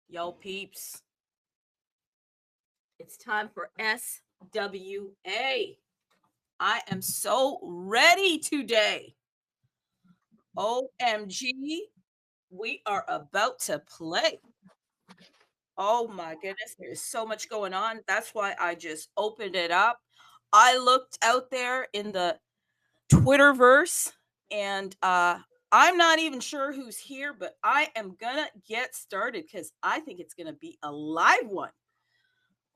Yo, peeps, it's time for SWA. I am so ready today. OMG, we are about to play. Oh my goodness, there's so much going on. That's why I just opened it up. I looked out there in the Twitterverse and I'm not even sure who's here, but I am gonna get started because I think it's gonna be a live one.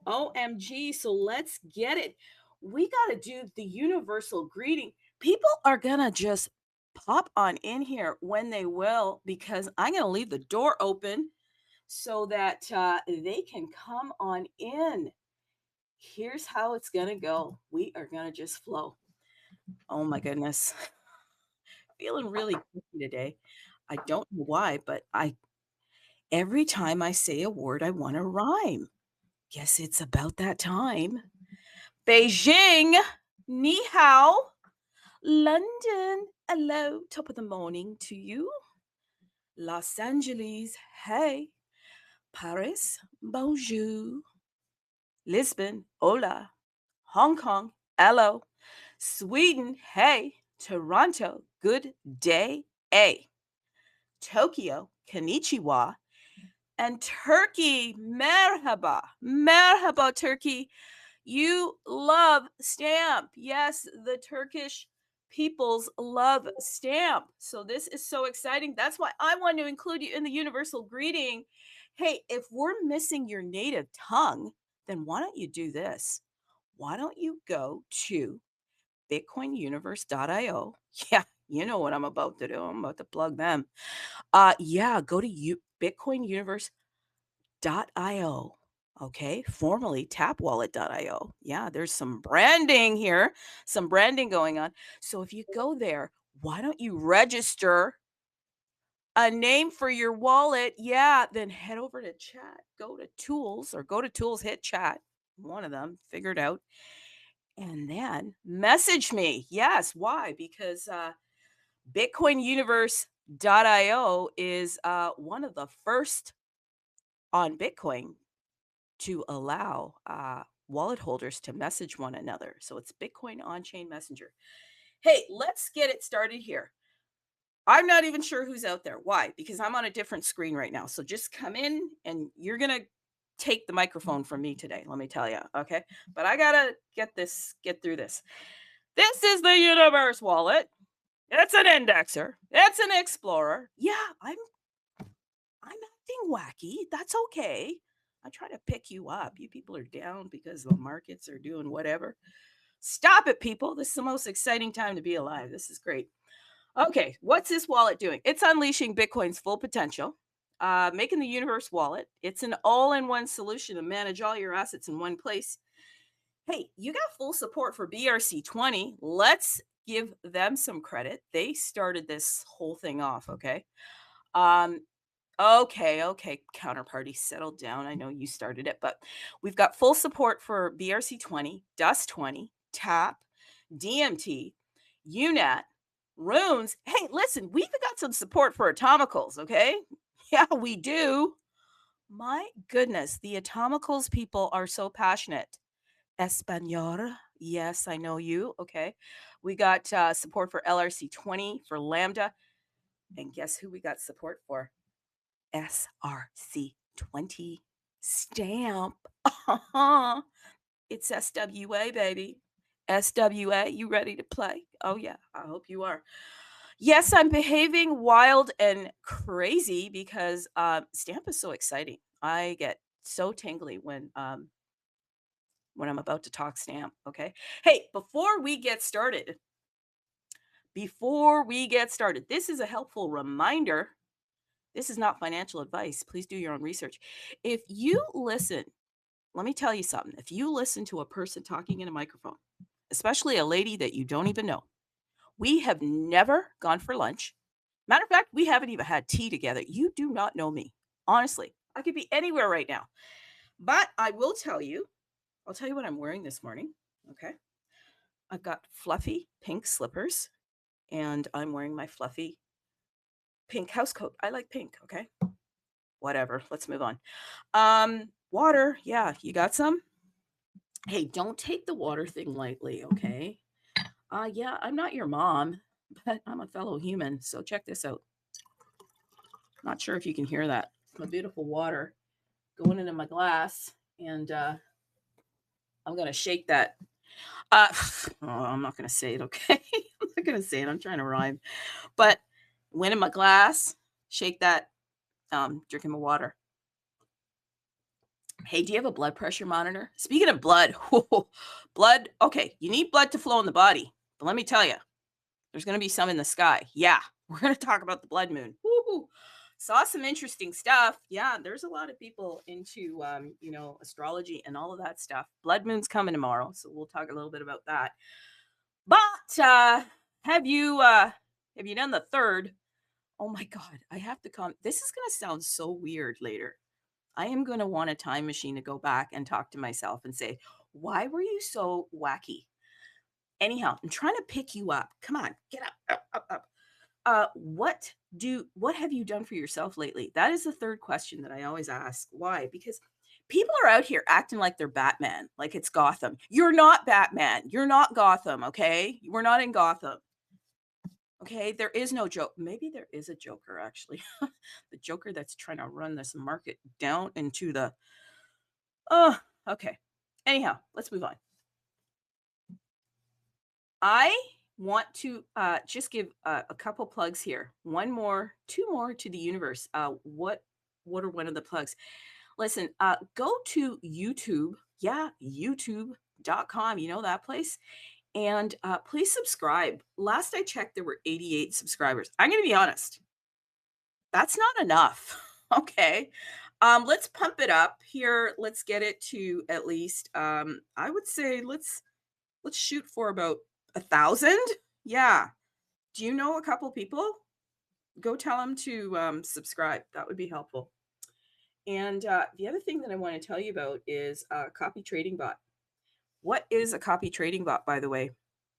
OMG. So let's get it. We got to do the universal greeting. People are going to just pop on in here when they will, because I'm going to leave the door open so that they can come on in. Here's how it's going to go. We are going to just flow. Oh my goodness. Feeling really guilty today. I don't know why, but every time I say a word, I want to rhyme. Guess it's about that time. Beijing, ni hao. London, hello, top of the morning to you. Los Angeles, hey. Paris, bonjour. Lisbon, hola. Hong Kong, hello. Sweden, hey. Toronto, good day, a. Tokyo, konnichiwa. And Turkey, merhaba. Merhaba, Turkey. You love stamp. Yes, the Turkish peoples love stamp. So this is so exciting. That's why I want to include you in the universal greeting. Hey, if we're missing your native tongue, then why don't you do this? Why don't you go to bitcoinuniverse.io? Yeah, you know what I'm about to do. I'm about to plug them. Yeah, go to bitcoinuniverse.io. Okay, formerly tapwallet.io. Yeah, there's some branding here, some branding going on. So if you go there, why don't you register a name for your wallet? Yeah, then head over to chat, go to tools or go to tools, hit chat, one of them, figure it out, and then message me. Yes, why? Because bitcoinuniverse.io is one of the first on Bitcoin to allow wallet holders to message one another. So it's Bitcoin on chain messenger. Hey, let's get it started here. I'm not even sure who's out there. Why? Because I'm on a different screen right now. So just come in and you're going to take the microphone from me today. Let me tell you. Okay. But I got to get through this. This is the Universe wallet. It's an indexer. It's an explorer. Yeah, I'm acting wacky. That's okay. I try to pick you up. You people are down because the markets are doing whatever. Stop it, people. This is the most exciting time to be alive. This is great. Okay, what's this wallet doing? It's unleashing Bitcoin's full potential, making the universe wallet. It's an all in one solution to manage all your assets in one place. Hey, you got full support for BRC-20. Let's give them some credit. They started this whole thing off, okay? Um, Okay, counterparty, settle down. I know you started it, but we've got full support for BRC-20, DUS-20, TAP, DMT, UNAT, runes. Hey, listen, we've got some support for atomicals, okay? Yeah, we do. My goodness, the atomicals people are so passionate. Espanol. Yes, I know you. Okay. We got support for LRC-20, for Lambda. And guess who we got support for? SRC-20 stamp. It's SWA, baby. SWA, you ready to play? Oh, yeah, I hope you are. Yes, I'm behaving wild and crazy because stamp is so exciting. I get so tingly when I'm about to talk stamp. Okay. Hey, before we get started, this is a helpful reminder. This is not financial advice. Please do your own research. If you listen, let me tell you something. If you listen to a person talking in a microphone, especially a lady that you don't even know, we have never gone for lunch. Matter of fact, we haven't even had tea together. You do not know me. Honestly, I could be anywhere right now. But I will tell you, I'll tell you what I'm wearing this morning. Okay. I've got fluffy pink slippers and I'm wearing my fluffy pink house coat. I like pink. Okay. whatever. Let's move on. Water. Yeah, you got some? Hey, don't take the water thing lightly, okay? Yeah, I'm not your mom, but I'm a fellow human. So check this out. Not sure if you can hear that. My beautiful water going into my glass, and I'm gonna shake that. Oh, I'm not gonna say it, okay? I'm not gonna say it. I'm trying to rhyme, but went in my glass, shake that, drinking my water. Hey, do you have a blood pressure monitor? Speaking of blood, blood. Okay, you need blood to flow in the body, but let me tell you, there's gonna be some in the sky. Yeah, we're gonna talk about the blood moon. Woo-hoo. Saw some interesting stuff. Yeah, there's a lot of people into astrology and all of that stuff. Blood moon's coming tomorrow, so we'll talk a little bit about that. But have you done the third? Oh my god, I have to come. This is gonna sound so weird later. I am gonna want a time machine to go back and talk to myself and say, why were you so wacky? Anyhow, I'm trying to pick you up. Come on, get up, up, up, up. What have you done for yourself lately? That is the third question that I always ask. Why? Because people are out here acting like they're Batman, like it's Gotham. You're not Batman. You're not Gotham, okay? We're not in Gotham. Okay, there is no joke. Maybe there is a Joker, actually. The Joker that's trying to run this market down into the. Oh, okay. Anyhow, let's move on. I want to just give a couple plugs here. Two more to the universe. What are one of the plugs? Listen, go to YouTube. Yeah, youtube.com. You know that place? And please subscribe. Last I checked, there were 88 subscribers. I'm going to be honest. That's not enough. Okay. Let's pump it up here. Let's get it to at least, I would say let's shoot for about 1,000. Yeah. Do you know a couple people? Go tell them to subscribe. That would be helpful. And the other thing that I want to tell you about is copy trading bot. What is a copy trading bot, by the way?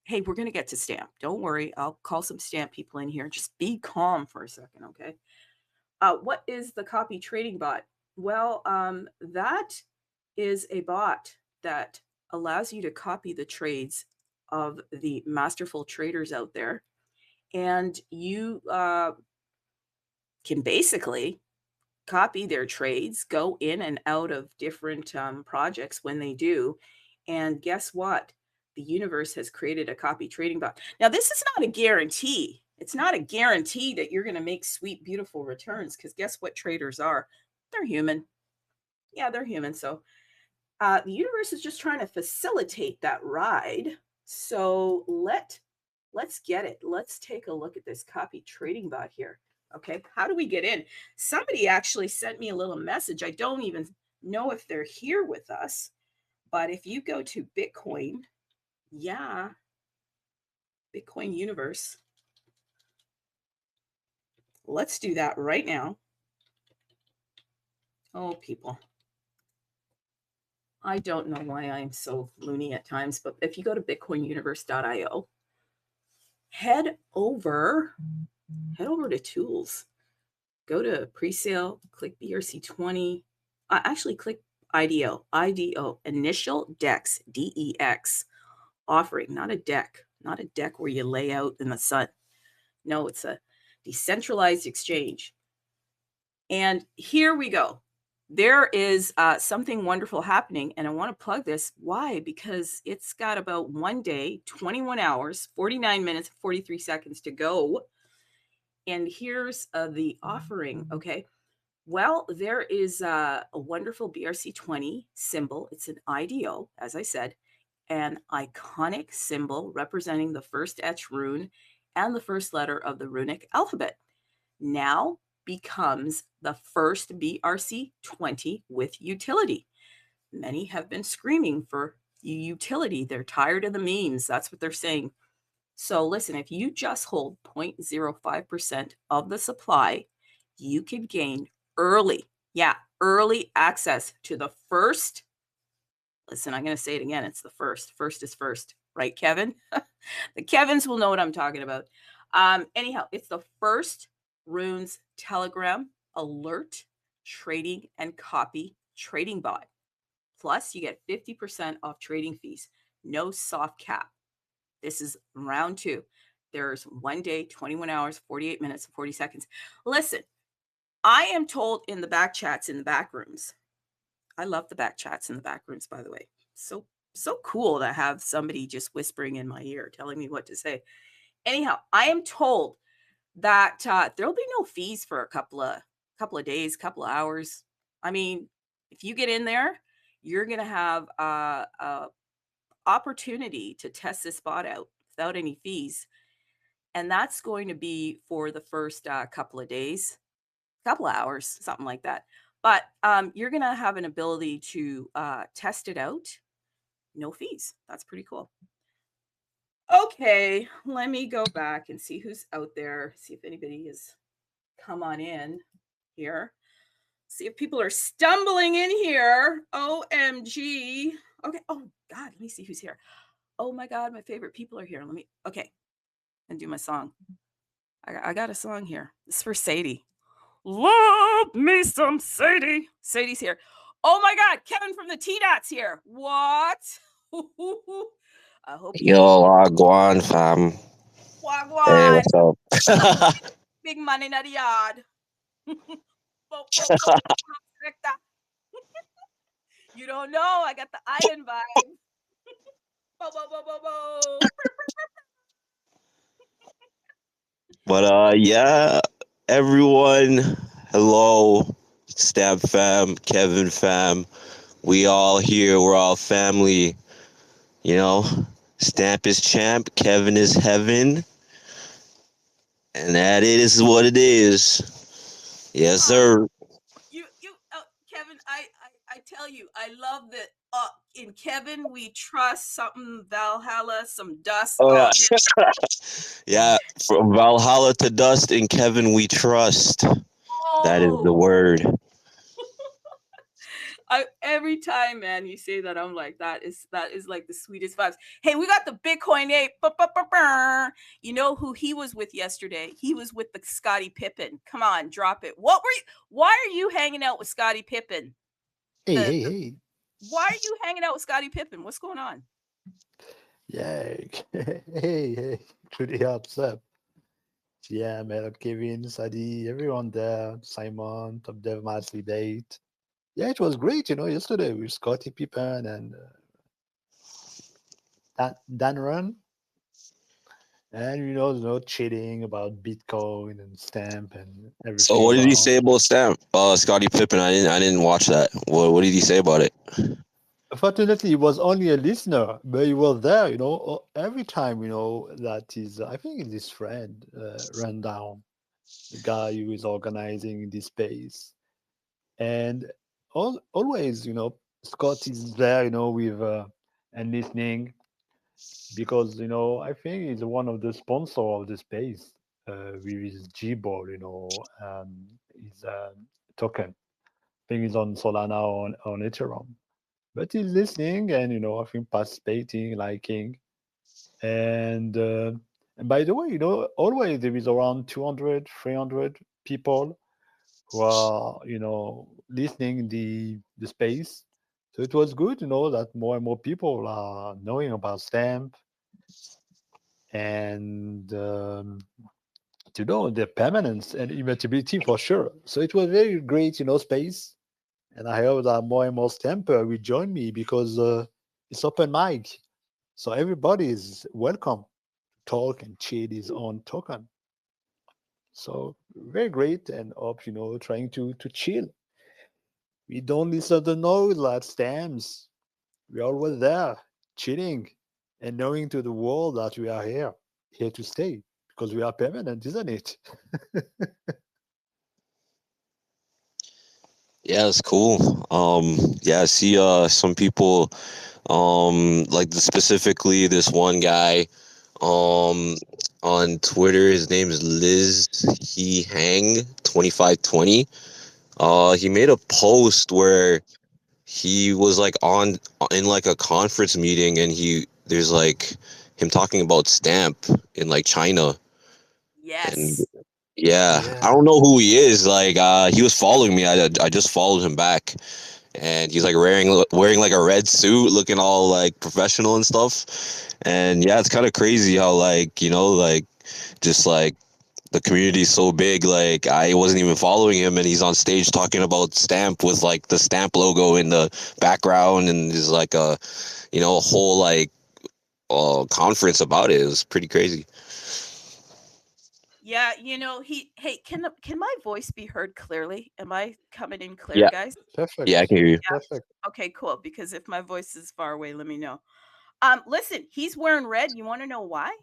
Hey, we're going to get to stamp. Don't worry. I'll call some stamp people in here. Just be calm for a second, okay? What is the copy trading bot? Well, that is a bot that allows you to copy the trades of the masterful traders out there. And you can basically copy their trades, go in and out of different projects when they do. And guess what? The universe has created a copy trading bot. Now, this is not a guarantee. It's not a guarantee that you're going to make sweet, beautiful returns because guess what traders are? They're human. Yeah, they're human. So the universe is just trying to facilitate that ride. So let's get it. Let's take a look at this copy trading bot here. Okay, how do we get in? Somebody actually sent me a little message. I don't even know if they're here with us, but if you go to Bitcoin, yeah, Bitcoin universe, let's do that right now. Oh, people. I don't know why I'm so loony at times, but if you go to bitcoinuniverse.io, head over to tools, go to pre-sale, click BRC-20, actually click IDO, initial DEX, DEX, offering, not a deck where you lay out in the sun. No, it's a decentralized exchange. And here we go. There is something wonderful happening, and I want to plug this. Why? Because it's got about 1 day, 21 hours, 49 minutes, 43 seconds to go. And here's the offering, okay? Well, there is a wonderful BRC-20 symbol. It's an IDO, as I said, an iconic symbol representing the first etch rune and the first letter of the runic alphabet. Now becomes the first BRC-20 with utility. Many have been screaming for utility. They're tired of the memes. That's what they're saying. So listen, if you just hold 0.05% of the supply, you can gain early access to the first. Listen, I'm going to say it again. It's the first. First is first, right, Kevin? The Kevins will know what I'm talking about. Anyhow, it's the first runes telegram alert trading and copy trading bot. Plus, you get 50% off trading fees. No soft cap. This is round 2. There's 1 day, 21 hours, 48 minutes, and 40 seconds. Listen, I am told in the back chats, in the back rooms. I love the back chats in the back rooms, by the way. So cool to have somebody just whispering in my ear, telling me what to say. Anyhow, I am told that there'll be no fees for a couple of days, couple of hours. I mean, if you get in there, you're gonna have a opportunity to test this bot out without any fees, and that's going to be for the first couple of days, couple of hours, something like that. But you're gonna have an ability to test it out, no fees. That's pretty cool. Okay, let me go back and see who's out there. See if anybody has come on in here. See if people are stumbling in here. OMG. Okay. Oh God, let me see who's here. Oh my God, my favorite people are here. Okay, and do my song. I got a song here. This is for Sadie. Love me some Sadie. Sadie's here. Oh my God, Kevin from the T-Dots here. What? I hope you. Yo, Wagwan, fam. Wagwan. Hey, what's up? Big money in the yard. You don't know. I got the iron vibe. Bo, bo, bo, bo, bo. But yeah, everyone, hello, Stab fam, Kevin fam. We all here. We're all family. You know, Stamp is champ, Kevin is heaven, and that is what it is. Yes, sir. Kevin, I tell you, I love that. In Kevin, we trust something Valhalla, some dust. Oh yeah, yeah. From Valhalla to dust, in Kevin we trust. That is the word. Every time, man, you say that, I'm like, that is like the sweetest vibes. Hey, we got the Bitcoin ape. You know who he was with yesterday? He was with the Scottie Pippen. Come on, drop it. Why are you hanging out with Scottie Pippen? Hey. Why are you hanging out with Scottie Pippen? What's going on? Yeah. Hey. Pretty upset. Yeah, man. Kevin, Sadie, everyone there. Simon, Top Dev, Massly Date. Yeah, it was great, yesterday with Scotty Pippen and Dan Run. And, cheating about Bitcoin and stamp and everything. So what did he say about Stamp? Scottie Pippen. I didn't watch that. What did he say about it? Fortunately, he was only a listener, but he was there, every time, that is, I think it's his friend, Rundown, the guy who is organizing this space. And always, Scott is there, with and listening because, I think he's one of the sponsor of the space with his G-Ball, his token. I think he's on Solana on Ethereum. But he's listening and, I think participating, liking. And by the way, always there is around 200, 300 people who are, listening the space. So it was good, that more and more people are knowing about stamp and to know the permanence and immutability for sure. So it was very great, space. And I hope that more and more stamper will join me because it's open mic. So everybody is welcome to talk and trade his own token. So very great and up, trying to chill. We don't listen to noise that stamps. We're always there, chilling and knowing to the world that we are here to stay because we are permanent, isn't it? Yeah, it's cool. Yeah, I see some people like specifically this one guy on Twitter. His name is Liz He Hang 2520. He made a post where he was like in like a conference meeting, and there's like him talking about stamp in like China. Yes. Yeah, I Yeah. don't know who he is. Like, he was following me. I just followed him back, and he's like wearing like a red suit, looking all like professional and stuff. And yeah, it's kind of crazy how like like just like the community is so big. Like I wasn't even following him, and he's on stage talking about Stamp with like the Stamp logo in the background, and there's like a whole like conference about it. It was pretty crazy. Yeah, hey, can my voice be heard clearly? Am I coming in clear, Yeah, guys? yeah, I Perfect. can hear you. Perfect. Okay, cool. Because if my voice is far away, let me know. Listen, he's wearing red. You want to know why?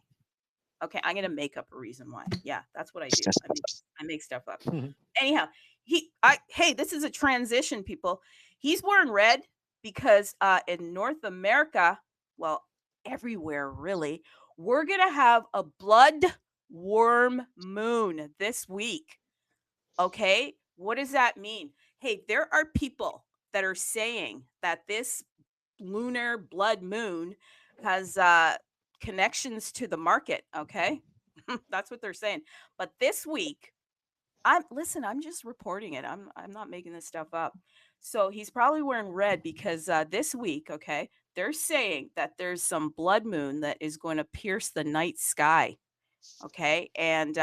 Okay, I'm gonna make up a reason why. Yeah, that's what I do. I make stuff up. Anyhow, hey, this is a transition, people. He's wearing red because in North America, well, everywhere really, we're gonna have a blood worm moon this week. Okay, what does that mean? Hey, there are people that are saying that this lunar blood moon has connections to the market. Okay, that's what they're saying. But this week, I'm just reporting it. I'm not making this stuff up. So he's probably wearing red because this week, okay, they're saying that there's some blood moon that is going to pierce the night sky. Okay. And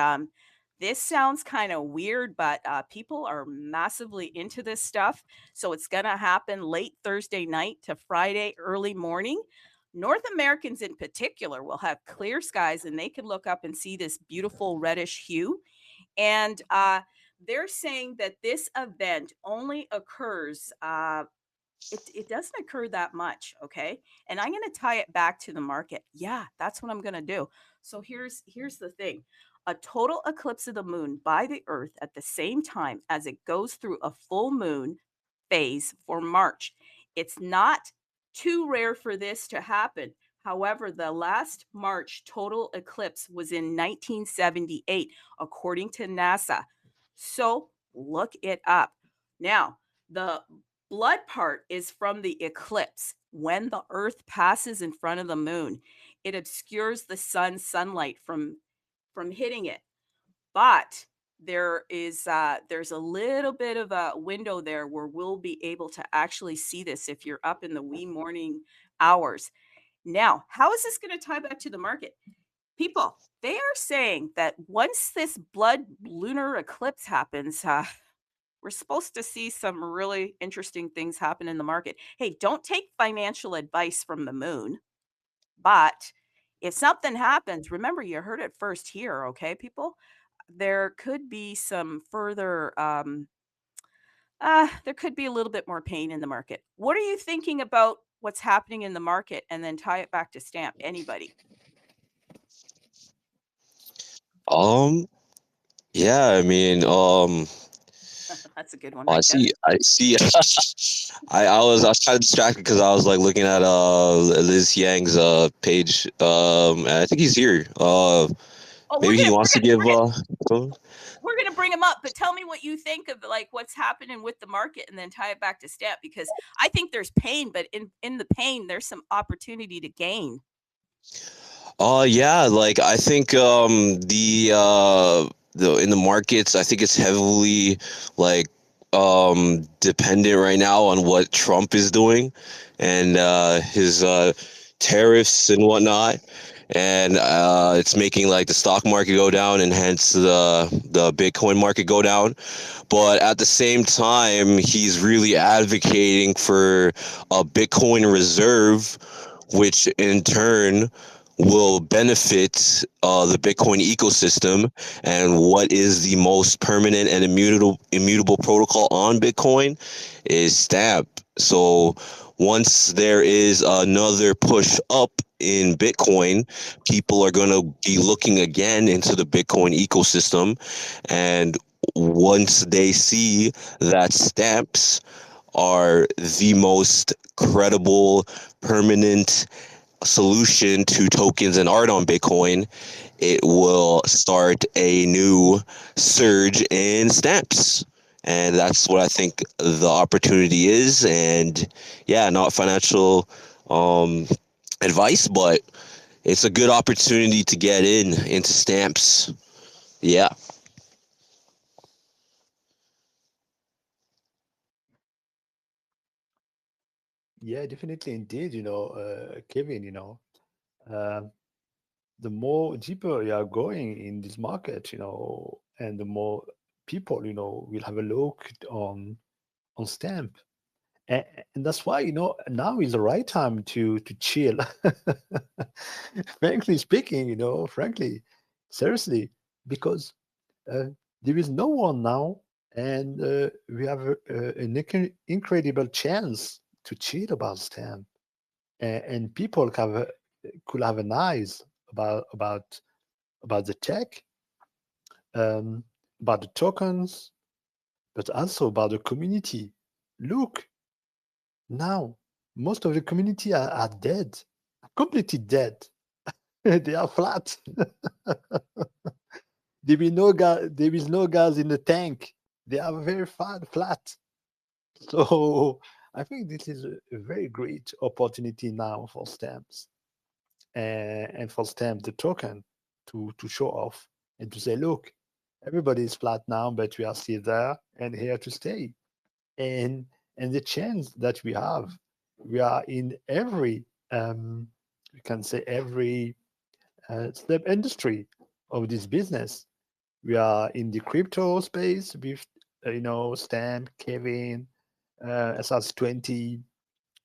this sounds kind of weird, but people are massively into this stuff. So it's going to happen late Thursday night to Friday early morning. North Americans in particular will have clear skies and they can look up and see this beautiful reddish hue. And they're saying that this event only occurs it doesn't occur that much, okay? And I'm going to tie it back to the market. Yeah, that's what I'm going to do. So here's the thing. A total eclipse of the moon by the earth at the same time as it goes through a full moon phase for March. It's not too rare for this to happen. However, the last March total eclipse was in 1978 according to NASA. So, look it up. Now, the blood part is from the eclipse. When the earth passes in front of the moon, it obscures the sun's sunlight from hitting it. But there's a little bit of a window there where we'll be able to actually see this if you're up in the wee morning hours. Now, how is this going to tie back to the market? People, they are saying that once this blood lunar eclipse happens, we're supposed to see some really interesting things happen in the market. Hey, don't take financial advice from the moon, but if something happens, remember you heard it first here, okay, people? There could be some further there could be a little bit more pain in the market. What are you thinking about what's happening in the market and then tie it back to stamp? Anybody? Um, yeah, I mean, That's a good one, I right, Kevin? see. I see. I was kind of distracted because I was like looking at Liz Yang's page. And I think he's here. Oh, Maybe he wants to give some- we're gonna bring him up, but tell me what you think of like what's happening with the market, and then tie it back to stamp because I think there's pain, but in the pain, there's some opportunity to gain. Yeah, like I think the in the markets, I think it's heavily like dependent right now on what Trump is doing and his tariffs and whatnot. And it's making like the stock market go down and hence the Bitcoin market go down. But at the same time, he's really advocating for a Bitcoin reserve, which in turn will benefit the Bitcoin ecosystem. And what is the most permanent and immutable protocol on Bitcoin is Stamp. So once there is another push up in Bitcoin, people are going to be looking again into the Bitcoin ecosystem. And once they see that stamps are the most credible, permanent solution to tokens and art on Bitcoin, it will start a new surge in stamps. And that's what I think the opportunity is. And yeah, not financial um, advice, but it's a good opportunity to get into stamps. Yeah. Yeah, definitely, indeed. Kevin. Um, the more deeper you are going in this market, and the more people, will have a look on stamp. And, and that's why, now is the right time to chill. Frankly speaking, frankly, seriously, because uh, there is no one now, and we have an incredible chance to cheat about stamp, and people could have an eyes about the tech, um, about the tokens, but also about the community. Look, now most of the community are dead, completely dead. They are flat. There is no gas in the tank. They are very flat. So I think this is a very great opportunity now for stamps, and for stamp the token to show off and to say, look, everybody is flat now, but we are still there and here to stay. And the chance that we are in every, we can say, every step industry of this business. We are in the crypto space with, Stamp, Kevin, SRC20.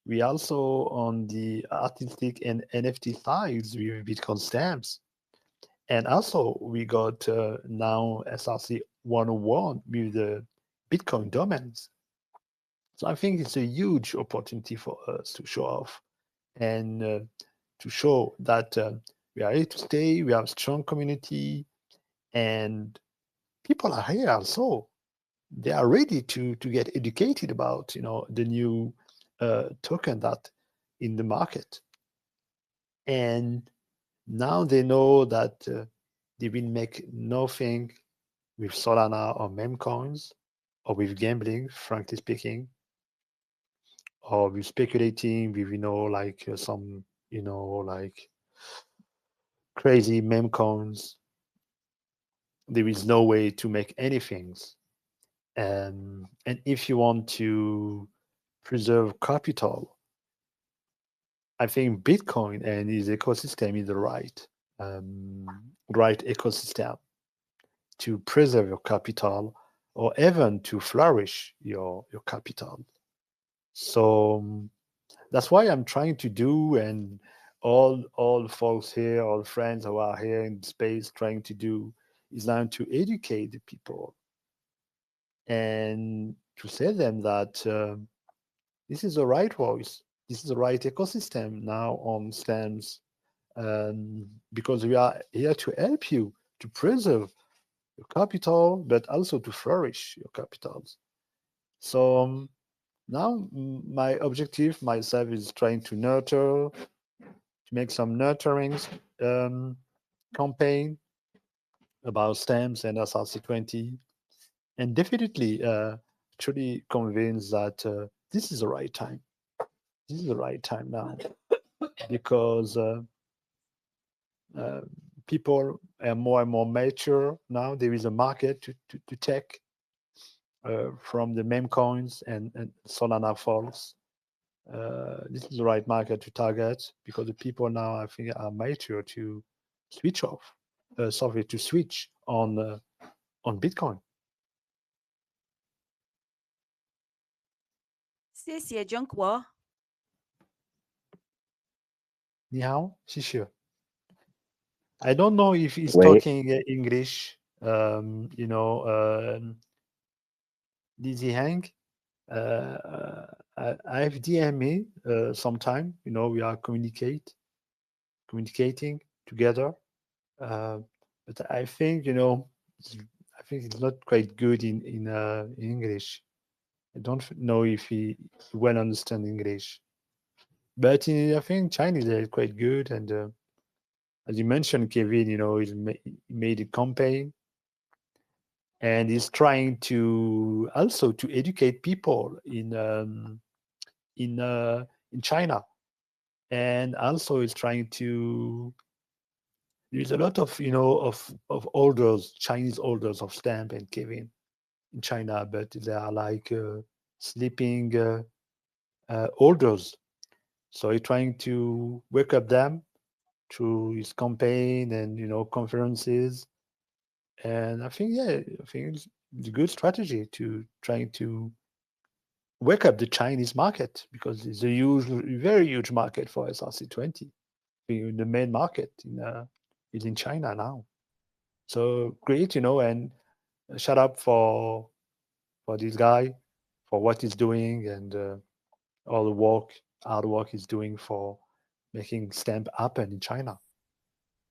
We also on the artistic and NFT sides with Bitcoin stamps. And also we got now SRC 101 with the Bitcoin domains. So I think it's a huge opportunity for us to show off and to show that we are here to stay. We have a strong community, and people are here also. They are ready to get educated about the new token that in the market, and now they know that they will make nothing with Solana or meme coins or with gambling, frankly speaking, or with speculating with like some like crazy meme coins. There is no way to make anything. And if you want to preserve capital, I think Bitcoin and its ecosystem is the um, right ecosystem to preserve your capital or even to flourish your capital. So that's why I'm trying to do, and all folks here, all friends who are here in space trying to do, is now to educate the people and to say them that this is the right voice, this is the right ecosystem now on stems, because we are here to help you to preserve your capital, but also to flourish your capitals. So now my objective myself is trying to nurture, to make some nurturing um, campaign about stems and SRC20, and definitely truly convinced that this is the right time. This is the right time now because uh, people are more and more mature now. There is a market to take from the meme coins and Solana falls. This is the right market to target because the people now, I think, are mature to switch off, sorry, to switch on Bitcoin. 谢谢中国。你好，谢谢. I don't know if he's Wait, talking English. Lizzie Hang. I've DM me sometime. We are communicating together. But I think I think it's not quite good in English. I don't know if he well understand English. But I think Chinese is quite good, and as you mentioned, Kevin, he made a campaign, and he's trying to also to educate people in China, and also he's trying to. There's a lot of of orders, Chinese orders of stamp and Kevin in China, but they are like sleeping orders. So he's trying to wake up them through his campaign and conferences. And I think it's a good strategy to trying to wake up the Chinese market, because it's a very huge market for SRC20. The main market is in China now. So great, and shout out for this guy, for what he's doing, and all the hard work he's doing for making stamp happen in China.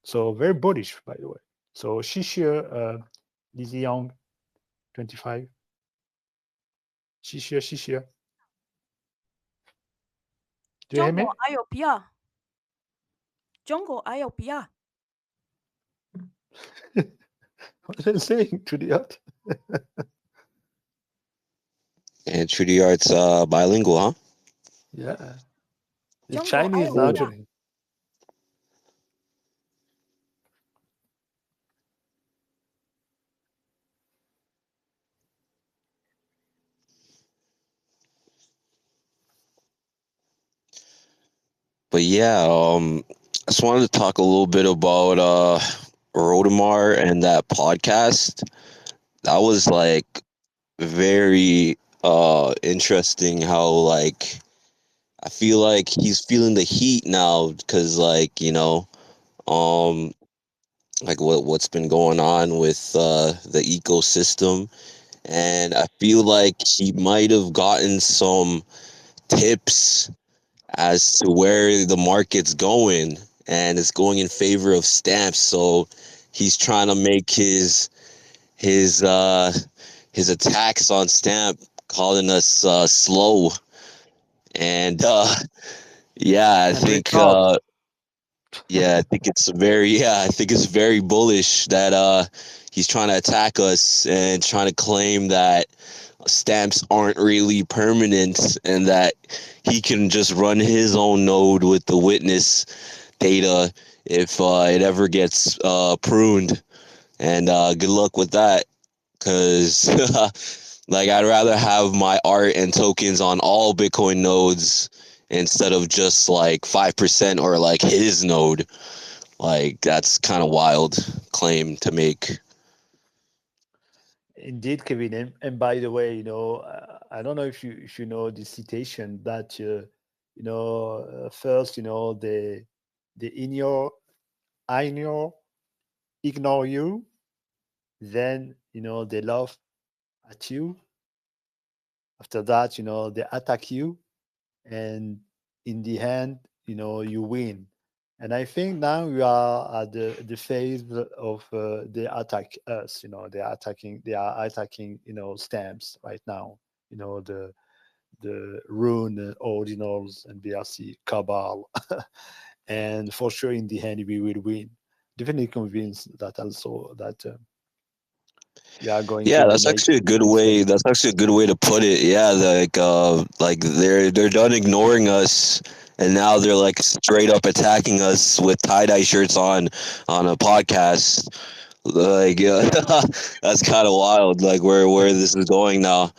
So very bullish, by the way. So Shishir, Lizzie Young, 25. Shishir. Do you hear 中 me? 国还有不要，中国还有不要， What are you saying to the earth? And Trudy Art's bilingual, huh? Yeah. It's 中国还 Chinese 有不要， naturally. But yeah, I just wanted to talk a little bit about Rodemar and that podcast. That was like very interesting how like I feel like he's feeling the heat now because like, um like what's been going on with the ecosystem, and I feel like he might have gotten some tips as to where the market's going, and it's going in favor of stamps. So he's trying to make his his attacks on stamp, calling us slow. And yeah, I And think retard. I think it's very bullish that he's trying to attack us and trying to claim that stamps aren't really permanent and that he can just run his own node with the witness data if it ever gets pruned. And good luck with that, because like I'd rather have my art and tokens on all Bitcoin nodes instead of just like 5% or like his node. Like that's kind of wild claim to make. Indeed, Kevin. And by the way, I don't know if you know the citation that first, the in your ignore you, then they laugh at you. After that, they attack you, and in the end, you win. And I think now we are at the phase of they attack us. They are attacking stamps right now. The rune ordinals and BRC cabal, and for sure in the end we will win. Definitely convinced that also that we are going Yeah, to that's make actually a good this way. phase. That's actually a good way to put it. Yeah, like they're done ignoring us, and now they're like straight up attacking us with tie dye shirts on a podcast. Like yeah, that's kind of wild. Like where this is going now.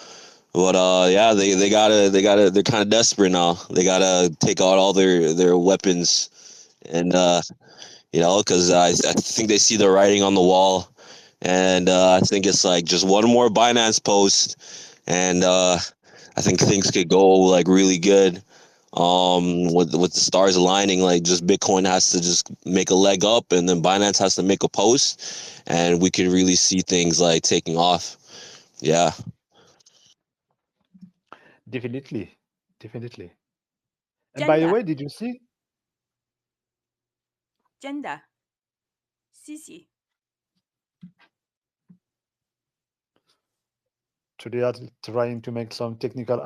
But yeah, they gotta they're kind of desperate now. They gotta take out all their weapons, and because I think they see the writing on the wall, and I think it's like just one more Binance post, and I think things could go like really good. With the stars aligning, like just Bitcoin has to just make a leg up, and then Binance has to make a post, and we could really see things like taking off. Yeah. Definitely, definitely. And 真 by the 的 way, did you see 真的，谢谢。 today are trying to make some technical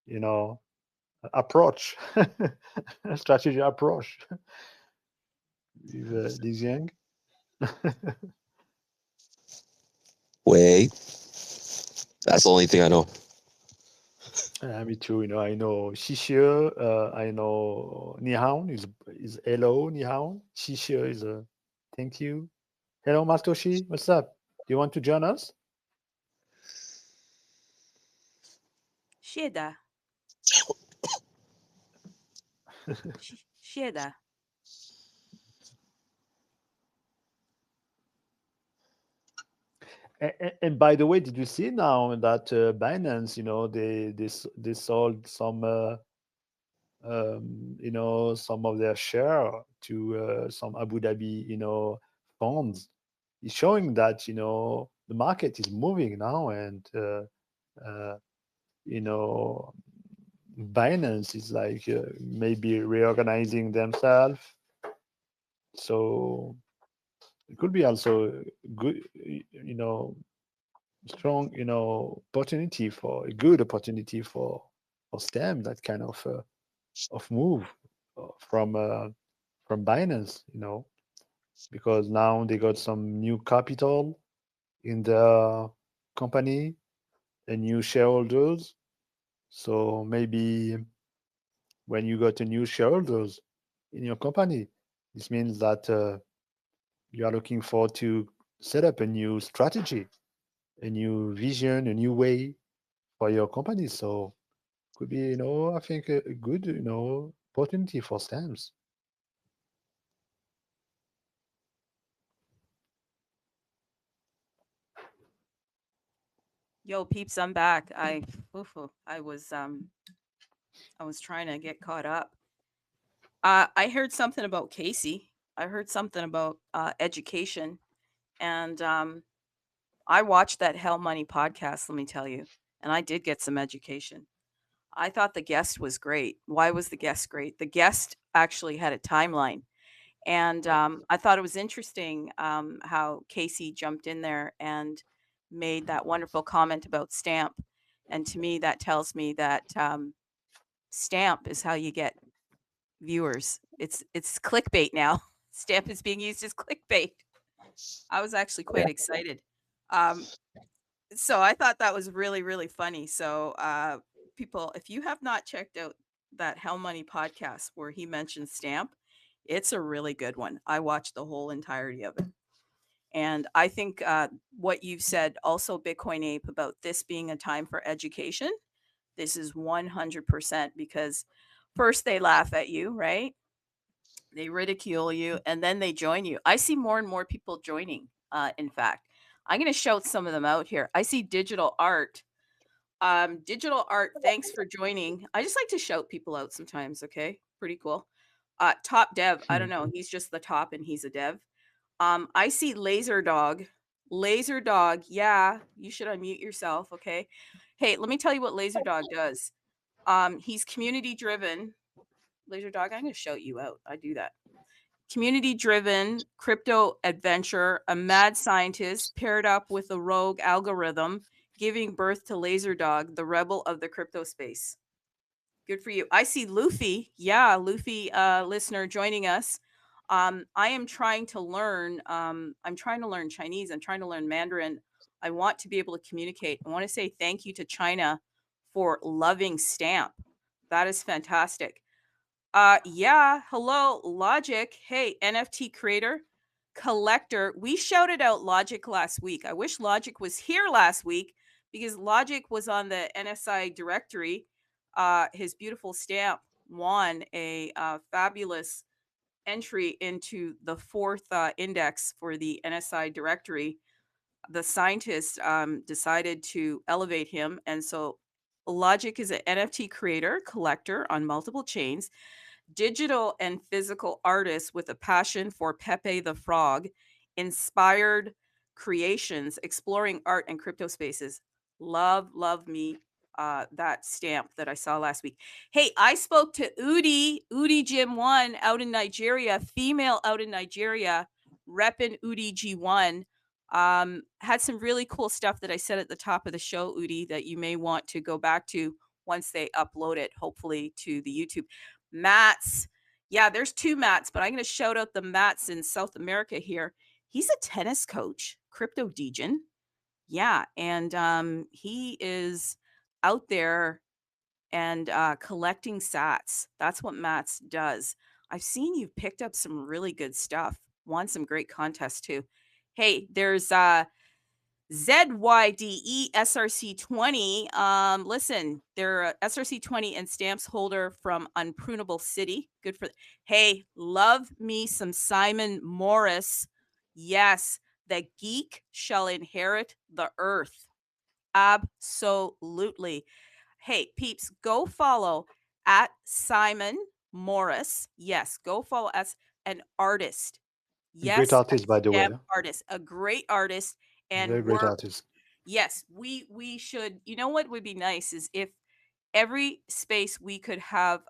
you know approach, strategy approach with Li Jiang? Wait, that's the only thing I know. Me too. I know Shishir. I know Ni Hao is hello Ni Hao. Shishir is a thank you. Hello Mastoshi, what's up? Do you want to join us? 是的，谢的。And by the way, did you see now that Binance, they sold some some of their share to some Abu Dhabi funds. It's showing that the market is moving now, and uh, you know Binance is like maybe reorganizing themselves. So it could be also good, strong, opportunity for a good opportunity for STEM, that kind of move from Binance, because now they got some new capital in the company and new shareholders. So maybe when you got a new shareholders in your company, this means that you are looking forward to set up a new strategy, a new vision, a new way for your company. So could be, I think a good, opportunity for STEMs. Yo, peeps, I'm back. I was trying to get caught up. I heard something about Casey. I heard something about education, and I watched that Hell Money podcast. Let me tell you, and I did get some education. I thought the guest was great. Why was the guest great? The guest actually had a timeline. And I thought it was interesting how Casey jumped in there and made that wonderful comment about stamp. And to me, that tells me that stamp is how you get viewers. It's clickbait now. Stamp is being used as clickbait. I was actually quite excited. Um, so I thought that was really, really funny. So people, if you have not checked out that Hell Money podcast where he mentions stamp, it's a really good one. I watched the whole entirety of it. And I think what you've said also, Bitcoin Ape, about this being a time for education, this is 100% because first they laugh at you, right? They ridicule you and then they join you. I see more and more people joining, in fact. I'm going to shout some of them out here. I see digital art. Digital art, thanks for joining. I just like to shout people out sometimes, okay? Pretty cool. Top dev, I don't know. He's just the top and he's a dev. I see Laser Dog. Laser Dog, yeah, you should unmute yourself, okay? Hey, let me tell you what Laser Dog does. He's community driven. Laser Dog, I'm going to shout you out. I do that. Community driven crypto adventure, a mad scientist paired up with a rogue algorithm, giving birth to Laser Dog, the rebel of the crypto space. Good for you. I see Luffy. Yeah, Luffy listener joining us. I am trying to learn. I'm trying to learn Chinese. I'm trying to learn Mandarin. I want to be able to communicate. I want to say thank you to China for loving stamp. That is fantastic. Yeah, hello, Logic. Hey, NFT creator, collector. We shouted out Logic last week. I wish Logic was here last week because Logic was on the NSI directory. His beautiful stamp won a fabulous entry into the fourth index for the NSI directory. The scientists decided to elevate him, and so Logic is an NFT creator, collector on multiple chains, digital and physical artist with a passion for Pepe the Frog, inspired creations, exploring art and crypto spaces. Love me that stamp that I saw last week. Hey, I spoke to Udi Jim One out in Nigeria, female out in Nigeria, repping Udi G1. Had some really cool stuff that I said at the top of the show, Udi, that you may want to go back to once they upload it, hopefully to the YouTube. Mats. Yeah, there's two Mats, but I'm going to shout out the Mats in South America here. He's a tennis coach, Crypto Degen. Yeah, and he is out there and collecting sats. That's what Mats does. I've seen you've picked up some really good stuff. Won some great contests too. Hey, there's ZYDE SRC-20. Listen, they're a SRC-20 and stamps holder from Unprunable City. Good for. Hey, love me some Simon Morris. Yes, the geek shall inherit the earth. Absolutely. Hey, peeps, go follow at Simon Morris. Yes, go follow us, an artist. A great Yes, artist, by the way. stamp artist, a great artist, and Very great we're artist. yes, we should. You know what would be nice is if every space we could have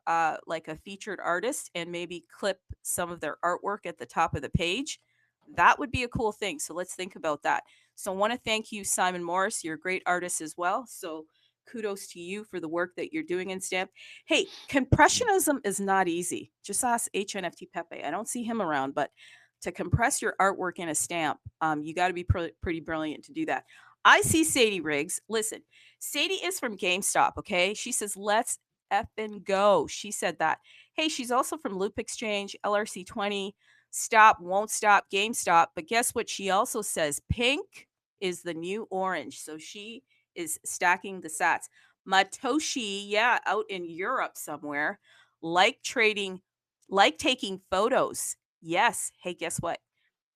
like a featured artist and maybe clip some of their artwork at the top of the page. That would be a cool thing. So let's think about that. So I want to thank you, Simon Morris. You're a great artist as well. So kudos to you for the work that you're doing in stamp. Hey, compressionism is not easy. Just ask HNFT Pepe. I don't see him around, but to compress your artwork in a stamp, you got to be pretty brilliant to do that. I see Sadie Riggs. Listen, Sadie is from GameStop, okay? She says, let's effing go. She said that. Hey, she's also from Loop Exchange, LRC20, Stop, Won't Stop, GameStop. But guess what? She also says pink is the new orange. So she is stacking the sats. Matoshi, yeah, out in Europe somewhere, like taking photos. Yes. Hey, guess what?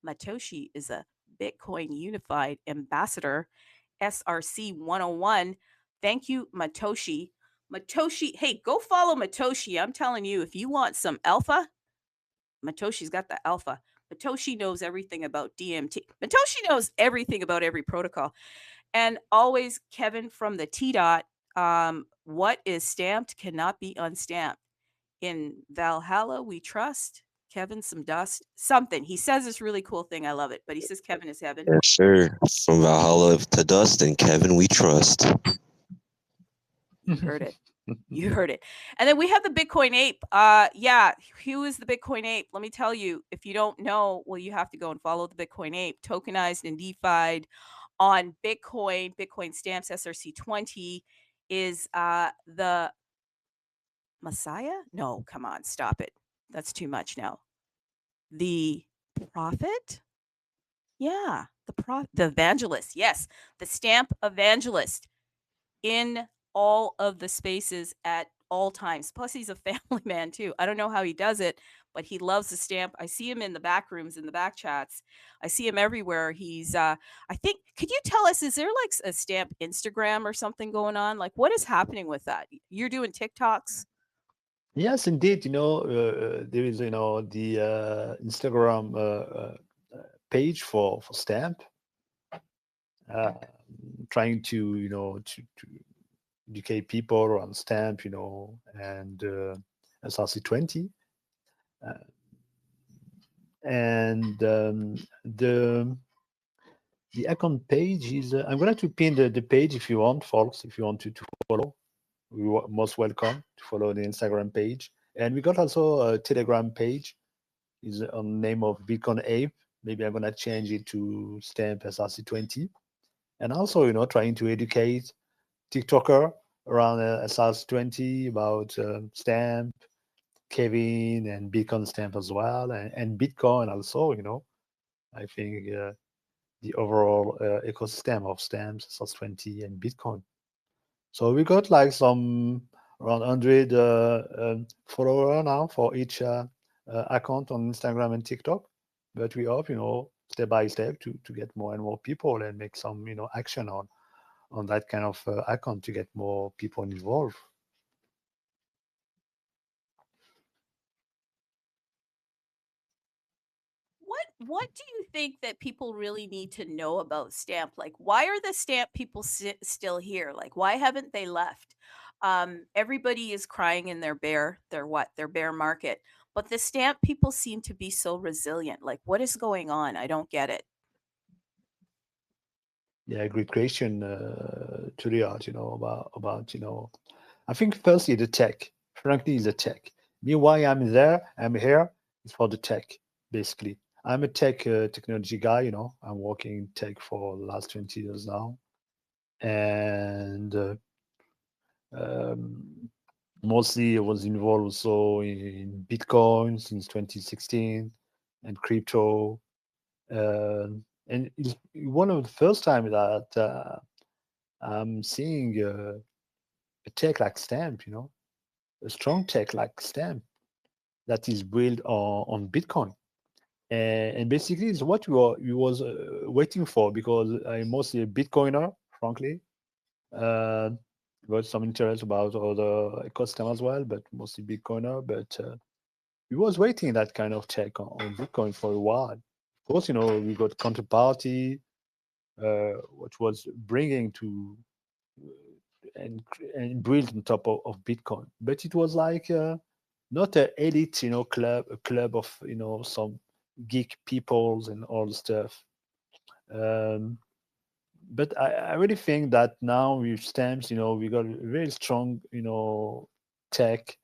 Matoshi is a Bitcoin Unified Ambassador, SRC 101. Thank you, Matoshi. Matoshi, hey, go follow Matoshi. I'm telling you, if you want some alpha, Matoshi's got the alpha. Matoshi knows everything about DMT. Matoshi knows everything about every protocol. And always, Kevin from the T dot, what is stamped cannot be unstamped. In Valhalla, we trust. Kevin, some dust, something. He says this really cool thing. I love it. But he says Kevin is heaven. Yes, sir. From Valhalla to dust, and Kevin, we trust. You heard it. You heard it. And then we have the Bitcoin ape. Yeah, who is the Bitcoin ape? Let me tell you, if you don't know, well, you have to go and follow the Bitcoin ape, tokenized and DeFi'd on Bitcoin. Bitcoin stamps SRC20 is the Messiah? No, come on, stop it. That's too much now. The prophet? Yeah, the evangelist. Yes, the stamp evangelist in all of the spaces at all times. Plus, he's a family man too. I don't know how he does it, but he loves the stamp. I see him in the back rooms, in the back chats. I see him everywhere. He's, I think, could you tell us, is there like a stamp Instagram or something going on? Like, what is happening with that? You're doing TikToks? Yes, indeed. There is, the Instagram page for stamp, trying to, to educate people on stamp, and SRC20. And the account page is, I'm going to pin the page if you want, folks, if you want to follow. You're most welcome to follow the Instagram page. And we got also a Telegram page. Is on the name of Bitcoin Ape. Maybe I'm going to change it to Stamp SRC20. And also, trying to educate TikToker around SRC20 about Stamp, Kevin, and Bitcoin Stamp as well, and Bitcoin also, I think the overall ecosystem of stamps, SRC20 and Bitcoin. So we got like some around 100 follower now for each account on Instagram and TikTok. But we hope, step by step to get more and more people and make some, action on that kind of account to get more people involved. What do you think that people really need to know about stamp? Like, why are the stamp people still here? Like, why haven't they left? Everybody is crying in their bear market, but the stamp people seem to be so resilient. Like, what is going on? I don't get it. Yeah, great question, to the art, about, I think firstly the tech, frankly, is the tech. Me, why I'm here is for the tech, basically. I'm a technology guy, I'm working in tech for the last 20 years now. And mostly I was involved also in Bitcoin since 2016 and crypto. And it's one of the first time that I'm seeing a tech like stamp, a strong tech like stamp that is built on Bitcoin. And basically, it's what we was waiting for, because I'm mostly a Bitcoiner, frankly. Uh, got some interest about other ecosystem as well, but mostly Bitcoiner. But we was waiting that kind of tech on Bitcoin for a while. Of course, we got counterparty, which was bringing to and built on top of Bitcoin. But it was like not a elite, club, a club of some geek peoples and all the stuff. Um, but I really think that now with stamps, we got a very strong, tech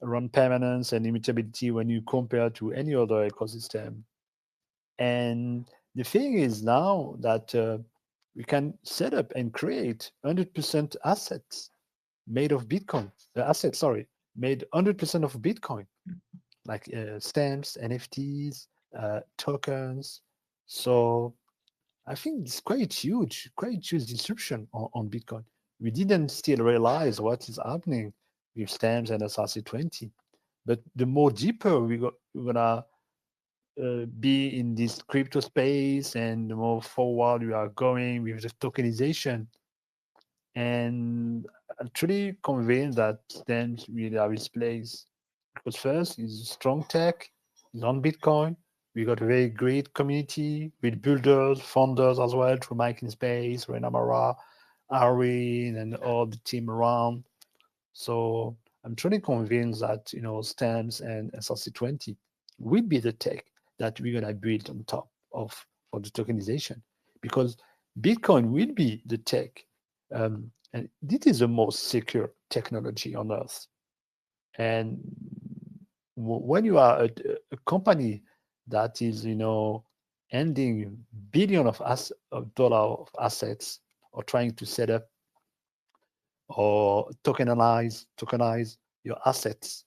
around permanence and immutability when you compare to any other ecosystem. And the thing is now that we can set up and create 100% assets made of Bitcoin. Assets, sorry, made 100% of Bitcoin, like stamps, NFTs, tokens. So I think it's quite huge disruption on Bitcoin. We didn't still realize what is happening with stamps and SRC20. But the more deeper we're gonna be in this crypto space, and the more forward we are going with the tokenization. And I'm truly convinced that stamps will have its place. Because first is strong tech, is on Bitcoin. We got a very great community with builders, founders as well, through Mike in Space, Renamara, Arwin, and all the team around. So I'm truly convinced that stamps and SRC20 will be the tech that we're gonna build on top of for the tokenization, because Bitcoin will be the tech, and this is the most secure technology on earth. And when you are a company that is ending billion of dollar of assets, or trying to set up or tokenize your assets,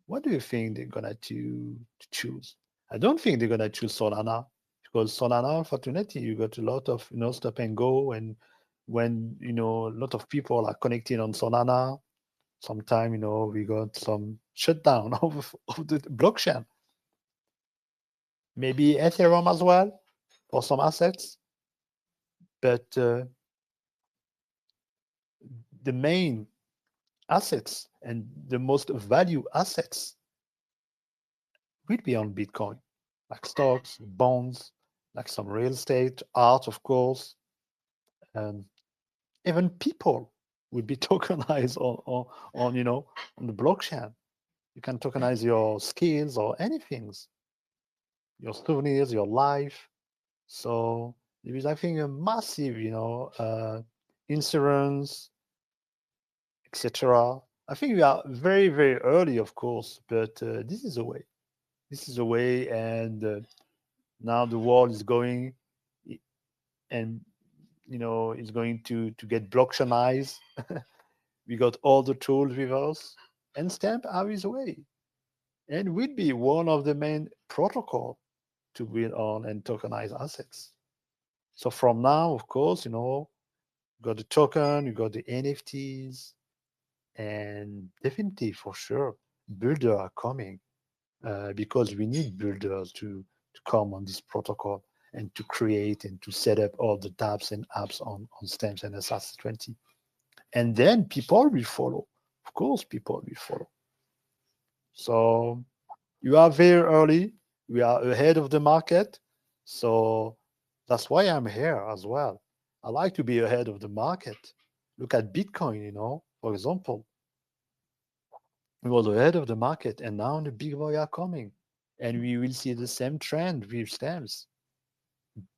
what do you think they're gonna to choose? I don't think they're gonna choose Solana, because Solana, unfortunately, you got a lot of stop and go, and when a lot of people are connecting on Solana, sometime we got some shutdown of the blockchain. Maybe Ethereum as well for some assets, but the main assets and the most value assets will be on Bitcoin, like stocks, bonds, like some real estate, art, of course, and even people will be tokenized on the blockchain. You can tokenize your skills or anything, your souvenirs, your life. So there is, I think, a massive, insurance, etc. I think we are very, very early, of course, but this is the way. This is the way, and now the world is going, and is going to get blockchainized. We got all the tools with us, and stamp are his way, and will be one of the main protocol to build on and tokenize assets. So from now, of course, you got the token, you got the NFTs, and definitely for sure, builders are coming, because we need builders to come on this protocol and to create and to set up all the dApps and apps on stamps and SRC20. And then people will follow. Of course, people will follow. So you are very early. We are ahead of the market. So that's why I'm here as well. I like to be ahead of the market. Look at Bitcoin, for example. We was ahead of the market, and now the big boy are coming. And we will see the same trend with stamps.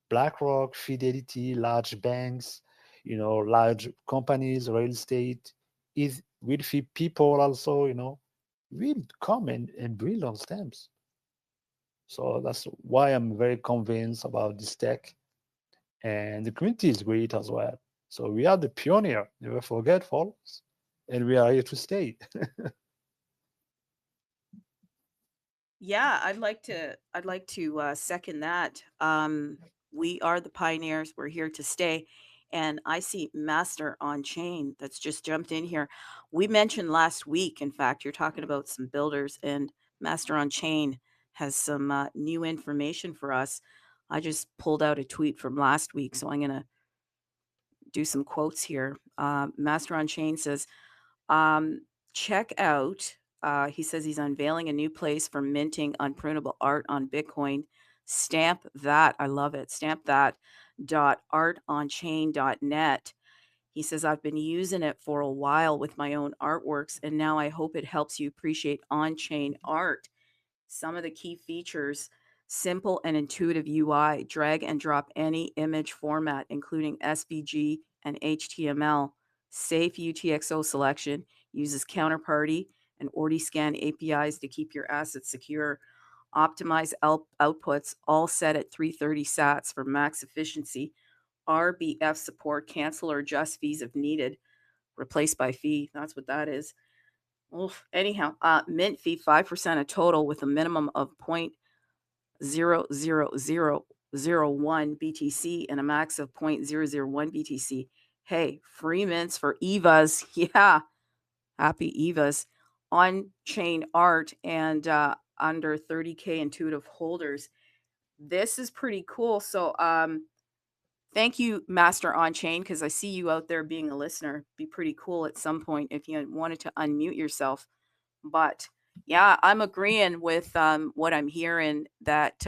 BlackRock, Fidelity, large banks, large companies, real estate, is wealthy people also, will come and build on stamps. So that's why I'm very convinced about this tech. And the community is great as well. So we are the pioneer, never forget, folks. And we are here to stay. Yeah, I'd like to second that. We are the pioneers. We're here to stay. And I see Master on Chain that's just jumped in here. We mentioned last week, in fact, you're talking about some builders, and Master on Chain has some new information for us. I just pulled out a tweet from last week, so I'm going to do some quotes here. Master on Chain says, check out, he says he's unveiling a new place for minting unprintable art on Bitcoin. Stamp that. I love it. Stamp that. .artonchain.net. He says, I've been using it for a while with my own artworks, and now I hope it helps you appreciate on chain art. Some of the key features: simple and intuitive UI, drag and drop any image format, including SVG and HTML, safe UTXO selection, uses counterparty and OrdiScan APIs to keep your assets secure, optimize outputs, all set at 330 sats for max efficiency, RBF support, cancel or adjust fees if needed, replace by fee. That's what that is. Oof. Anyhow, mint fee 5% of total with a minimum of 0.00001 BTC and a max of 0.001 BTC. Hey, free mints for EVAs. Yeah, happy EVAs. On chain art and under 30K intuitive holders. This is pretty cool. So, thank you, Master On Chain, because I see you out there being a listener. Be pretty cool at some point if you wanted to unmute yourself. But yeah, I'm agreeing with what I'm hearing, that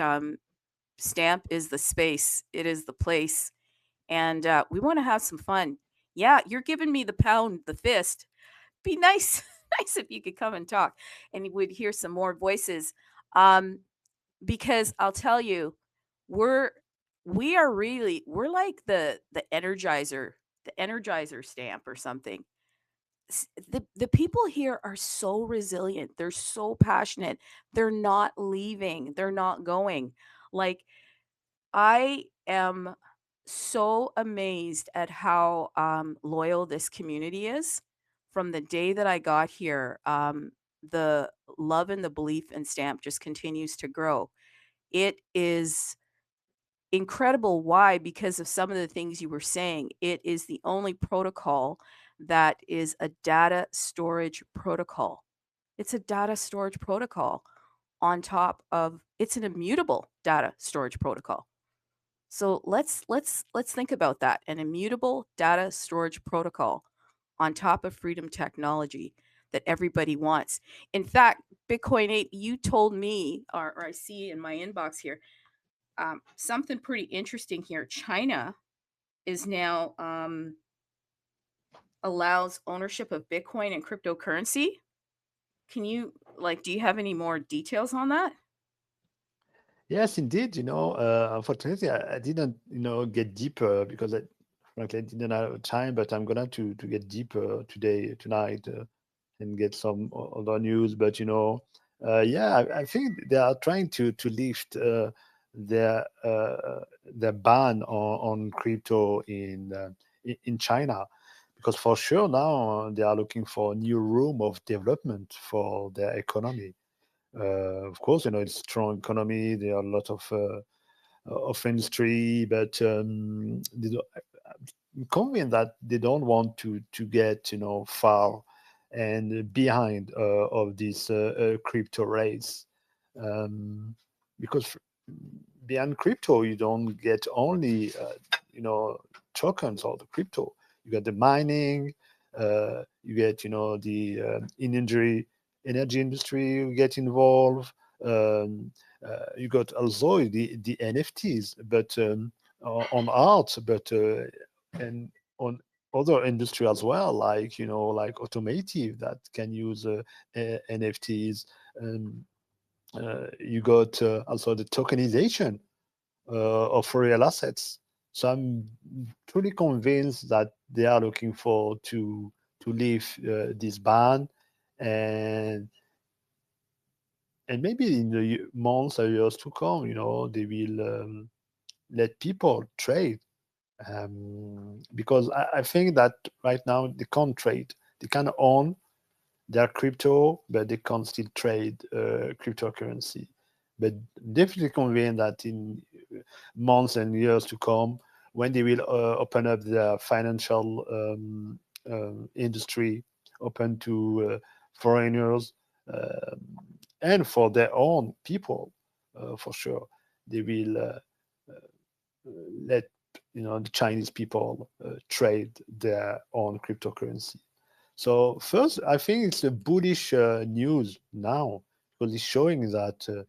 Stamp is the space, it is the place, and we want to have some fun. Yeah, you're giving me the pound, the fist. Be nice, nice if you could come and talk, and you would hear some more voices. Because I'll tell you, we're we're like the energizer stamp or something. The people here are so resilient. They're so passionate. They're not leaving. They're not going. Like, I am so amazed at how loyal this community is. From the day that I got here, the love and the belief in Stamp just continues to grow. It is incredible. Why? Because of some of the things you were saying. It is the only protocol that is a data storage protocol. It's a data storage protocol on top of, it's an immutable data storage protocol. So let's think about that. An immutable data storage protocol on top of freedom technology that everybody wants. In fact, Bitcoin 8, you told me, or I see in my inbox here, something pretty interesting here. China is now allows ownership of Bitcoin and cryptocurrency. Can you, like, do you have any more details on that? Yes, indeed. Unfortunately, I didn't, get deeper because frankly, I didn't have time. But I'm gonna to get deeper today, tonight, and get some other news. But yeah, I think they are trying to lift their their ban on crypto in China, because for sure now they are looking for a new room of development for their economy. Of course, it's strong economy. There are a lot of industry, but I'm convinced that they don't want to get far and behind of this crypto race, because behind crypto you don't get only tokens or the crypto. You get the mining, you get the energy industry you get involved. You got also the NFTs, but on art, but and on other industry as well, like like automotive that can use NFTs. Um, you got also the tokenization of real assets. So I'm truly convinced that they are looking for to leave this ban, and maybe in the months or years to come, they will let people trade, because I think that right now they can't trade. They can own their crypto, but they can't still trade cryptocurrency. But definitely convinced that in months and years to come, when they will open up their financial industry, open to foreigners, and for their own people, for sure, they will let the Chinese people trade their own cryptocurrency. So first, I think it's a bullish news now, because it's showing that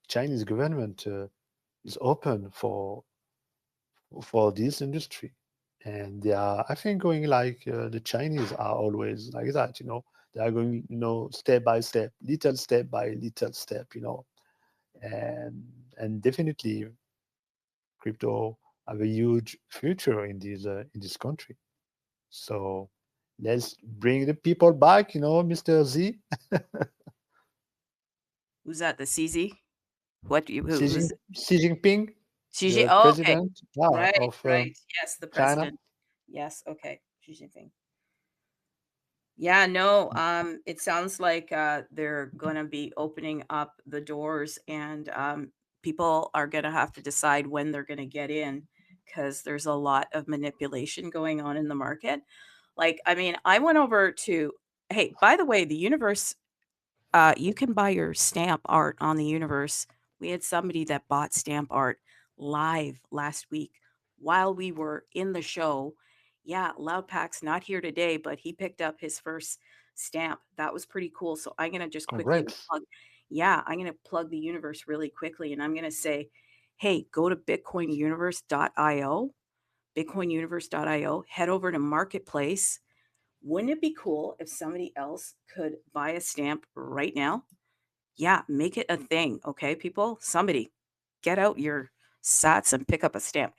Chinese government is open for this industry, and they are, I think, going like the Chinese are always like that. They are going, step by step, little step by little step. And definitely crypto have a huge future in this country. So let's bring the people back, Mr. Z. Who's that? The CZ? What do you, Xi, who's Xi Jinping, Xi Jinping? the Oh, okay. president Right, of right. Yes, the China. president. Yes, okay. Xi Jinping. Yeah, no, it sounds like they're going to be opening up the doors, and people are going to have to decide when they're going to get in, because there's a lot of manipulation going on in the market. Like, I mean, I went over to, hey, by the way, the universe, you can buy your stamp art on the universe. We had somebody that bought stamp art live last week while we were in the show. Yeah, Loudpack's not here today, but he picked up his first stamp. That was pretty cool. So I'm gonna just quickly Congrats. plug. Yeah, I'm gonna plug the universe really quickly, and I'm gonna say, hey, go to bitcoinuniverse.io, bitcoinuniverse.io, head over to marketplace. Wouldn't it be cool if somebody else could buy a stamp right now? Yeah, make it a thing, okay, people? Somebody get out your sats and pick up a stamp.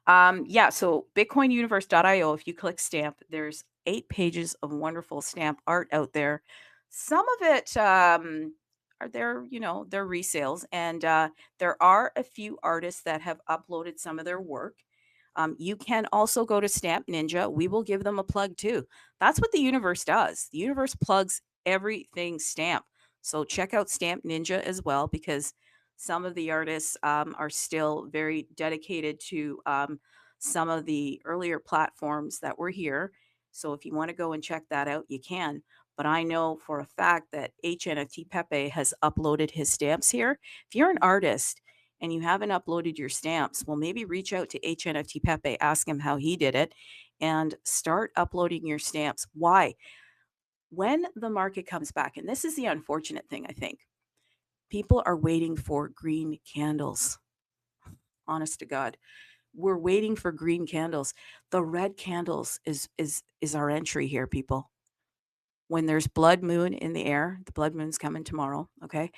Yeah, so bitcoinuniverse.io, if you click stamp, there's 8 pages of wonderful stamp art out there. Some of it are there, they're resales, and there are a few artists that have uploaded some of their work. You can also go to Stamp Ninja. We will give them a plug too. That's what the universe does. The universe plugs everything stamp. So check out Stamp Ninja as well, because some of the artists are still very dedicated to some of the earlier platforms that were here. So if you want to go and check that out, you can. But I know for a fact that HNFT Pepe has uploaded his stamps here. If you're an artist and you haven't uploaded your stamps, well, maybe reach out to HNFT Pepe, ask him how he did it, and start uploading your stamps. Why? When the market comes back, and this is the unfortunate thing, I think, people are waiting for green candles. Honest to God, we're waiting for green candles. The red candles is our entry here, people. When there's blood moon in the air, the blood moon's coming tomorrow, okay?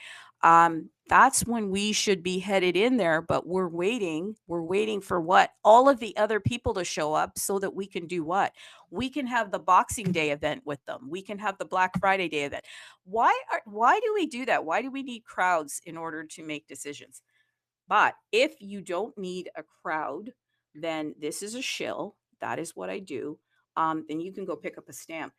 That's when we should be headed in there, but we're waiting for what? All of the other people to show up so that we can do what? We can have the Boxing Day event with them. We can have the Black Friday Day event. Why do we do that? Why do we need crowds in order to make decisions? But if you don't need a crowd, then this is a shill. That is what I do. Then you can go pick up a stamp.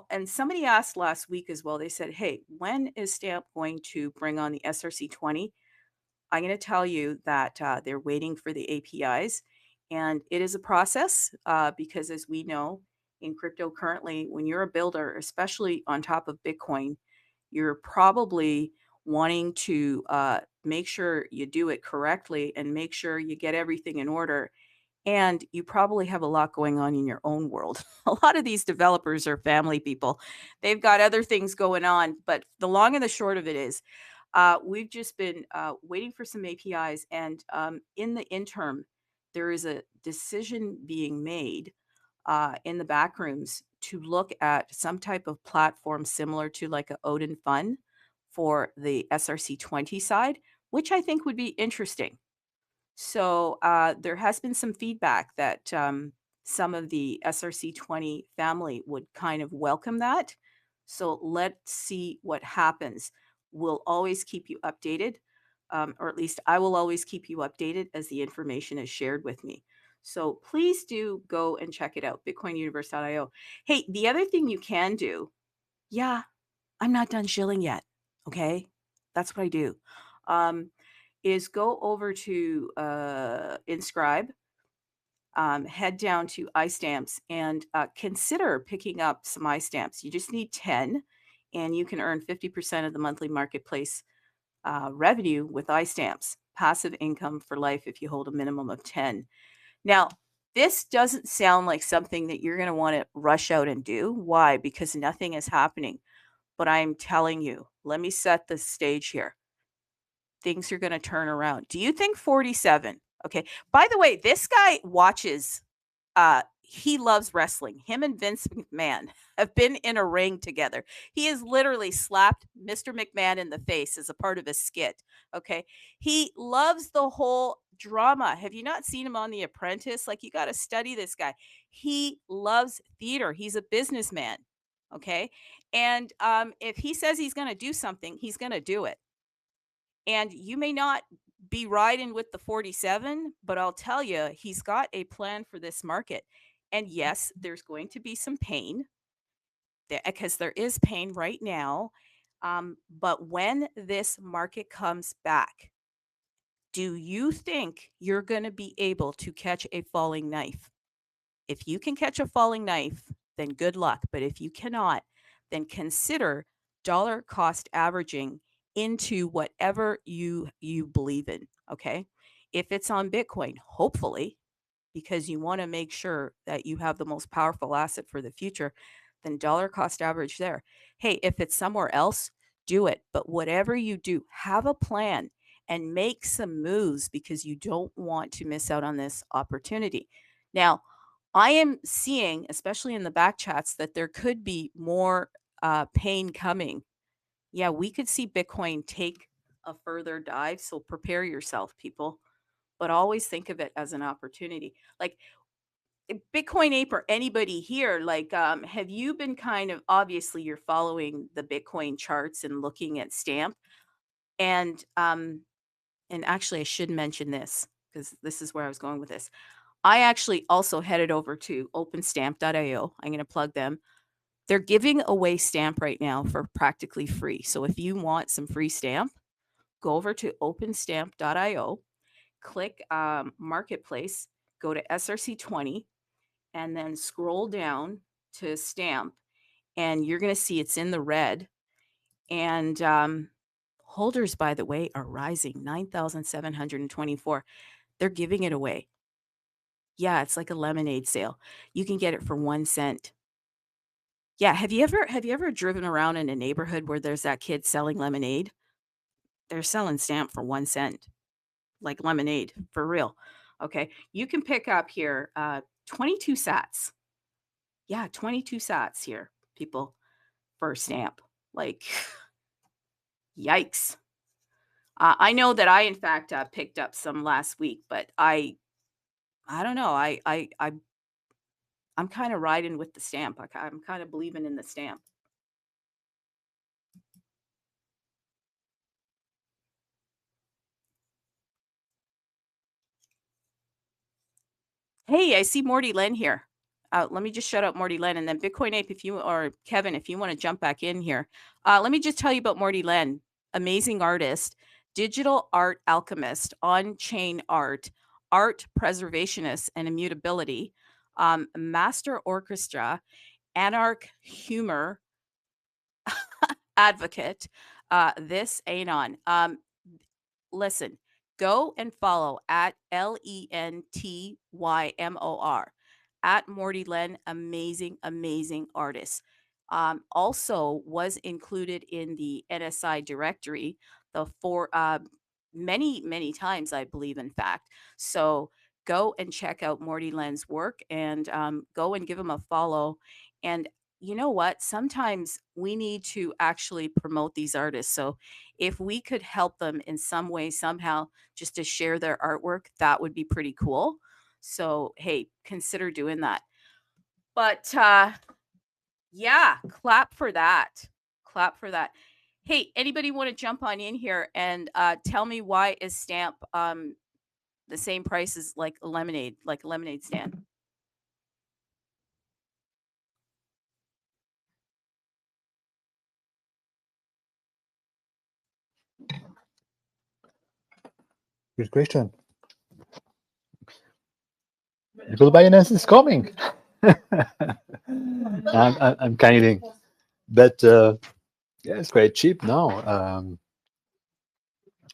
And somebody asked last week as well. They said, hey, when is Stamp going to bring on the SRC-20? I'm going to tell you that they're waiting for the APIs. And it is a process because, as we know, in crypto currently, when you're a builder, especially on top of Bitcoin, you're probably wanting to make sure you do it correctly and make sure you get everything in order. And you probably have a lot going on in your own world. A lot of these developers are family people. They've got other things going on. But the long and the short of it is, we've just been waiting for some APIs. And in the interim, there is a decision being made in the back rooms to look at some type of platform similar to like a Odin Fund for the SRC-20 side, which I think would be interesting. So there has been some feedback that some of the SRC-20 family would kind of welcome that. So let's see what happens. We'll always keep you updated, or at least I will always keep you updated as the information is shared with me. So please do go and check it out, bitcoinuniverse.io. Hey, the other thing you can do, yeah, I'm not done shilling yet. Okay. That's what I do. Um, is go over to Inscribe, head down to iStamps, and consider picking up some iStamps. You just need 10, and you can earn 50% of the monthly marketplace revenue with iStamps. Passive income for life if you hold a minimum of 10. Now, this doesn't sound like something that you're going to want to rush out and do. Why? Because nothing is happening. But I'm telling you, let me set the stage here. Things are going to turn around. Do you think 47? Okay. By the way, this guy watches, he loves wrestling. Him and Vince McMahon have been in a ring together. He has literally slapped Mr. McMahon in the face as a part of a skit. Okay. He loves the whole drama. Have you not seen him on The Apprentice? Like, you got to study this guy. He loves theater. He's a businessman. Okay. And if he says he's going to do something, he's going to do it. And you may not be riding with the 47, but I'll tell you, he's got a plan for this market. And yes, there's going to be some pain because there is pain right now. But when this market comes back, do you think you're going to be able to catch a falling knife? If you can catch a falling knife, then good luck. But if you cannot, then consider dollar cost averaging into whatever you believe in. Okay. If it's on Bitcoin, hopefully, because you want to make sure that you have the most powerful asset for the future, then dollar cost average there. Hey, if it's somewhere else, do it. But whatever you do, have a plan and make some moves because you don't want to miss out on this opportunity. Now, I am seeing, especially in the back chats, that there could be more pain coming. Yeah, we could see Bitcoin take a further dive. So prepare yourself, people. But always think of it as an opportunity. Like Bitcoin Ape or anybody here, like, have you been kind of, obviously you're following the Bitcoin charts and looking at Stamp, and actually I should mention this because this is where I was going with this. I actually also headed over to openstamp.io. I'm going to plug them. They're giving away Stamp right now for practically free. So if you want some free Stamp, go over to openstamp.io, click Marketplace, go to SRC20, and then scroll down to Stamp. And you're going to see it's in the red. And holders, by the way, are rising 9,724. They're giving it away. Yeah, it's like a lemonade sale. You can get it for 1 cent. Yeah, have you ever driven around in a neighborhood where there's that kid selling lemonade? They're selling Stamp for 1 cent, like lemonade, for real. Okay, you can pick up here 22 sats. Yeah, 22 sats here, people, for Stamp. Like, yikes. I know that I, in fact, picked up some last week, but I don't know. I'm kind of riding with the Stamp. I'm kind of believing in the Stamp. Hey, I see Morty Len here. Let me just shut up Morty Len, and then Bitcoin Ape, if you, or Kevin, if you want to jump back in here. Let me just tell you about Morty Len. Amazing artist, digital art alchemist, on-chain art, art preservationist and immutability, master orchestra, anarch humor advocate. This ain't on. Listen, go and follow at LENTYMOR at Morty Len. Amazing, amazing artist. Also was included in the NSI directory many times, I believe, in fact. So go and check out Morty Len's work and go and give him a follow. And you know what? Sometimes we need to actually promote these artists. So if we could help them in some way, somehow, just to share their artwork, that would be pretty cool. So, hey, consider doing that. But yeah, clap for that. Clap for that. Hey, anybody want to jump on in here and tell me why is Stamp the same price as like a lemonade stand? Good question. Because Binance is coming. I'm kidding, but yeah, it's quite cheap now.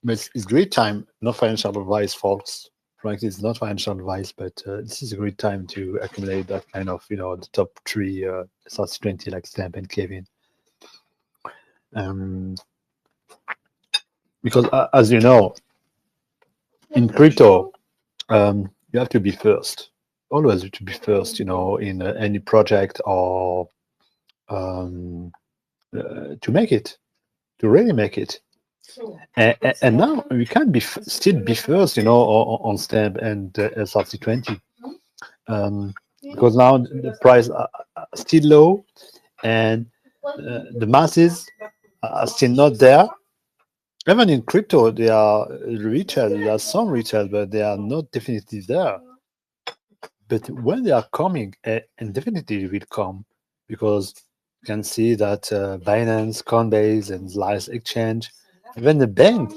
But it's great time. Not financial advice, folks. Frankly, it's not financial advice, but this is a great time to accumulate that kind of, the top three SRC20 like Stamp and Kevin. Because as you know, in crypto, you have to be first. Always to be first, in any project or to make it, to really make it. And now we can still be first, on Stamp and SRC20, because now the price are still low, and the masses are still not there. Even in crypto, there are retail, there are some retail, but they are not definitely there. But when they are coming, and definitely will come, because you can see that Binance, Coinbase, and Slice Exchange, even the banks,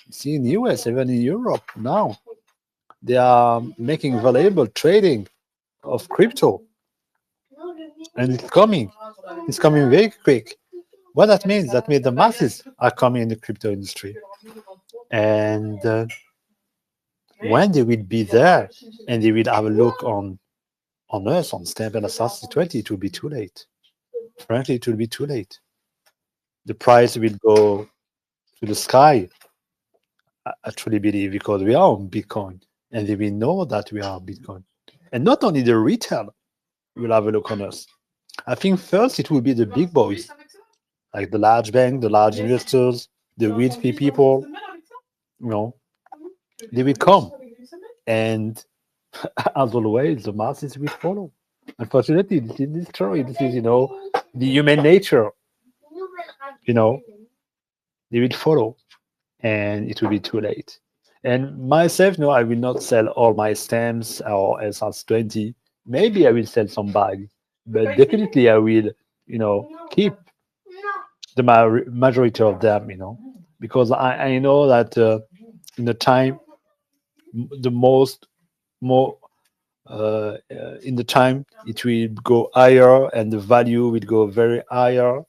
see in the US, even in Europe now, they are making valuable trading of crypto, and it's coming. It's coming very quick. What that means? That means the masses are coming in the crypto industry, and when they will be there, and they will have a look on us on Stamp and SRC20, it will be too late. Frankly, it will be too late. The price will go to the sky. I truly believe, because we are on Bitcoin, and they will know that we are on Bitcoin. And not only the retail will have a look on us. I think first it will be the big boys, like the large bank, the large investors, the wealthy people. They will come, and as always, the masses will follow. Unfortunately, this is true. This is, the human nature. They will follow, and it will be too late. And myself, no, I will not sell all my stamps or SRS20. Maybe I will sell some bags, but definitely I will, keep the majority of them, because I know that in the time, the most more in the time it will go higher, and the value will go very higher.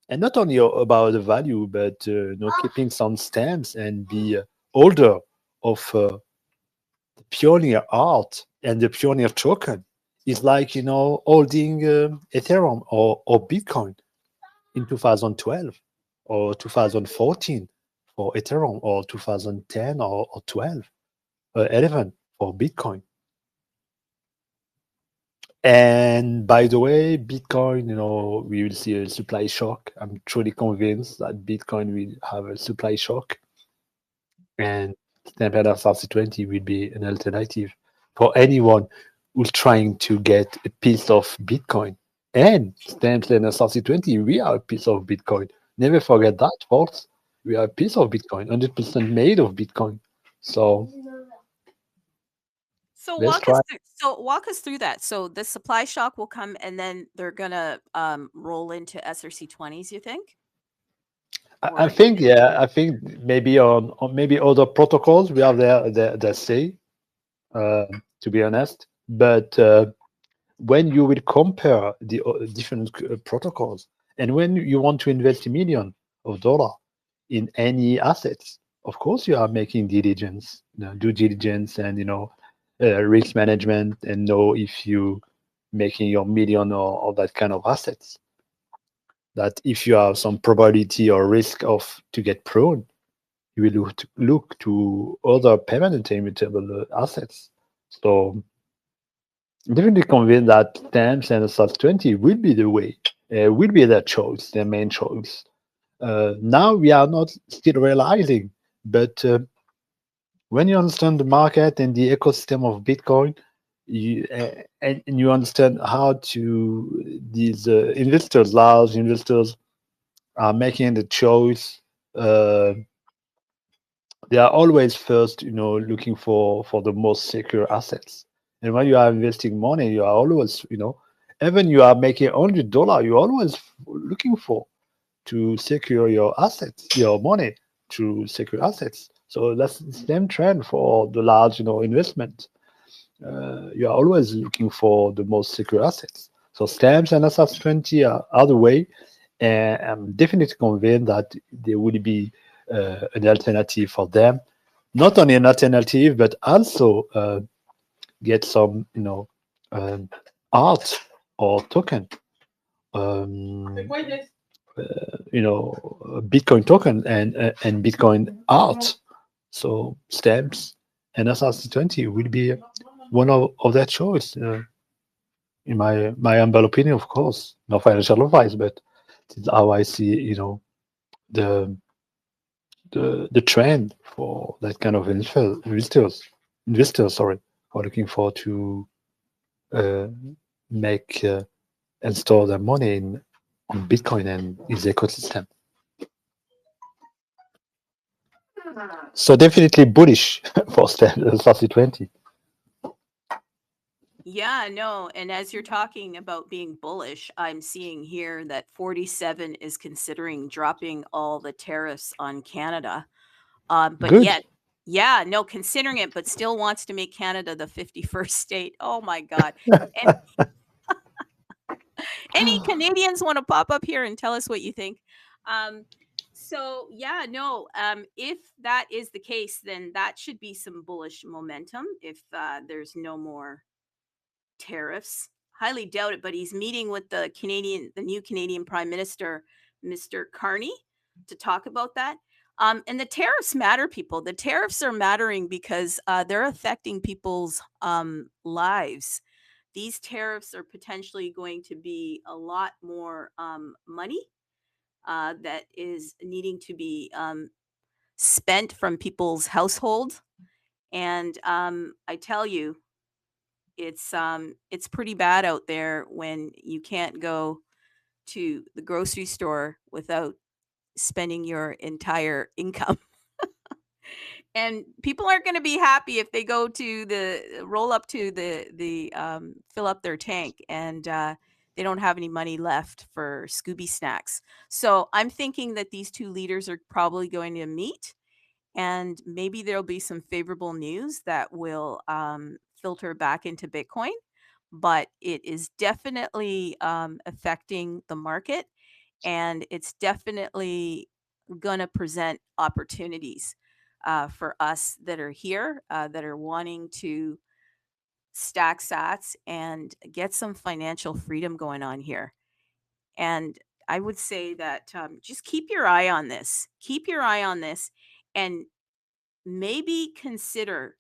And not only about the value, but keeping some stamps and be holder of the pioneer art and the pioneer token is like, holding Ethereum or Bitcoin in 2012 or 2014 for Ethereum, or 2010 or 12 or 11 for Bitcoin. And by the way, Bitcoin, we will see a supply shock. I'm truly convinced that Bitcoin will have a supply shock, and Stamp and SRC20 will be an alternative for anyone who's trying to get a piece of Bitcoin. And Stamp and SRC20, we are a piece of Bitcoin. Never forget that, folks. We are a piece of Bitcoin, 100% made of Bitcoin. So let's try. Walk us through that. So the supply shock will come, and then they're gonna roll into SRC20s, you think? I think, yeah, I think maybe on maybe other protocols we have their say, to be honest. But when you will compare the different protocols, and when you want to invest $1 million in any assets, of course you are making diligence, due diligence, and risk management, and know if you making your million or that kind of assets. That if you have some probability or risk of to get prone, you will look to other permanent immutable assets. So I'm definitely convinced that stamps and SRC20 will be the way, will be their choice, their main choice. Now we are not still realizing, but when you understand the market and the ecosystem of Bitcoin, and you understand how these investors, large investors, are making the choice. They are always first, looking for the most secure assets. And when you are investing money, you are always, even you are making $100, you're always looking for to secure your assets, your money, to secure assets. So that's the same trend for the large, investment. You are always looking for the most secure assets. So stamps and SR20 are the way, and I'm definitely convinced that there will be an alternative for them. Not only an alternative, but also get some, art or token. Bitcoin token and Bitcoin art. So stamps and SRC20 will be one of their choice. In my humble opinion, of course, no financial advice, but this is how I see, the the trend for that kind of investors, sorry, who are looking for to make and store their money on Bitcoin and its ecosystem. So definitely bullish for SRC20. Yeah, no. And as you're talking about being bullish, I'm seeing here that 47 is considering dropping all the tariffs on Canada. But Good. yet, yeah, no, considering it, but still wants to make Canada the 51st state. Oh my God. And any Canadians want to pop up here and tell us what you think? So yeah, no, if that is the case, then that should be some bullish momentum if there's no more tariffs. Highly doubt it, but he's meeting with the new Canadian Prime Minister, Mr. Carney, to talk about that. And the tariffs matter, people. The tariffs are mattering because they're affecting people's lives. These tariffs are potentially going to be a lot more money that is needing to be spent from people's household. And I tell you, it's pretty bad out there when you can't go to the grocery store without spending your entire income. And people aren't going to be happy if they go to the roll up to the fill up their tank and they don't have any money left for Scooby snacks. So I'm thinking that these two leaders are probably going to meet, and maybe there'll be some favorable news that will filter back into Bitcoin. But it is definitely affecting the market, and it's definitely going to present opportunities for us that are here, that are wanting to stack sats and get some financial freedom going on here. And I would say that just keep your eye on this. Keep your eye on this, and maybe consider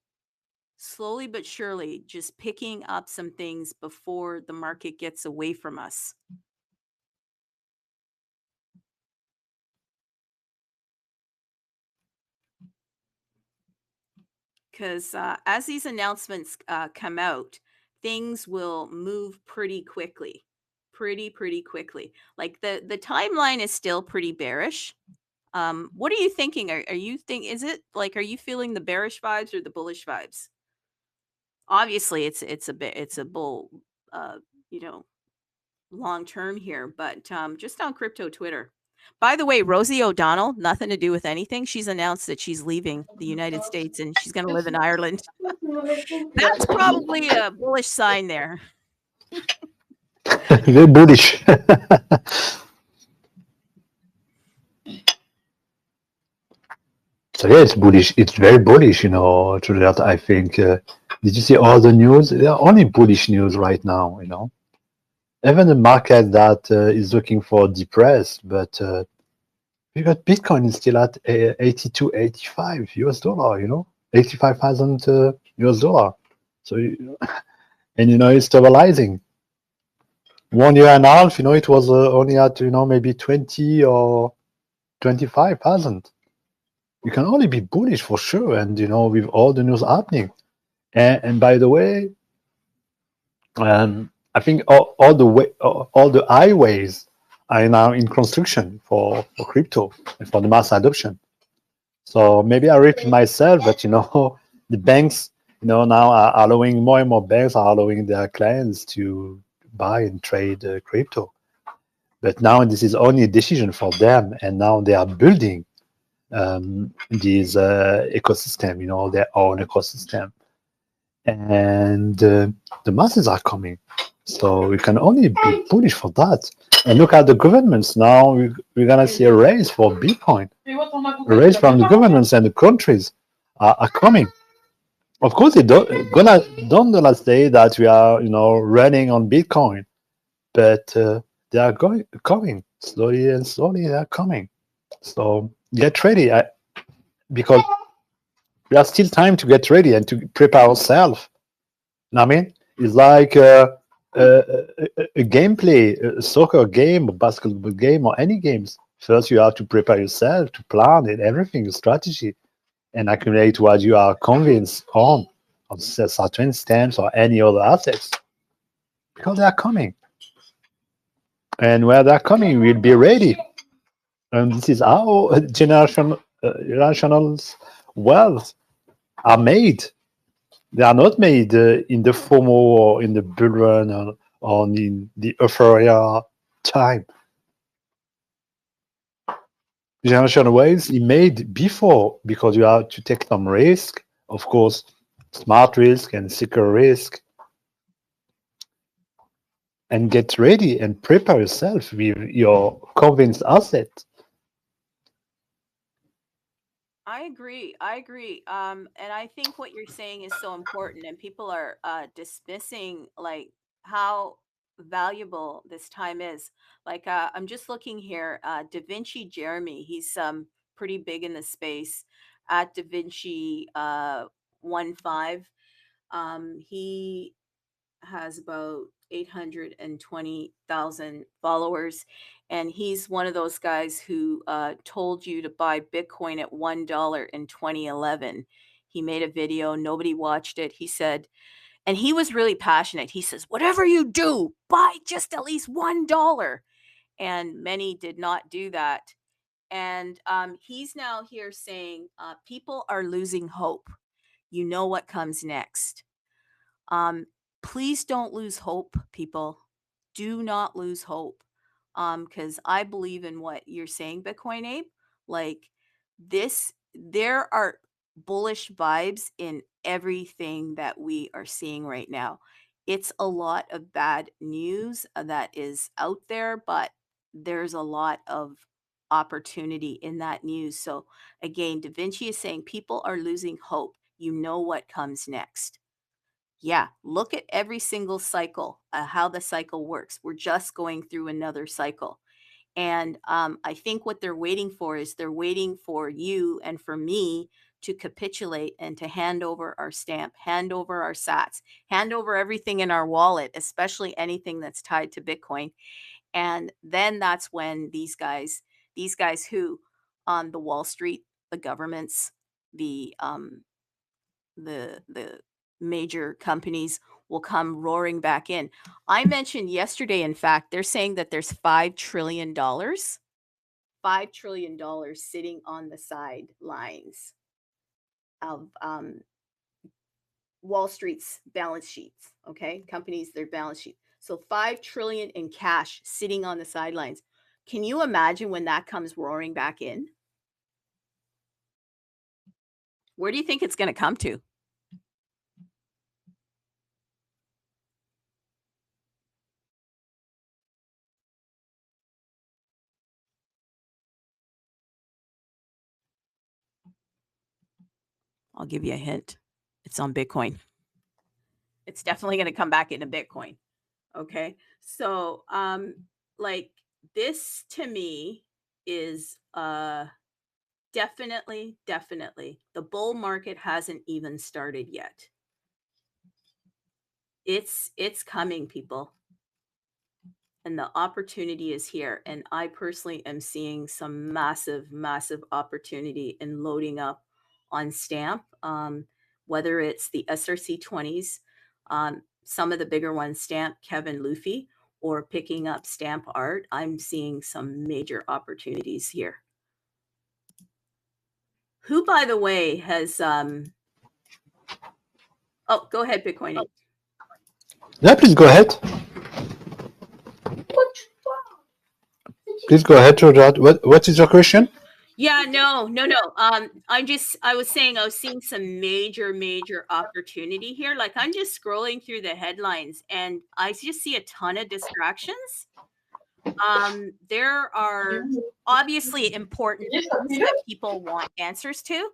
slowly but surely just picking up some things before the market gets away from us. Because as these announcements come out, things will move pretty quickly, pretty quickly. Like the timeline is still pretty bearish. What are you thinking? Are you is it like, are you feeling the bearish vibes or the bullish vibes? Obviously, it's a bull, uh, you know, long term here, but just on crypto Twitter. By the way, Rosie O'Donnell, nothing to do with anything. She's announced that she's leaving the United States and she's going to live in Ireland. That's probably a bullish sign there. Very bullish. So yeah, it's bullish. It's very bullish, to that. I think. Did you see all the news? There are only bullish news right now. Even the market that is looking for depressed, but we got Bitcoin is still at 82, 85 US dollar. 85,000 US dollar. So and it's stabilizing. 1 year and a half, it was only at maybe 20 or 25,000. You can only be bullish for sure, and with all the news happening. And by the way, I think all the highways are now in construction for crypto and for the mass adoption. So maybe I repeat myself, but the banks now are allowing more and more banks are allowing their clients to buy and trade crypto. But now this is only a decision for them, and now they are building these ecosystem, their own ecosystem, and the masses are coming. So we can only be bullish for that. And look at the governments now. We're gonna see a race for Bitcoin. A race from the governments and the countries are coming. Of course, they don't gonna say that we are, running on Bitcoin, but they are coming slowly and slowly. They are coming. So get ready, because we have still time to get ready and to prepare ourselves. I mean, it's like a gameplay, a soccer game, a basketball game, or any games. First, you have to prepare yourself to plan and everything, a strategy, and accumulate what you are convinced on certain stamps or any other assets, because they are coming. And when they're coming, we'll be ready. And this is how generational wealth are made. They are not made in the FOMO or in the bull run or in the euphoria time. Generational wealth is made before, because you have to take some risk, of course, smart risk and secure risk, and get ready and prepare yourself with your convinced asset. I agree. And I think what you're saying is so important, and people are dismissing like how valuable this time is. Like I'm just looking here, Da Vinci Jeremy, he's pretty big in the space at Da Vinci 15. He has about 820,000 followers. And he's one of those guys who told you to buy Bitcoin at $1 in 2011. He made a video, nobody watched it. He said, and he was really passionate. He says, whatever you do, buy just at least $1. And many did not do that. And he's now here saying, people are losing hope. You know what comes next. Please don't lose hope, people. Do not lose hope. Because I believe in what you're saying, Bitcoin Ape. Like there are bullish vibes in everything that we are seeing right now. It's a lot of bad news that is out there, but there's a lot of opportunity in that news. So again, Da Vinci is saying people are losing hope. You know what comes next. Yeah, look at every single cycle, how the cycle works. We're just going through another cycle. And I think what they're waiting for is they're waiting for you and for me to capitulate and to hand over our stamp, hand over our sats, hand over everything in our wallet, especially anything that's tied to Bitcoin. And then that's when these guys who on the Wall Street, the governments, the major companies will come roaring back in. I mentioned yesterday, in fact, they're saying that there's $5 trillion sitting on the sidelines of Wall Street's balance sheets. Okay, companies, their balance sheet. So 5 trillion in cash sitting on the sidelines. Can you imagine when that comes roaring back in? Where do you think it's going to come to? I'll give you a hint. It's on Bitcoin. It's definitely going to come back into Bitcoin. Okay. So, like this to me is definitely the bull market hasn't even started yet. It's coming, people. And the opportunity is here. And I personally am seeing some massive opportunity in loading up on stamp, whether it's the SRC-20s, some of the bigger ones, Stamp, Kevin Luffy, or picking up Stamp Art. I'm seeing some major opportunities here. Who, by the way, has oh, go ahead, Bitcoin. Yeah, please go ahead. Please go ahead, Georgia. What is your question? Yeah, no. I was saying I was seeing some major opportunity here. Like I'm just scrolling through the headlines and I just see a ton of distractions. There are obviously important things that people want answers to,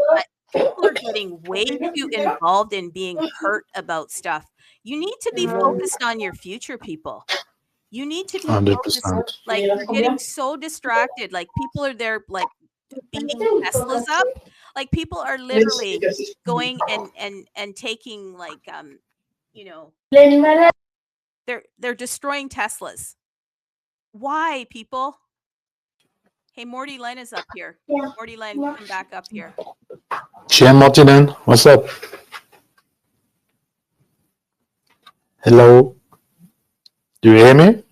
but people are getting way too involved in being hurt about stuff. You need to be focused on your future, people. You need to be focused. 100%. Like you're getting so distracted. Like people are there, like beating Teslas up. Like people are literally going and taking like you know they're destroying Teslas. Why, people? Hey, Morty Len is up here. Morty Len, come back up here. GM Martinen, what's up? Hello. Do you hear me?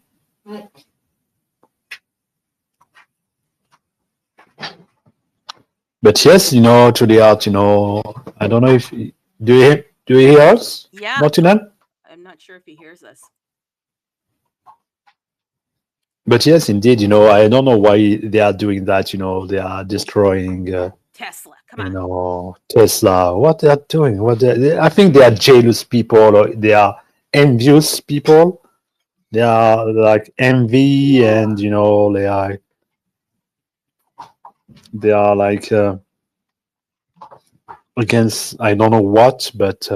But yes, you know, to the art, you know, I don't know if do you hear us? Yeah. Martinen? I'm not sure if he hears us. But yes, indeed, you know, I don't know why they are doing that. You know, they are destroying, Tesla, come you on. know, Tesla. What they are doing? I think they are jealous people, or they are envious people. They are like envy, and you know, they are like against I don't know what, but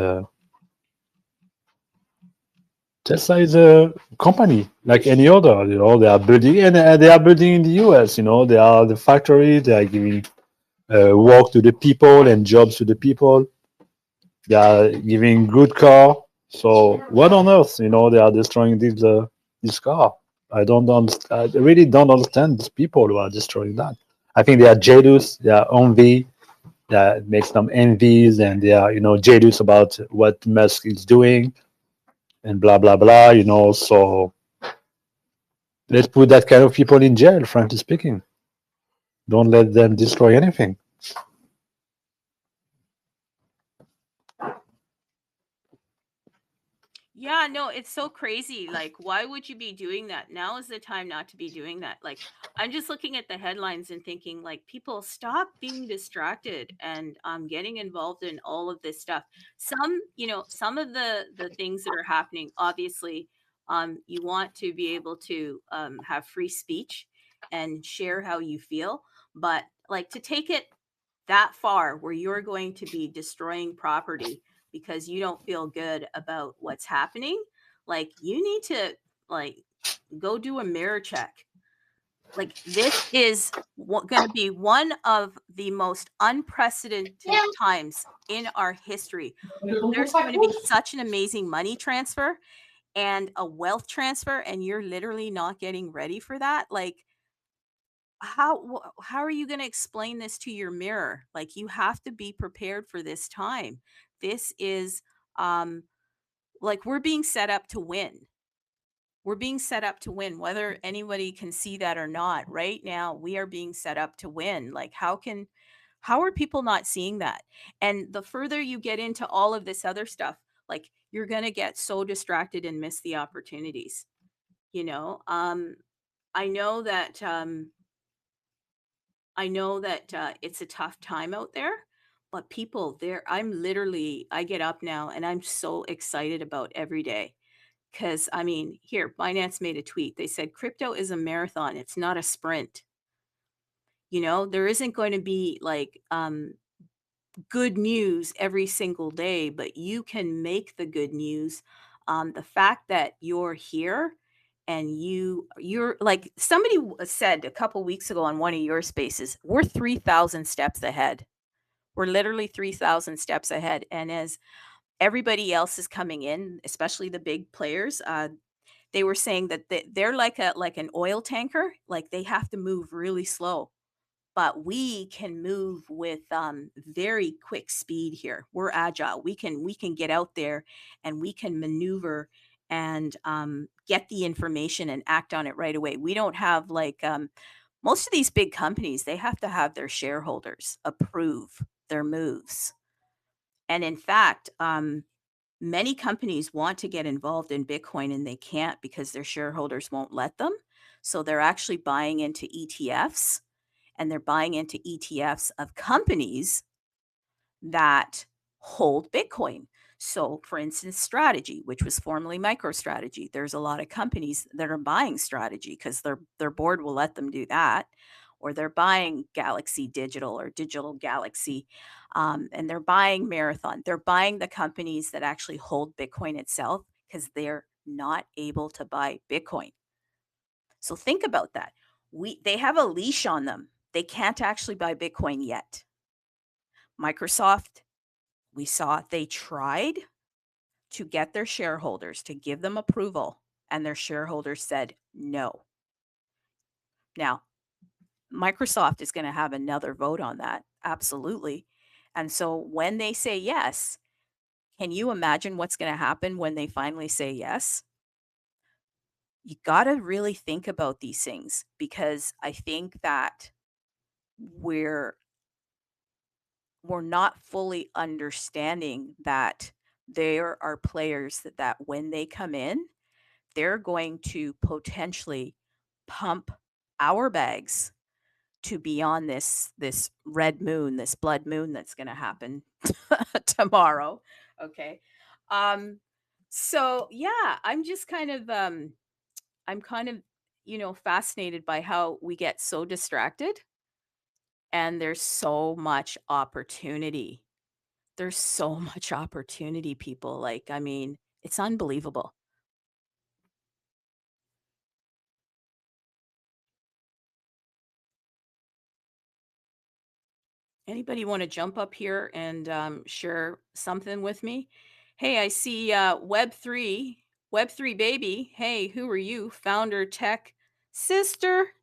Tesla is a company like any other. You know, they are building, and they are building in the U.S. You know, they are the factory. They are giving work to the people and jobs to the people. They are giving good car. So what on earth, you know, they are destroying this car? I really don't understand these people who are destroying that. I think they are jealous. They are envy. That makes them envious, and they are, you know, jealous about what Musk is doing, and blah blah blah. You know, so let's put that kind of people in jail. Frankly speaking, don't let them destroy anything. Yeah, no, it's so crazy. Like, why would you be doing that? Now is the time not to be doing that. Like, I'm just looking at the headlines and thinking, like, people stop being distracted and getting involved in all of this stuff. Some of the things that are happening, obviously, you want to be able to have free speech and share how you feel, but like to take it that far where you're going to be destroying property because you don't feel good about what's happening, like you need to like go do a mirror check. Like this is going to be one of the most unprecedented times in our history. There's going to be such an amazing money transfer and a wealth transfer, and you're literally not getting ready for that. Like how are you going to explain this to your mirror? Like you have to be prepared for this time. This is um like we're being set up to win. We're being set up to win, whether anybody can see that or not. Right now we are being set up to win. Like how are people not seeing that? And the further you get into all of this other stuff, like you're going to get so distracted and miss the opportunities, you know. I know that it's a tough time out there, but people there, I get up now and I'm so excited about every day. Cause I mean, here, Binance made a tweet. They said crypto is a marathon, it's not a sprint. You know, there isn't going to be like good news every single day, but you can make the good news. The fact that you're here and you're like somebody said a couple weeks ago on one of your spaces, we're 3,000 steps ahead. We're literally 3,000 steps ahead. And as everybody else is coming in, especially the big players, they were saying that they're like an oil tanker, like they have to move really slow, but we can move with very quick speed here. We're agile. We can get out there and we can maneuver and get the information and act on it right away. We don't have like most of these big companies, they have to have their shareholders approve their moves. And in fact, many companies want to get involved in Bitcoin and they can't because their shareholders won't let them. So they're actually buying into ETFs and they're buying into ETFs of companies that hold Bitcoin. So, for instance, Strategy, which was formerly MicroStrategy, there's a lot of companies that are buying Strategy because their board will let them do that, or they're buying Galaxy Digital or Digital Galaxy, and they're buying Marathon. They're buying the companies that actually hold Bitcoin itself because they're not able to buy Bitcoin. So think about that. They have a leash on them. They can't actually buy Bitcoin yet. Microsoft, we saw they tried to get their shareholders to give them approval, and their shareholders said no. Now, Microsoft is going to have another vote on that. Absolutely. And so when they say yes, can you imagine what's going to happen when they finally say yes? You got to really think about these things, because I think that we're not fully understanding that there are players that when they come in, they're going to potentially pump our bags to be on this red moon, this blood moon that's going to happen tomorrow. Okay. So yeah, I'm just kind of fascinated by how we get so distracted, and there's so much opportunity. There's so much opportunity, people. Like, I mean, it's unbelievable. Anybody want to jump up here and share something with me? Hey, I see Web3 baby. Hey, who are you? Founder Tech Sister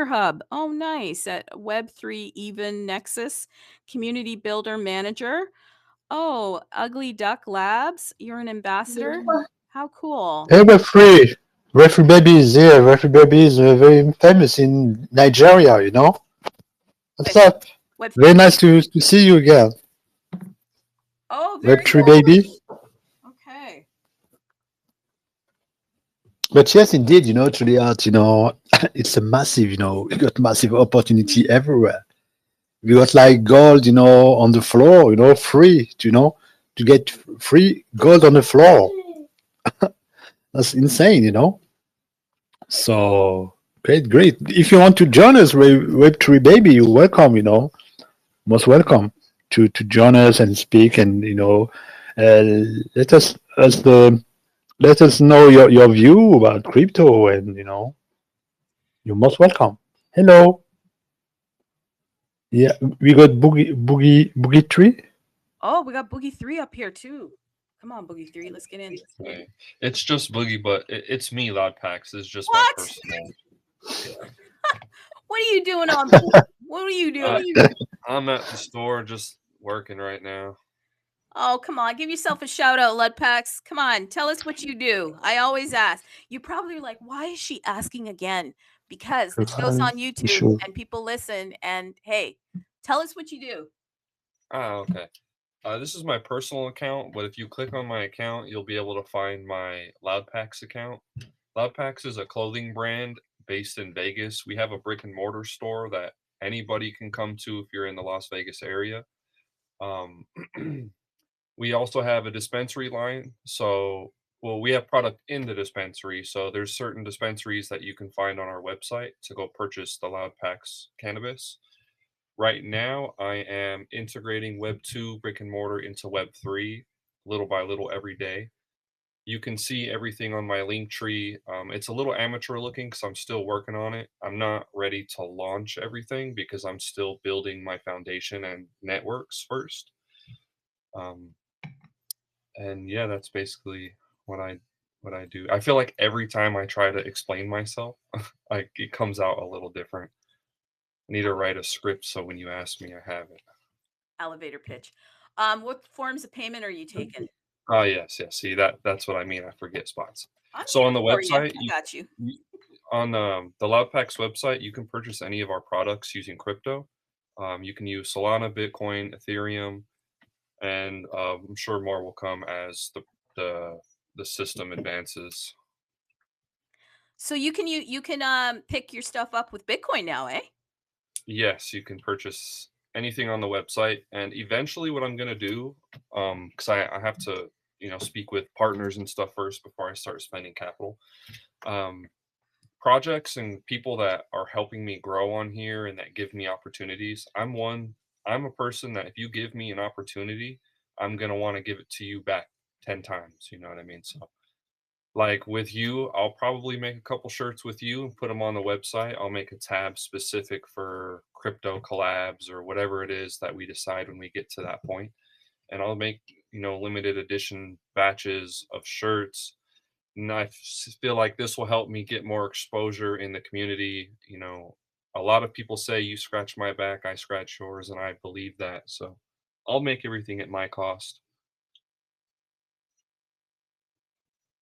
Hub. Oh, nice. At Web3 Even Nexus, Community Builder Manager. Oh, Ugly Duck Labs. You're an ambassador. How cool. Hey, Referee Baby is here. Referee Baby is very famous in Nigeria, you know? What's up? Very nice to see you again. Oh, very Web3 cool. Baby. Okay. But yes, indeed, to art, it's a massive, you got massive opportunity everywhere. You got like gold, on the floor, free, to get free gold on the floor. That's insane, So great. If you want to join us, Web3 Baby, you're welcome, most welcome to join us and speak, and let us let us know your view about crypto, and you're most welcome. Hello. Yeah, we got Boogie Tree. Oh, we got Boogie 3 up here too. Come on, Boogie 3, let's get in. Hey, it's just Boogie, but it's me, LouddpaxCoin. It's just What? my personal. Yeah. What are you doing on board? What are you doing? I'm at the store just working right now. Oh, come on. Give yourself a shout out, LouddpaxCoin. Come on. Tell us what you do. I always ask. You probably are like, why is she asking again? Because this goes on YouTube and people listen. And hey, tell us what you do. Oh, okay. This is my personal account, but if you click on my account, you'll be able to find my LouddpaxCoin account. LouddpaxCoin is a clothing brand based in Vegas. We have a brick and mortar store that anybody can come to if you're in the Las Vegas area. We also have a dispensary line. So, well, we have product in the dispensary. So there's certain dispensaries that you can find on our website to go purchase the LouddpaxCoin cannabis. Right now, I am integrating Web 2 brick and mortar into Web 3 little by little every day. You can see everything on my link tree. It's a little amateur looking because I'm still working on it. I'm not ready to launch everything because I'm still building my foundation and networks first. And yeah, that's basically what I do. I feel like every time I try to explain myself, like it comes out a little different. I need to write a script so when you ask me, I have it. Elevator pitch. What forms of payment are you taking? Oh yes. See that's what I mean. I forget spots. I'm So on the here for you. website, I got you. on the LouddpaxCoin website, you can purchase any of our products using crypto. You can use Solana, Bitcoin, Ethereum, and I'm sure more will come as the system advances. So you can pick your stuff up with Bitcoin now, eh? Yes, you can purchase anything on the website, and eventually what I'm going to do, because I have to, speak with partners and stuff first before I start spending capital. Projects and people that are helping me grow on here and that give me opportunities. I'm a person that if you give me an opportunity, I'm going to want to give it to you back 10 times. You know what I mean? So like with you, I'll probably make a couple shirts with you and put them on the website. I'll make a tab specific for crypto collabs or whatever it is that we decide when we get to that point. And I'll make, limited edition batches of shirts. And I feel like this will help me get more exposure in the community. A lot of people say you scratch my back, I scratch yours, and I believe that. So I'll make everything at my cost.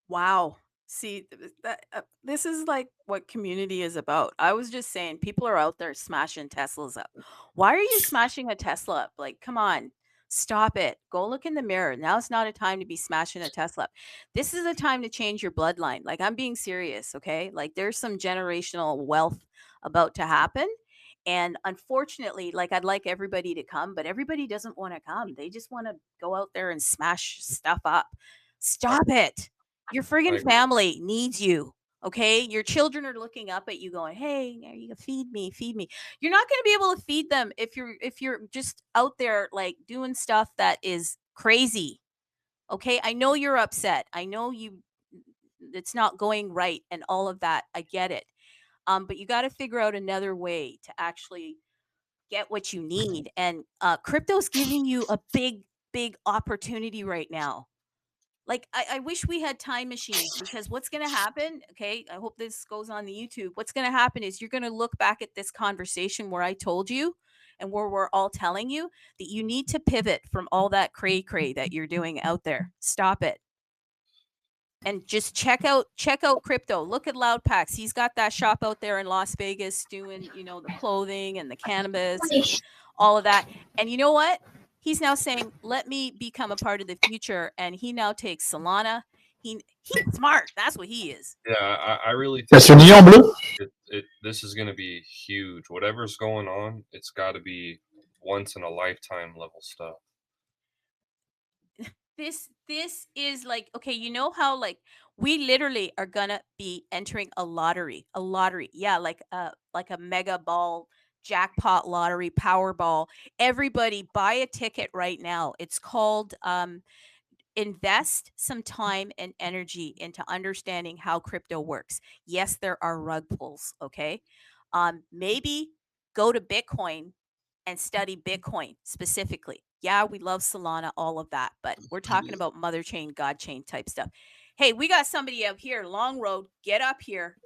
Wow. See, this is like what community is about. I was just saying, people are out there smashing Teslas up. Why are you smashing a Tesla up? Like, come on, stop it. Go look in the mirror. Now it's not a time to be smashing a Tesla up. This is a time to change your bloodline. Like, I'm being serious, okay? Like, there's some generational wealth about to happen. And unfortunately, like, I'd like everybody to come, but everybody doesn't want to come. They just want to go out there and smash stuff up. Stop it. Your I friggin' agree. family needs you. Okay, your children are looking up at you, going, "Hey, are you gonna feed me? Feed me." You're not going to be able to feed them if you're just out there like doing stuff that is crazy. Okay, I know you're upset. I know it's not going right and all of that. I get it. But you got to figure out another way to actually get what you need. And crypto's giving you a big opportunity right now. Like, I wish we had time machines, because what's going to happen, okay, I hope this goes on the YouTube. What's going to happen is you're going to look back at this conversation where I told you and where we're all telling you that you need to pivot from all that cray that you're doing out there. Stop it. And just check out crypto. Look at Loudpax. He's got that shop out there in Las Vegas doing, the clothing and the cannabis and all of that. And you know what? He's now saying, "Let me become a part of the future." And he now takes Solana. He's smart. That's what he is. Yeah, I really think That's Neon Blue. this is going to be huge. Whatever's going on, it's got to be once in a lifetime level stuff. This is like, okay, you know how like we literally are gonna be entering a lottery. Yeah, like a mega ball jackpot lottery, Powerball. Everybody buy a ticket right now. It's called invest some time and energy into understanding how crypto works. Yes, there are rug pulls, okay? Maybe go to Bitcoin and study Bitcoin specifically. Yeah, we love Solana, all of that, but we're talking about mother chain, God chain type stuff. Hey, we got somebody up here, Long Road. Get up here.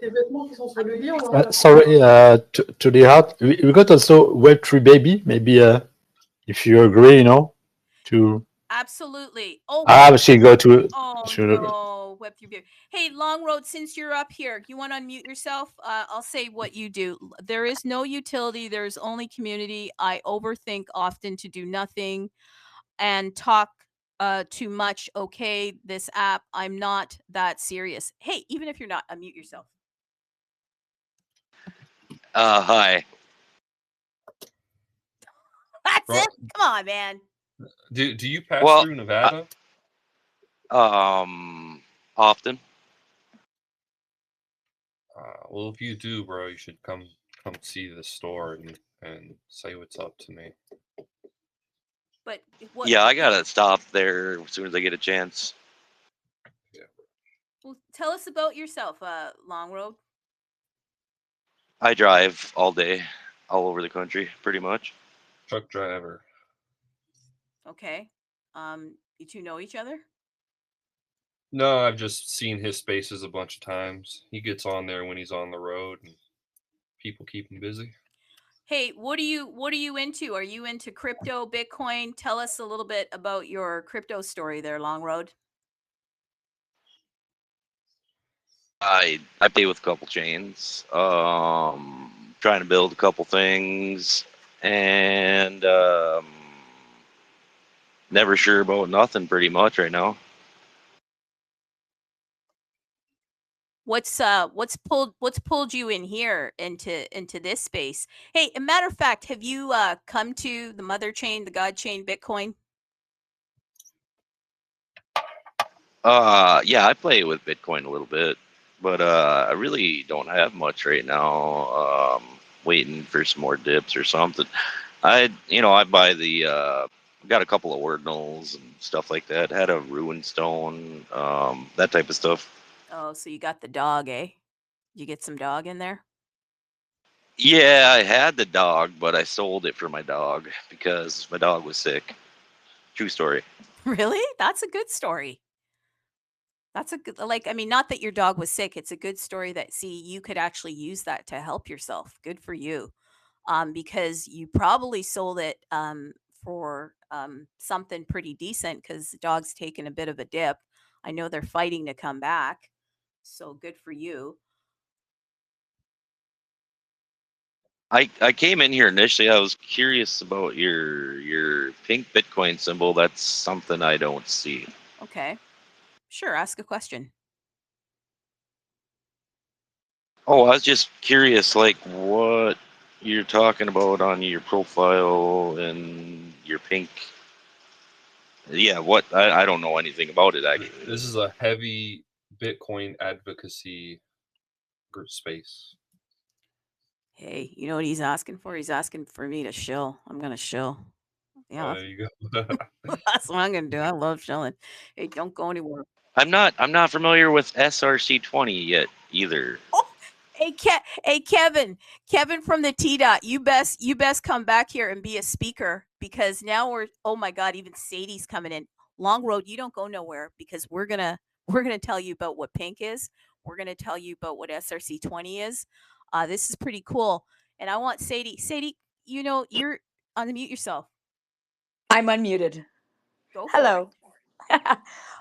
Sorry, to the heart. We got also Web3 baby. Maybe if you agree, to. Absolutely. Oh, But she go to. oh She, no, Web3 baby. Hey, Long Road, since you're up here, you want to unmute yourself? I'll say what you do. There is no utility. There's only community. I overthink often to do nothing and talk too much. Okay, this app, I'm not that serious. Hey, even if you're not, unmute yourself. Hi. That's Bro, it. Come on, man. do you pass Well, through Nevada? Often. Well, if you do, bro, you should come see the store and say what's up to me. But what? Yeah, I gotta stop there as soon as I get a chance. Well, tell us about yourself, Long Road. I drive all day, all over the country, pretty much. Truck driver. Okay. You two know each other? No, I've just seen his spaces a bunch of times. He gets on there when he's on the road, and people keep him busy. Hey, what are you into? Are you into crypto, Bitcoin? Tell us a little bit about your crypto story there, Long Road. I play with a couple chains, trying to build a couple things, and never sure about nothing pretty much right now. What's pulled you in here into this space? Hey, a matter of fact, have you come to the mother chain, the God chain, Bitcoin? Yeah, I play with Bitcoin a little bit, but I really don't have much right now. Waiting for some more dips or something. I buy the got a couple of ordinals and stuff like that. Had a ruin stone, that type of stuff. Oh, so you got the dog, eh? You get some dog in there? Yeah, I had the dog, but I sold it for my dog because my dog was sick. True story. Really? That's a good story. That's a good, like, I mean, not that your dog was sick. It's a good story that, see, you could actually use that to help yourself. Good for you. Because you probably sold it for something pretty decent because the dog's taken a bit of a dip. I know they're fighting to come back. So good for you. I came in here initially. I was curious about your pink Bitcoin symbol. That's something I don't see. Okay. Sure. Ask a question. Oh, I was just curious, like what you're talking about on your profile and your pink. Yeah, what I don't know anything about it actually. This is a heavy Bitcoin advocacy group space. Hey, you know what he's asking for? He's asking for me to shill. I'm going to shill. Yeah, There you go. that's what I'm going to do. I love shilling. Hey, don't go anywhere. I'm not familiar with SRC-20 yet either. Oh, hey, Kevin from the T Dot. You best come back here and be a speaker because now oh my God, even Sadie's coming in. Long Road, you don't go nowhere because we're gonna tell you about what pink is. We're gonna tell you about what SRC-20 is. This is pretty cool, and I want Sadie. You know, you're unmute yourself. I'm unmuted. Go for Hello.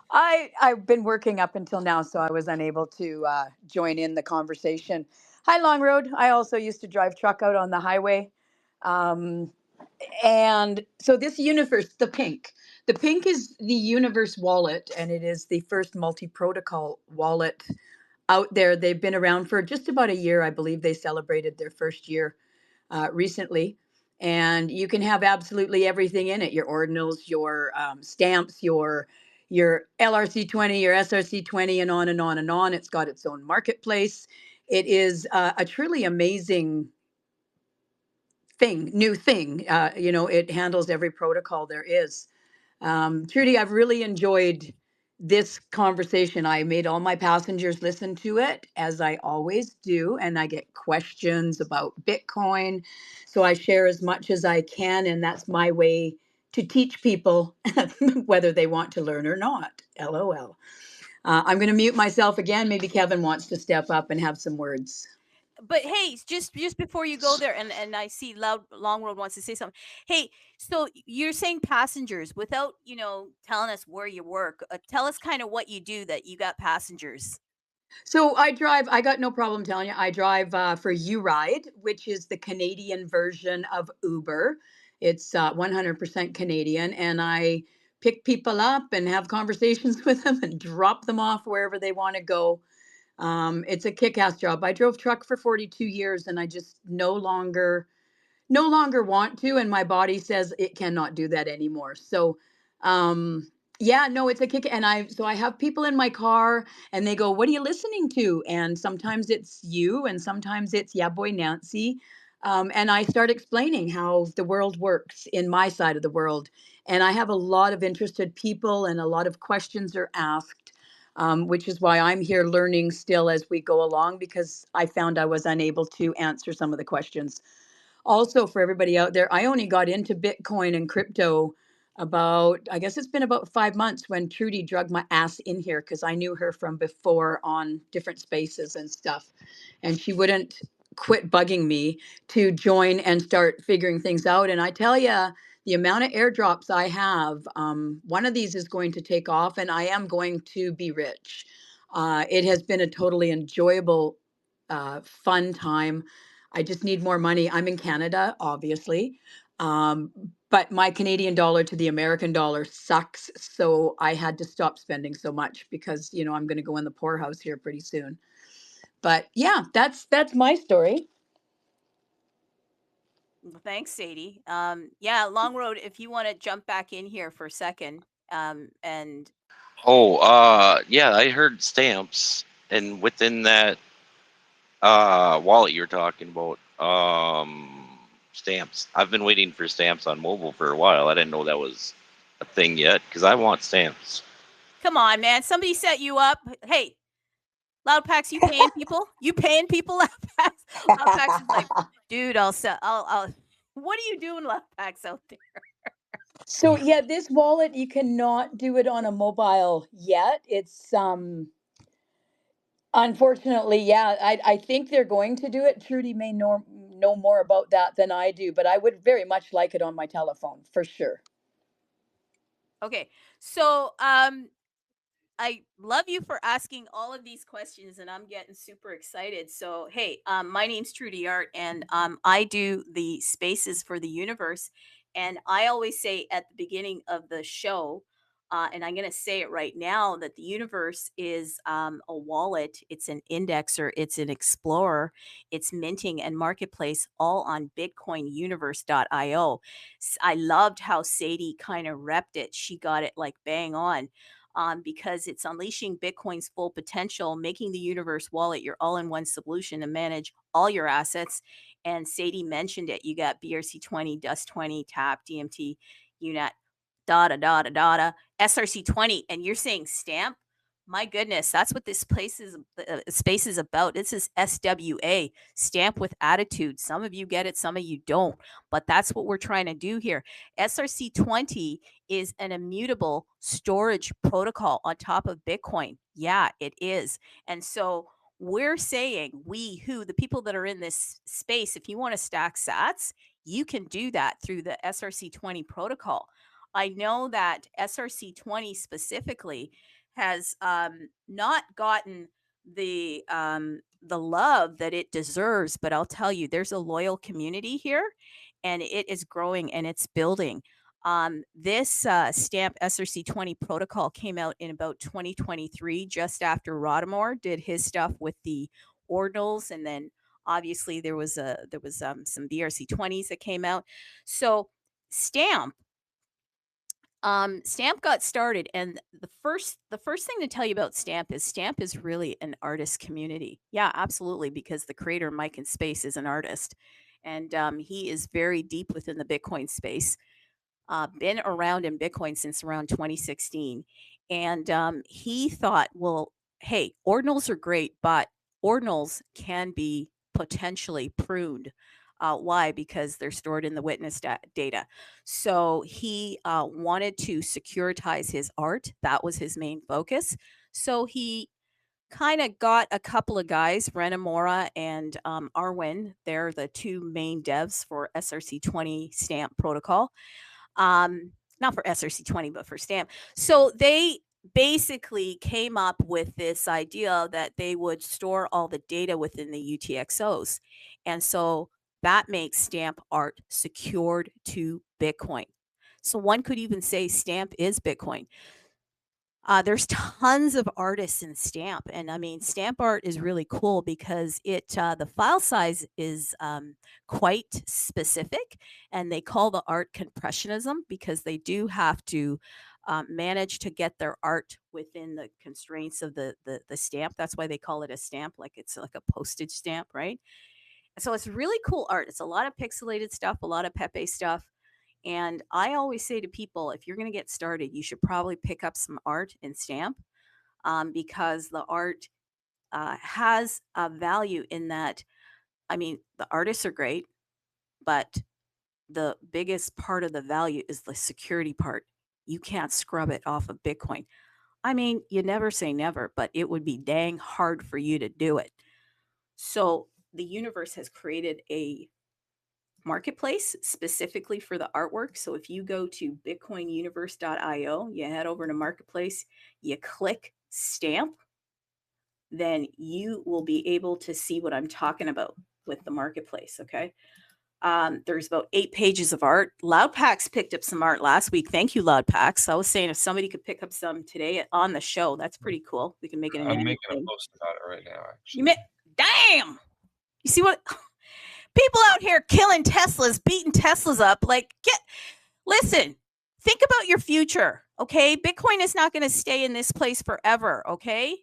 I've been working up until now, so I was unable to join in the conversation. Hi, Long Road. I also used to drive truck out on the highway. And so this universe, the pink is the universe wallet, and it is the first multi-protocol wallet out there. They've been around for just about a year. I believe they celebrated their first year recently. And you can have absolutely everything in it: your ordinals, your stamps, your LRC-20, your SRC-20, and on and on and on. It's got its own marketplace. It is a truly amazing new thing. It handles every protocol there is. Trudy, I've really enjoyed this conversation. I made all my passengers listen to it, as I always do, and I get questions about Bitcoin. So I share as much as I can, and that's my way to teach people whether they want to learn or not. LOL. I'm going to mute myself again. Maybe Kevin wants to step up and have some words. But hey, just before you go there, and I see Long Road wants to say something. Hey, so you're saying passengers without telling us where you work. Tell us kind of what you do that you got passengers. So I got no problem telling you, I drive for U-Ride, which is the Canadian version of Uber. It's 100% Canadian, and I pick people up and have conversations with them and drop them off wherever they want to go. It's a kick-ass job. I drove truck for 42 years, and I just no longer want to, and my body says it cannot do that anymore. So yeah, no, it's a kick. And I have people in my car, and they go, what are you listening to? And sometimes it's you, and sometimes it's Yeah Boy Nancy. And I start explaining how the world works in my side of the world, and I have a lot of interested people, and a lot of questions are asked, which is why I'm here learning still as we go along, because I found I was unable to answer some of the questions. Also, for everybody out there, I only got into Bitcoin and crypto I guess it's been about 5 months, when Trudy drug my ass in here, because I knew her from before on different spaces and stuff. And she wouldn't quit bugging me to join and start figuring things out. And I tell you, the amount of airdrops I have, one of these is going to take off, and I am going to be rich. It has been a totally enjoyable, fun time. I just need more money. I'm in Canada, obviously. But my Canadian dollar to the American dollar sucks. So I had to stop spending so much because, I'm going to go in the poorhouse here pretty soon. But yeah, that's my story. Well, thanks, Sadie. Yeah, Long Road, if you want to jump back in here for a second, and Oh, yeah, I heard stamps, and within that wallet you're talking about, stamps. I've been waiting for stamps on mobile for a while. I didn't know that was a thing yet because I want stamps. come on, man, somebody set you up. Hey, Loudpax, you paying people? You paying people, Loudpax? Loudpax is like, dude, I'll sell. I'll. What are you doing, Loudpax, out there? So yeah, this wallet you cannot do it on a mobile yet. It's unfortunately, yeah, I think they're going to do it. Trudy may know more about that than I do, but I would very much like it on my telephone for sure. Okay, so I love you for asking all of these questions, and I'm getting super excited. So, hey, my name's Trudy Art, and I do the spaces for the universe. And I always say at the beginning of the show, and I'm going to say it right now, that the universe is a wallet, it's an indexer, it's an explorer, it's minting and marketplace, all on bitcoinuniverse.io. I loved how Sadie kind of repped it. She got it like bang on. Because it's unleashing Bitcoin's full potential, making the universe wallet your all-in-one solution to manage all your assets. And Sadie mentioned it. You got BRC-20, Dust-20, TAP, DMT, UNET, SRC-20, and you're saying stamp? My goodness, that's what this space is about. This is SWA, stamp with attitude. Some of you get it, some of you don't, but that's what we're trying to do here. SRC-20 is an immutable storage protocol on top of Bitcoin. Yeah, it is. And so we're saying, the people that are in this space, if you want to stack sats, you can do that through the SRC-20 protocol. I know that SRC-20 specifically has not gotten the love that it deserves, but I'll tell you, there's a loyal community here, and it is growing and it's building. This stamp SRC-20 protocol came out in about 2023, just after Rodamore did his stuff with the ordinals, and then obviously there was some BRC-20s that came out. So stamp got started, and the first thing to tell you about stamp is really an artist community. Yeah, absolutely, because the creator, Mike in Space, is an artist, and he is very deep within the Bitcoin space. Been around in Bitcoin since around 2016, and he thought, well, hey, ordinals are great, but ordinals can be potentially pruned. Why? Because they're stored in the witness data. So he wanted to securitize his art. That was his main focus. So he kind of got a couple of guys, Renamora and Arwin. They're the two main devs for SRC-20 stamp protocol. Not for SRC-20, but for stamp. So they basically came up with this idea that they would store all the data within the UTXOs. And so that makes stamp art secured to Bitcoin. So one could even say stamp is Bitcoin. There's tons of artists in stamp, and I mean, stamp art is really cool because the file size is quite specific, and they call the art compressionism because they do have to manage to get their art within the constraints of the stamp. That's why they call it a stamp, like it's like a postage stamp, right? So it's really cool art. It's a lot of pixelated stuff, a lot of Pepe stuff. And I always say to people, if you're going to get started, you should probably pick up some art and stamp, because the art has a value in that. I mean, the artists are great, but the biggest part of the value is the security part. You can't scrub it off of Bitcoin. I mean, you never say never, but it would be dang hard for you to do it. So the universe has created a marketplace specifically for the artwork. So if you go to bitcoinuniverse.io, you head over to marketplace, you click stamp, then you will be able to see what I'm talking about with the marketplace. Okay. There's about 8 pages of art. Loudpax picked up some art last week. Thank you, Loudpax. I was saying if somebody could pick up some today on the show, that's pretty cool. We can make it an I'm annual making a thing. post about it right now, actually. damn. You see what people out here killing Teslas, beating Teslas up? Like, listen, think about your future, okay? Bitcoin is not going to stay in this place forever, okay?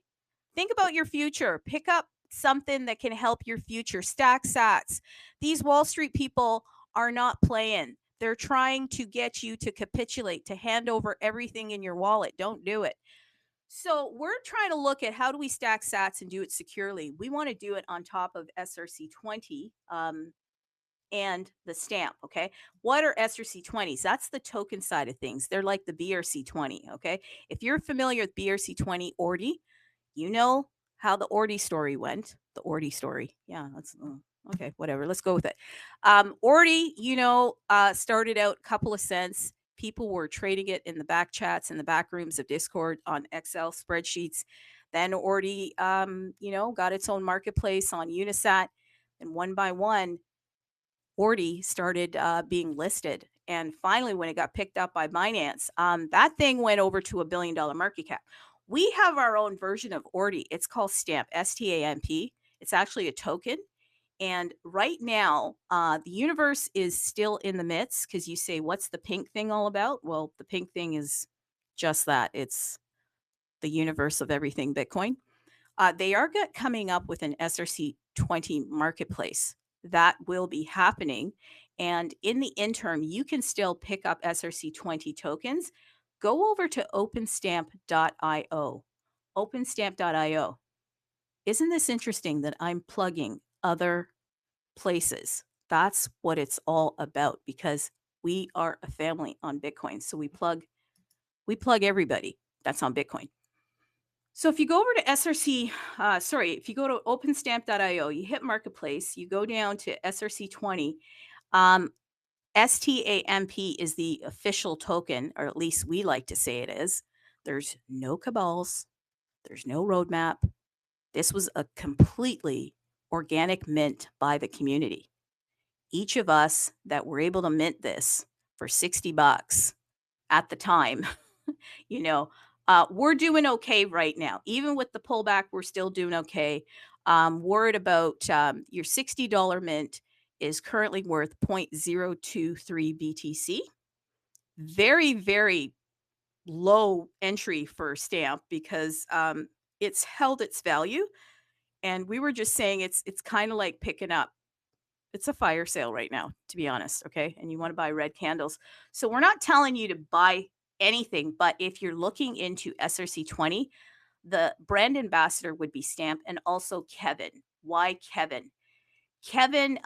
Think about your future. Pick up something that can help your future. Stack sats. These Wall Street people are not playing. They're trying to get you to capitulate, to hand over everything in your wallet. Don't do it. So we're trying to look at how do we stack sats and do it securely. We want to do it on top of SRC-20 and the stamp. Okay, what are SRC-20s? That's the token side of things. They're like the BRC-20. Okay, if you're familiar with BRC-20 Ordi, you know how the Ordi story went. The Ordi story. Yeah, that's okay. Whatever. Let's go with it. Ordi, started out a couple of cents. People were trading it in the back chats, in the back rooms of Discord, on Excel spreadsheets. Then Ordi, got its own marketplace on Unisat, and one by one, Ordi started being listed. And finally, when it got picked up by Binance, that thing went over to $1 billion market cap. We have our own version of Ordi. It's called Stamp, STAMP. It's actually a token. And right now, the universe is still in the midst, because you say, what's the pink thing all about? Well, the pink thing is just that. It's the universe of everything Bitcoin. They are coming up with an SRC-20 marketplace that will be happening. And in the interim, you can still pick up SRC-20 tokens. Go over to openstamp.io. Openstamp.io. Isn't this interesting that I'm plugging other places? That's what it's all about, because we are a family on Bitcoin. So we plug everybody that's on Bitcoin. So if you go over to if you go to openstamp.io, you hit marketplace, you go down to SRC-20. STAMP is the official token, or at least we like to say it is. There's no cabals. There's no roadmap. This was a completely organic mint by the community. Each of us that were able to mint this for $60 at the time, we're doing okay right now. Even with the pullback, we're still doing okay. We're at about your $60 mint is currently worth 0.023 BTC. Very, very low entry for Stamp, because it's held its value. And we were just saying it's kind of like picking up. It's a fire sale right now, to be honest. Okay. And you want to buy red candles. So we're not telling you to buy anything, but if you're looking into SRC-20, the brand ambassador would be Stamp, and also Kevin. Why Kevin? Kevin,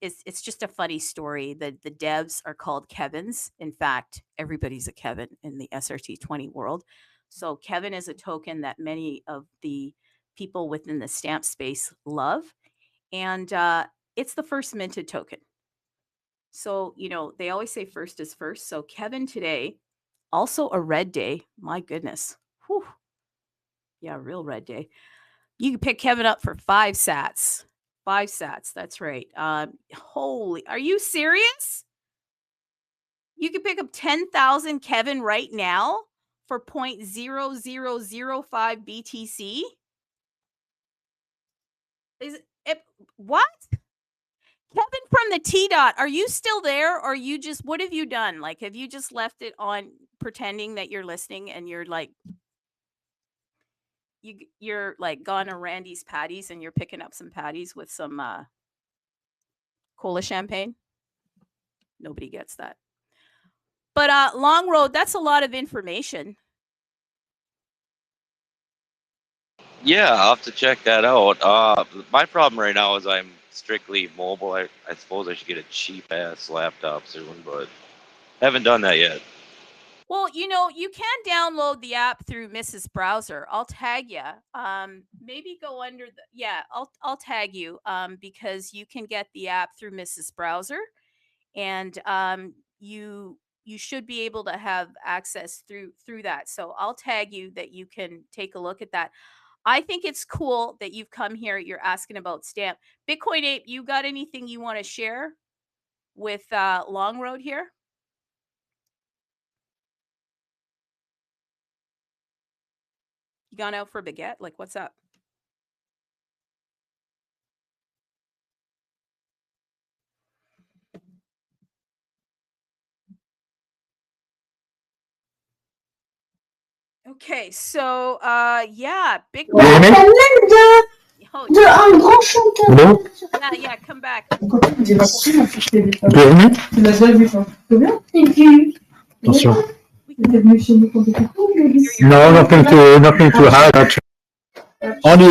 it's just a funny story. The devs are called Kevins. In fact, everybody's a Kevin in the SRC-20 world. So Kevin is a token that many of the people within the Stamp space love. And it's the first minted token. So, they always say first is first. So Kevin today, also a red day. My goodness. Whew. Yeah, real red day. You can pick Kevin up for 5 sats. 5 sats. That's right. Holy, are you serious? You can pick up 10,000 Kevin right now for 0.0005 BTC. Is it what? Kevin from the T-Dot, are you still there? Or what have you done? Like, have you just left it on pretending that you're listening, and you're like, you're like gone to Randy's Patties and you're picking up some patties with some cola champagne? Nobody gets that. But Long Road, that's a lot of information. Yeah, I'll have to check that out. My problem right now is I'm strictly mobile. I suppose I should get a cheap ass laptop soon, but haven't done that yet. Well, you can download the app through Mrs. Browser. I'll tag you. Maybe go under I'll tag you because you can get the app through Mrs. Browser, and you should be able to have access through that. So I'll tag you that you can take a look at that. I think it's cool that you've come here. You're asking about Stamp. Bitcoin Ape, you got anything you want to share with Long Road here? You gone out for a baguette? Like, what's up? Okay, so yeah, big. You hear me? Oh, Hello? yeah, come back. Do you hear me? Attention. No, nothing to hide. Actually. Only,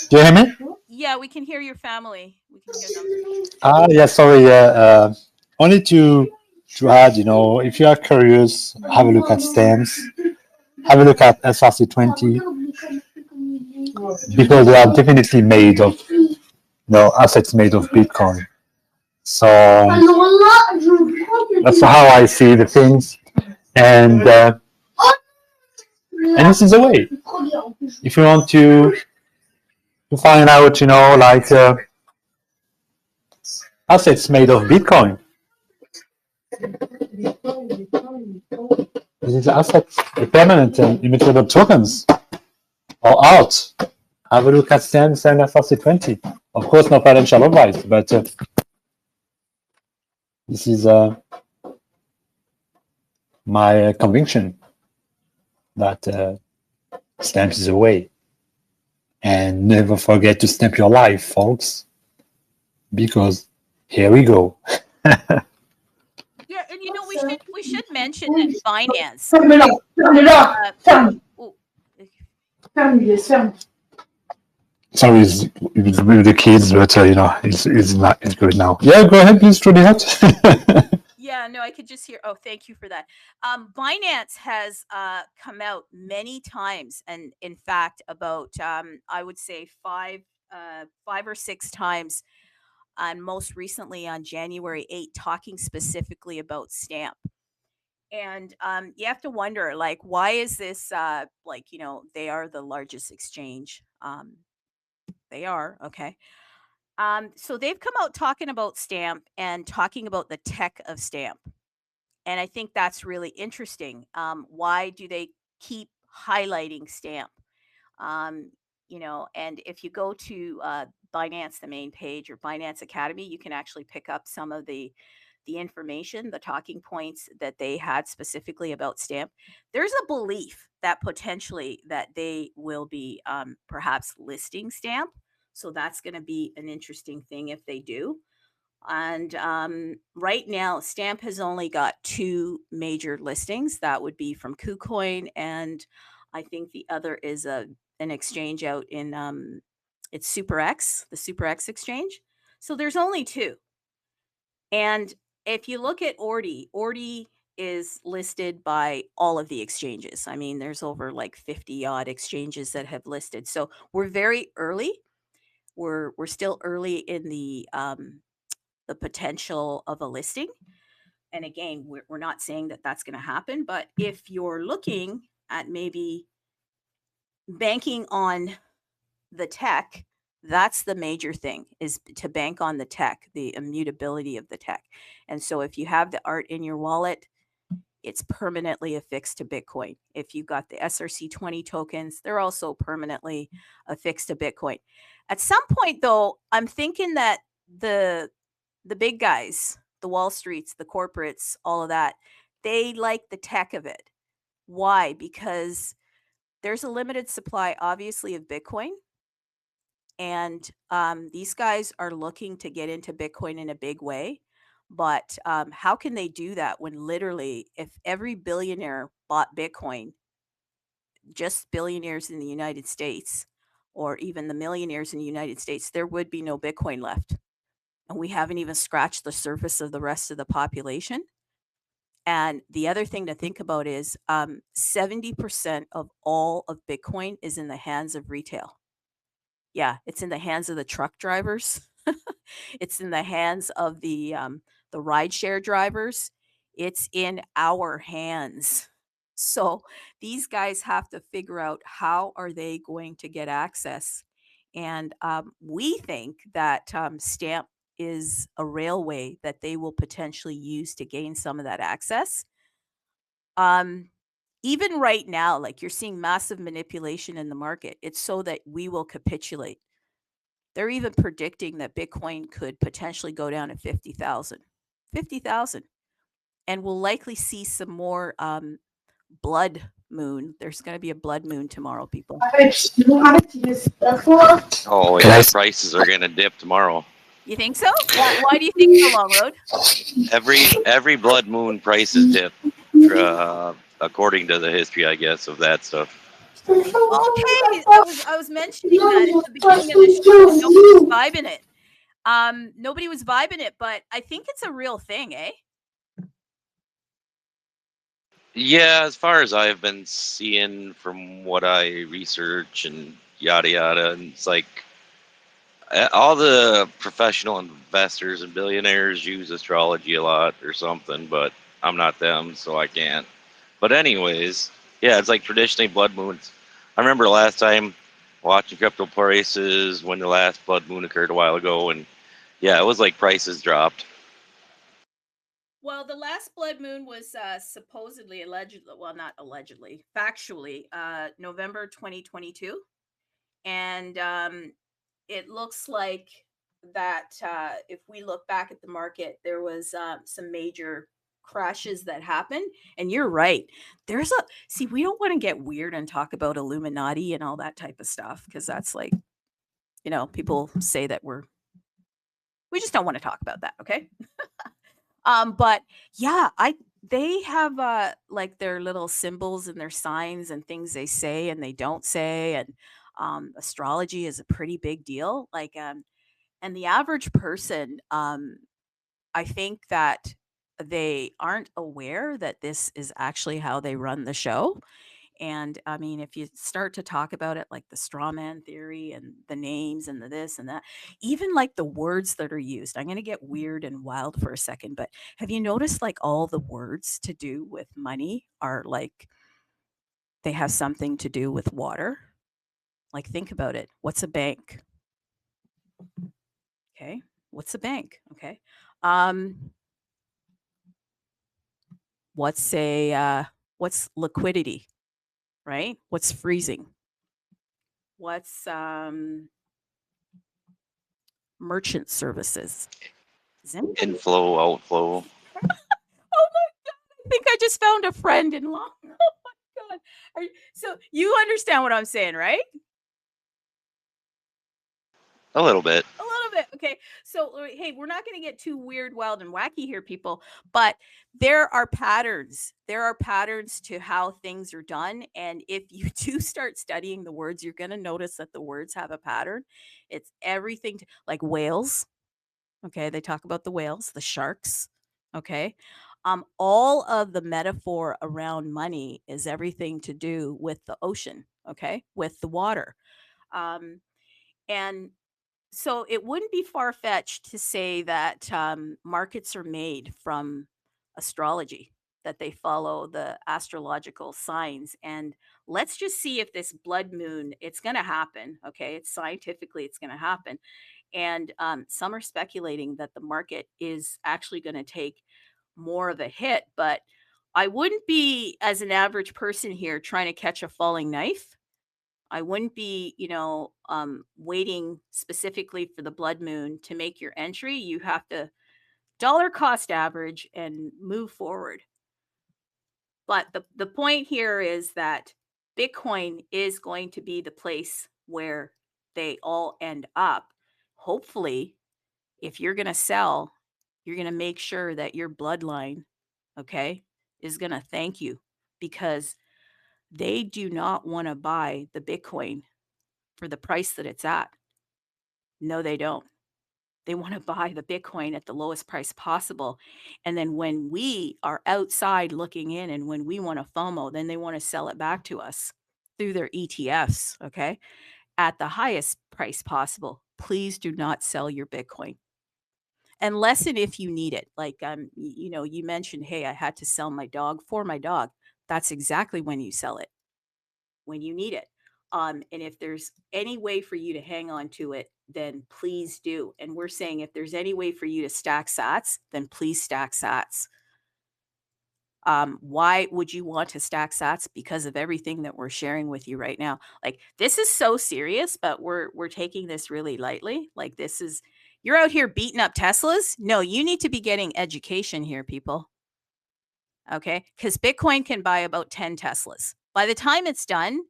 do you hear me? Yeah, we can hear your family. We can hear them. Yeah, sorry. Only to add, if you are curious, have a look at stamps. Have a look at SRC-20 because they are definitely made of, assets made of Bitcoin. So that's how I see the things, and this is the way. If you want to find out, like assets made of Bitcoin, this is assets, the permanent and immutable tokens, or art. Have a look at stamps and SRC-20. Of course, no financial advice, but this is my conviction that stamps is a way. And never forget to stamp your life, folks, because here we go. Yeah, and we should mention that Binance. Sorry, it's with the kids, but it's good now. Yeah, go ahead, please, through the hat. Yeah, no, I could just hear. Oh, thank you for that. Binance has come out many times, and in fact, about I would say five or six times, and most recently on January 8th, talking specifically about stamp. And you have to wonder, like, why is this? They are the largest exchange. They are okay. So they've come out talking about stamp and talking about the tech of stamp. And I think that's really interesting. Why do they keep highlighting stamp? And if you go to Binance, the main page, or Binance Academy, you can actually pick up some of the information, the talking points that they had specifically about stamp. There's a belief that potentially that they will be perhaps listing stamp. So that's going to be an interesting thing if they do. And right now, Stamp has only got two major listings. That would be from KuCoin, and I think the other is an exchange out in it's SuperX, the SuperX exchange. So there's only two. And if you look at Ordi is listed by all of the exchanges. I mean, there's over like 50 odd exchanges that have listed. So we're very early. We're still early in the potential of a listing. And again, we're not saying that that's going to happen, but if you're looking at maybe banking on the tech, that's the major thing, is to bank on the tech, the immutability of the tech. And so if you have the art in your wallet, it's permanently affixed to Bitcoin. If you've got the SRC-20 tokens, they're also permanently affixed to Bitcoin. At some point, though, I'm thinking that the big guys, the Wall Streets, the corporates, all of that, they like the tech of it. Why? Because there's a limited supply, obviously, of Bitcoin. And these guys are looking to get into Bitcoin in a big way. But how can they do that when literally, if every billionaire bought Bitcoin, just billionaires in the United States, or even the millionaires in the United States, there would be no Bitcoin left. And we haven't even scratched the surface of the rest of the population. And the other thing to think about is 70% of all of Bitcoin is in the hands of retail. Yeah, it's in the hands of the truck drivers. It's in the hands of the rideshare drivers. It's in our hands. So these guys have to figure out how are they going to get access. And we think that Stamp is a railway that they will potentially use to gain some of that access. Even right now, like, you're seeing massive manipulation in the market. It's so that we will capitulate. They're even predicting that Bitcoin could potentially go down to 50,000. 50,000. And we'll likely see some more blood moon. There's going to be a blood moon tomorrow, people. Oh, yeah, prices are gonna dip tomorrow. You think so? Why do you think so, Long Road? Every blood moon prices dip, according to the history, I guess, of that stuff. Okay, I was mentioning that at the beginning of the show. Nobody was vibing it. Nobody was vibing it, but I think it's a real thing, eh? Yeah, as far as I've been seeing from what I research and yada yada, and it's like all the professional investors and billionaires use astrology a lot or something, but I'm not them, so I can't. But anyways, yeah, it's like traditionally blood moons. I remember last time watching crypto prices when the last blood moon occurred a while ago, and yeah, it was like prices dropped. Well, the last blood moon was supposedly, allegedly, well, not allegedly, factually, November 2022. And it looks like that if we look back at the market, there was some major crashes that happened. And you're right. See, we don't want to get weird and talk about Illuminati and all that type of stuff, because that's like, people say that we just don't want to talk about that. Okay. But yeah, they have like their little symbols and their signs and things they say and they don't say. And astrology is a pretty big deal. Like, and the average person, I think that they aren't aware that this is actually how they run the show. And I mean, if you start to talk about it, like the straw man theory and the names and the this and that, even like the words that are used, I'm going to get weird and wild for a second, but have you noticed like all the words to do with money are like, they have something to do with water? Like, think about it. What's a bank? Okay. What's a bank? Okay. What's liquidity? Right? What's freezing? What's merchant services? Inflow, outflow. Oh my God, I think I just found a friend in law. Oh my God. So you understand what I'm saying, right? A little bit. A little bit. Okay. So, hey, we're not going to get too weird, wild, and wacky here, people, but there are patterns. There are patterns to how things are done. And if you do start studying the words, you're going to notice that the words have a pattern. It's everything like whales. Okay. They talk about the whales, the sharks. Okay. All of the metaphor around money is everything to do with the ocean. Okay. With the water. And so it wouldn't be far-fetched to say that markets are made from astrology, that they follow the astrological signs. And let's just see if this blood moon, it's going to happen. Okay. It's scientifically, it's going to happen. And some are speculating that the market is actually going to take more of a hit. But I wouldn't be, as an average person here, trying to catch a falling knife. I wouldn't be, waiting specifically for the blood moon to make your entry. You have to dollar cost average and move forward. But the point here is that Bitcoin is going to be the place where they all end up. Hopefully, if you're going to sell, you're going to make sure that your bloodline, okay, is going to thank you, because they do not want to buy the Bitcoin for the price that it's at. No, they don't. They want to buy the Bitcoin at the lowest price possible. And then when we are outside looking in and when we want to FOMO, then they want to sell it back to us through their ETFs, okay, at the highest price possible. Please do not sell your Bitcoin. Unless and if you need it. Like, you mentioned, hey, I had to sell my dog for my dog. That's exactly when you sell it, when you need it. And if there's any way for you to hang on to it, then please do. And we're saying if there's any way for you to stack sats, then please stack sats. Why would you want to stack sats? Because of everything that we're sharing with you right now. Like, this is so serious, but we're taking this really lightly. Like, you're out here beating up Teslas. No, you need to be getting education here, people. Okay. Because Bitcoin can buy about 10 Teslas. By the time it's done,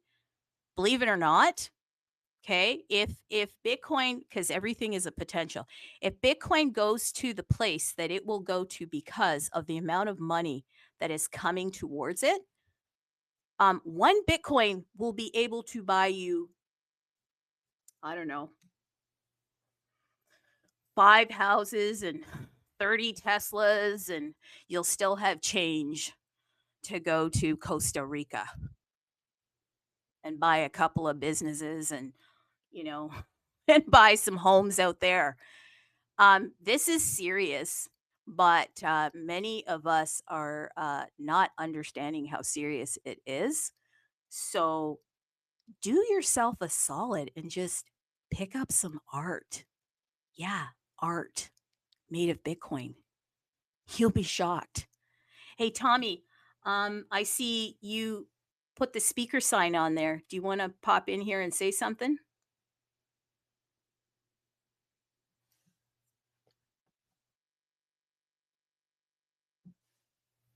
believe it or not, okay, if Bitcoin, because everything is a potential, if Bitcoin goes to the place that it will go to because of the amount of money that is coming towards it, 1 Bitcoin will be able to buy you, I don't know, 5 houses and 30 Teslas, and you'll still have change to go to Costa Rica and buy a couple of businesses and, you know, and buy some homes out there. This is serious, but many of us are not understanding how serious it is. So do yourself a solid and just pick up some art. Yeah, art made of Bitcoin. You'll be shocked. Hey, Tommy, I see you put the speaker sign on there. Do you want to pop in here and say something?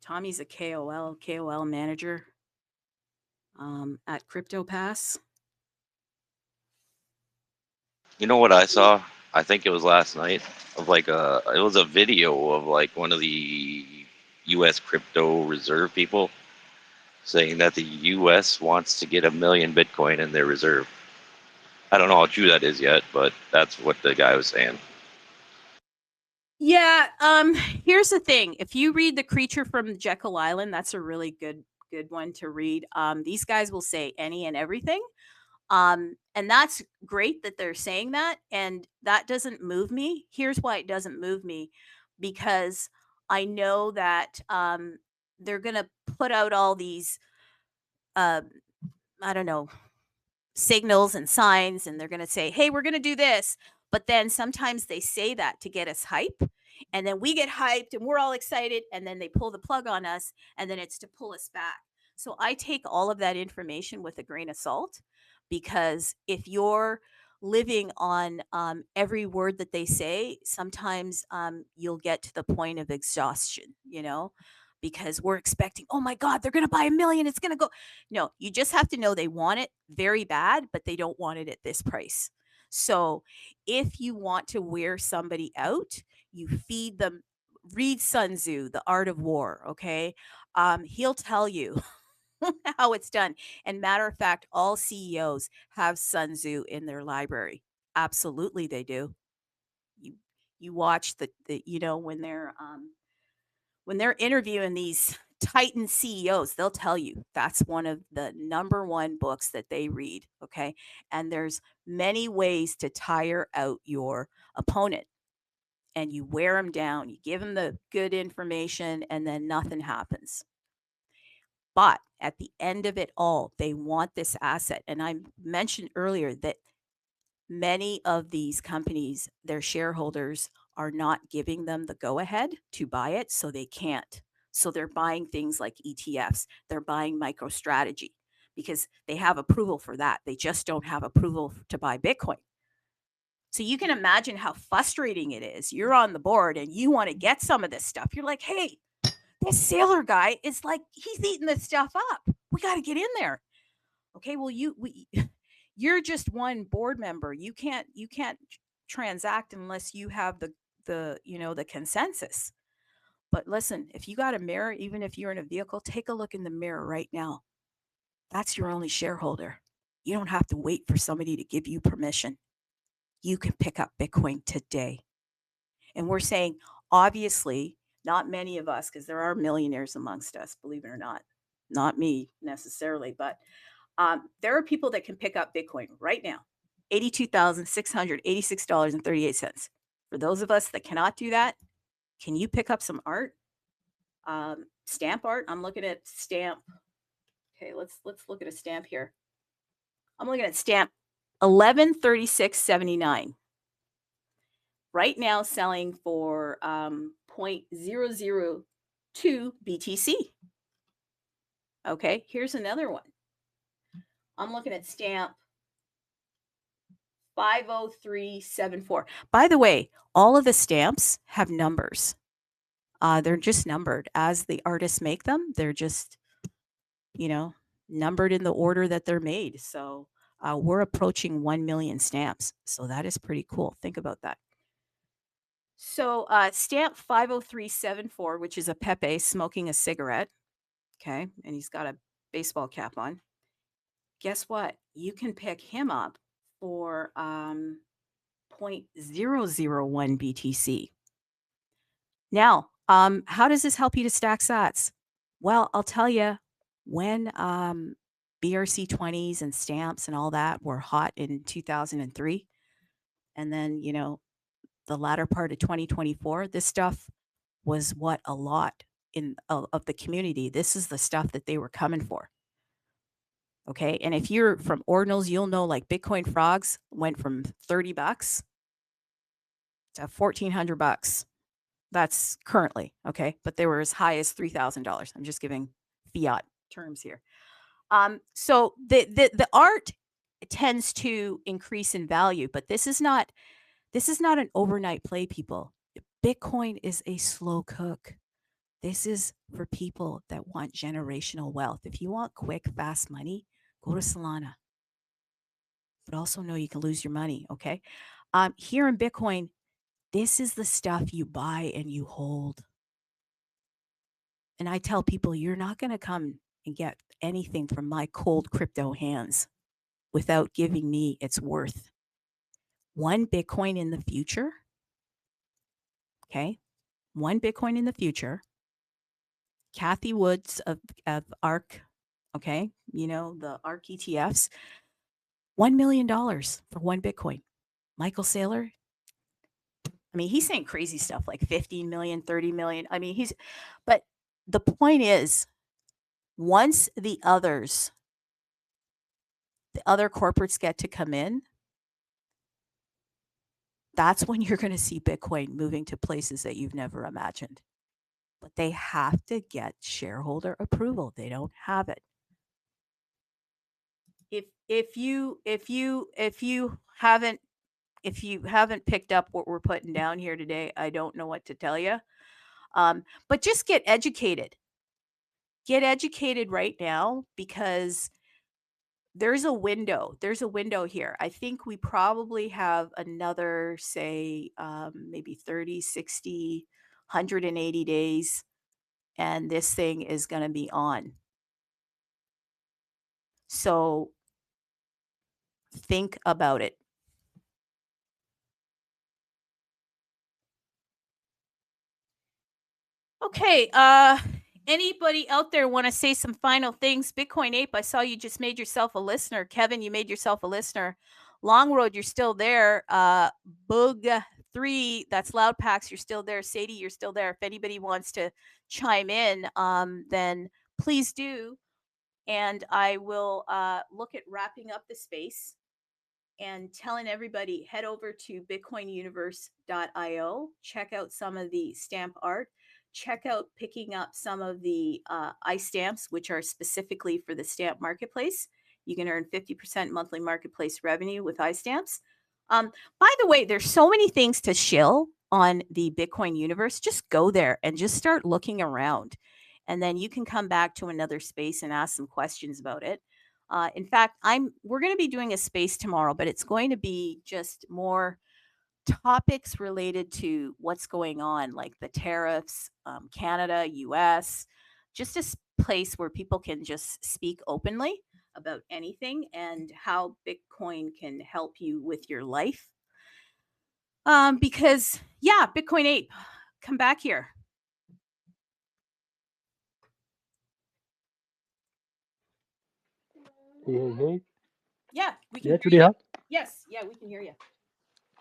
Tommy's a KOL manager at CryptoPass. You know what I saw? I think it was last night of like it was a video of like one of the U.S. crypto reserve people saying that the U.S. wants to get 1 million Bitcoin in their reserve. I don't know how true that is yet, but that's what the guy was saying. Yeah, here's the thing. If you read The Creature from Jekyll Island, that's a really good one to read. These guys will say any and everything. And that's great that they're saying that, and that doesn't move me. Here's why it doesn't move me, because I know that they're going to put out all these I don't know, signals and signs, and they're going to say, hey, we're going to do this. But then sometimes they say that to get us hype, and then we get hyped and we're all excited, and then they pull the plug on us, and then it's to pull us back. So I take all of that information with a grain of salt, because if you're living on every word that they say, sometimes you'll get to the point of exhaustion, because we're expecting, oh my God, they're going to buy 1 million. It's going to go. No, you just have to know they want it very bad, but they don't want it at this price. So if you want to wear somebody out, you feed them. Read Sun Tzu, The Art of War. Okay. He'll tell you how it's done. And matter of fact, all CEOs have Sun Tzu in their library. Absolutely, they do. You watch the when they're interviewing these Titan CEOs, they'll tell you that's one of the number 1 books that they read. Okay. And there's many ways to tire out your opponent, and you wear them down, you give them the good information, and then nothing happens. But at the end of it all, they want this asset. And I mentioned earlier that many of these companies, their shareholders are not giving them the go ahead to buy it, so they can't. So they're buying things like ETFs, they're buying MicroStrategy because they have approval for that. They just don't have approval to buy Bitcoin. So you can imagine how frustrating it is. You're on the board and you want to get some of this stuff. You're like, hey, this sailor guy is like, he's eating this stuff up. We got to get in there. Okay, well, you're just one board member. You can't transact unless you have the consensus. But listen, if you got a mirror, even if you're in a vehicle, take a look in the mirror right now. That's your only shareholder. You don't have to wait for somebody to give you permission. You can pick up Bitcoin today. And we're saying, obviously, not many of us, because there are millionaires amongst us, believe it or not. Not me necessarily, but there are people that can pick up Bitcoin right now, $82,686.38. For those of us that cannot do that, can you pick up some art? Stamp art. I'm looking at stamp. Okay, let's look at a stamp here. I'm looking at stamp 1136.79. Right now selling for 0.002 BTC. Okay, here's another one. I'm looking at stamp 50374. By the way, all of the stamps have numbers. They're just numbered as the artists make them. They're just, numbered in the order that they're made. So we're approaching 1 million stamps. So that is pretty cool. Think about that. So stamp 50374, which is a Pepe smoking a cigarette. Okay. And he's got a baseball cap on. Guess what? You can pick him up for 0.001 BTC. Now, how does this help you to stack sats? Well, I'll tell you, when BRC-20s and stamps and all that were hot in 2003, and then, the latter part of 2024, this stuff was what a lot of the community, this is the stuff that they were coming for. Okay. And if you're from ordinals, you'll know like Bitcoin frogs went from $30 to $1,400. That's currently, okay? But they were as high as $3,000. I'm just giving fiat terms here. So the art tends to increase in value, but this is not an overnight play, people. Bitcoin is a slow cook. This is for people that want generational wealth. If you want quick, fast money, go to Solana. But also know you can lose your money, okay? Here in Bitcoin, this is the stuff you buy and you hold. And I tell people, you're not going to come and get anything from my cold crypto hands without giving me its worth. 1 Bitcoin in the future, okay? 1 Bitcoin in the future. Kathy Woods of ARK, okay? The ARK ETFs, $1 million for 1 Bitcoin. Michael Saylor, I mean, he's saying crazy stuff like 15 million, 30 million. I mean, but the point is, once the other corporates get to come in, that's when you're going to see Bitcoin moving to places that you've never imagined. But they have to get shareholder approval. They don't have it. If you haven't picked up what we're putting down here today, I don't know what to tell you. But just get educated. Get educated right now, because there's a window. There's a window here. I think we probably have another, say, maybe 30, 60, 180 days, and this thing is going to be on. So think about it. Okay, anybody out there want to say some final things? Bitcoin Ape, I saw you just made yourself a listener. Kevin, you made yourself a listener. Long Road, you're still there. Boog3, that's LouddpaxCoin, you're still there. Sadie, you're still there. If anybody wants to chime in, then please do. And I will look at wrapping up the space and telling everybody, head over to bitcoinuniverse.io, check out some of the stamp art, check out picking up some of the iStamps, which are specifically for the stamp marketplace. You can earn 50% monthly marketplace revenue with iStamps. By the way, there's so many things to shill on the Bitcoin universe. Just go there and just start looking around. And then you can come back to another space and ask some questions about it. In fact, we're going to be doing a space tomorrow, but it's going to be just more topics related to what's going on, like the tariffs, Canada, US, just a place where people can just speak openly about anything and how Bitcoin can help you with your life. Because, yeah, Bitcoin Ape, come back here. Hey. Yeah, we can Yeah, hear today you. hot? Yes, yeah, we can hear you.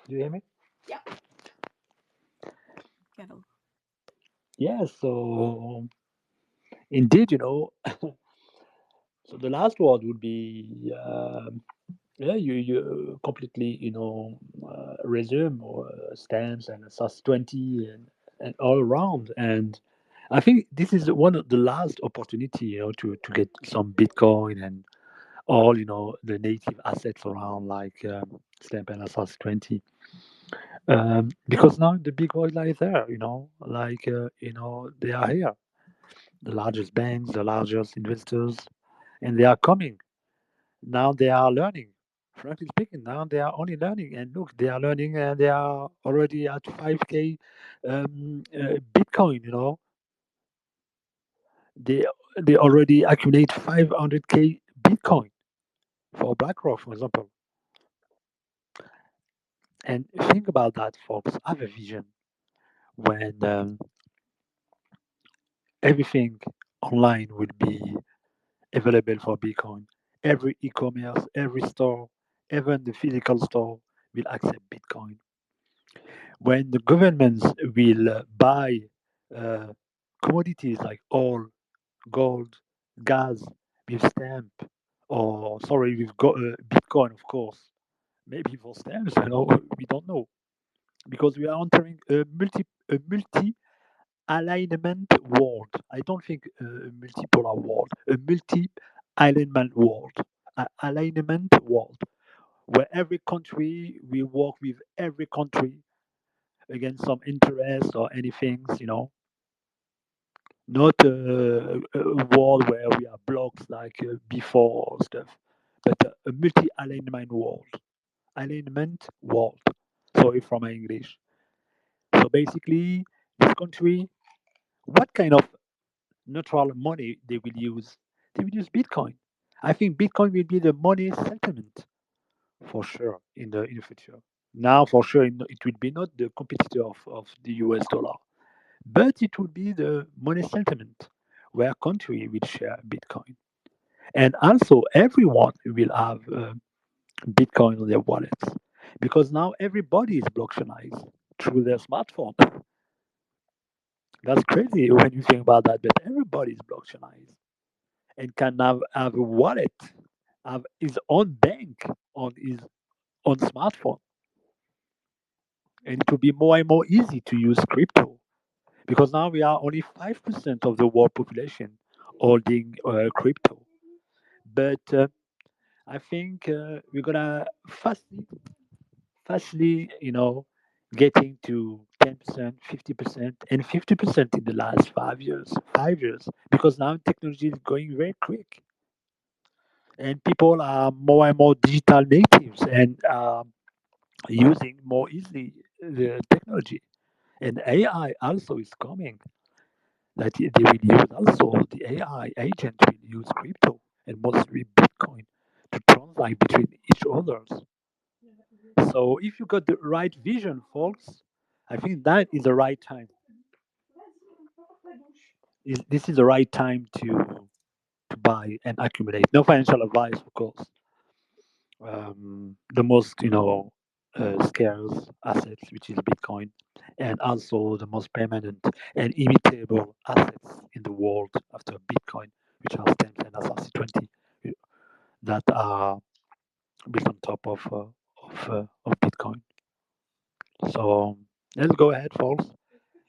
Do you hear me? Yeah. Yeah, so indeed, so the last word would be yeah, you completely, resume or stamps and SAS20 and all around. And I think this is one of the last opportunity, to get some Bitcoin and all, the native assets around like stamp and SAS20. Because now the big oil is there, like, they are here. The largest banks, the largest investors, and they are coming. Now they are learning. Frankly speaking, now they are only learning. And look, they are learning and they are already at 5K Bitcoin, you know. They they already accumulate 500K Bitcoin for BlackRock, for example. And think about that, folks. Have a vision when everything online will be available for Bitcoin. Every e-commerce, every store, even the physical store will accept Bitcoin. When the governments will buy uh, commodities like oil, gold, gas with stamp, or sorry, with Bitcoin, of course, maybe for stamps, you know, we don't know because we are entering a multi alignment world. I don't think a multipolar world, a multi alignment world, alignment world where every country will work with every country against some interest or anything, you know, not a world where we are blocks like before stuff, but a multi alignment world. Alignment world. Sorry for my English. So basically, this country, what kind of neutral money they will use? They will use Bitcoin. I think Bitcoin will be the money settlement for sure in the future. Now, for sure, it will be not the competitor of the US dollar, but it will be the money settlement where country will share Bitcoin. And also, everyone will have Bitcoin on their wallets because now everybody is blockchainized through their smartphone. That's crazy when you think about that, but everybody is blockchainized and can have a wallet, have his own bank on his own smartphone. And it will be more and more easy to use crypto because now we are only 5% of the world population holding crypto. But I think we're gonna fastly, you know, getting to 10%, 50%, and 50% in the last 5 years. 5 years, because now technology is going very quick, and people are more and more digital natives and using more easily the technology. And AI also is coming. That they will use also the AI agent will use crypto and mostly Bitcoin to transact between each others. So if you got the right vision, folks, I think that is the right time. This is the right time to buy and accumulate. No financial advice, of course. The most, you know, scarce assets, which is Bitcoin, and also the most permanent and immutable assets in the world after Bitcoin, which are stamps and SRC-20 that are built on top of Bitcoin. So let's go ahead, folks.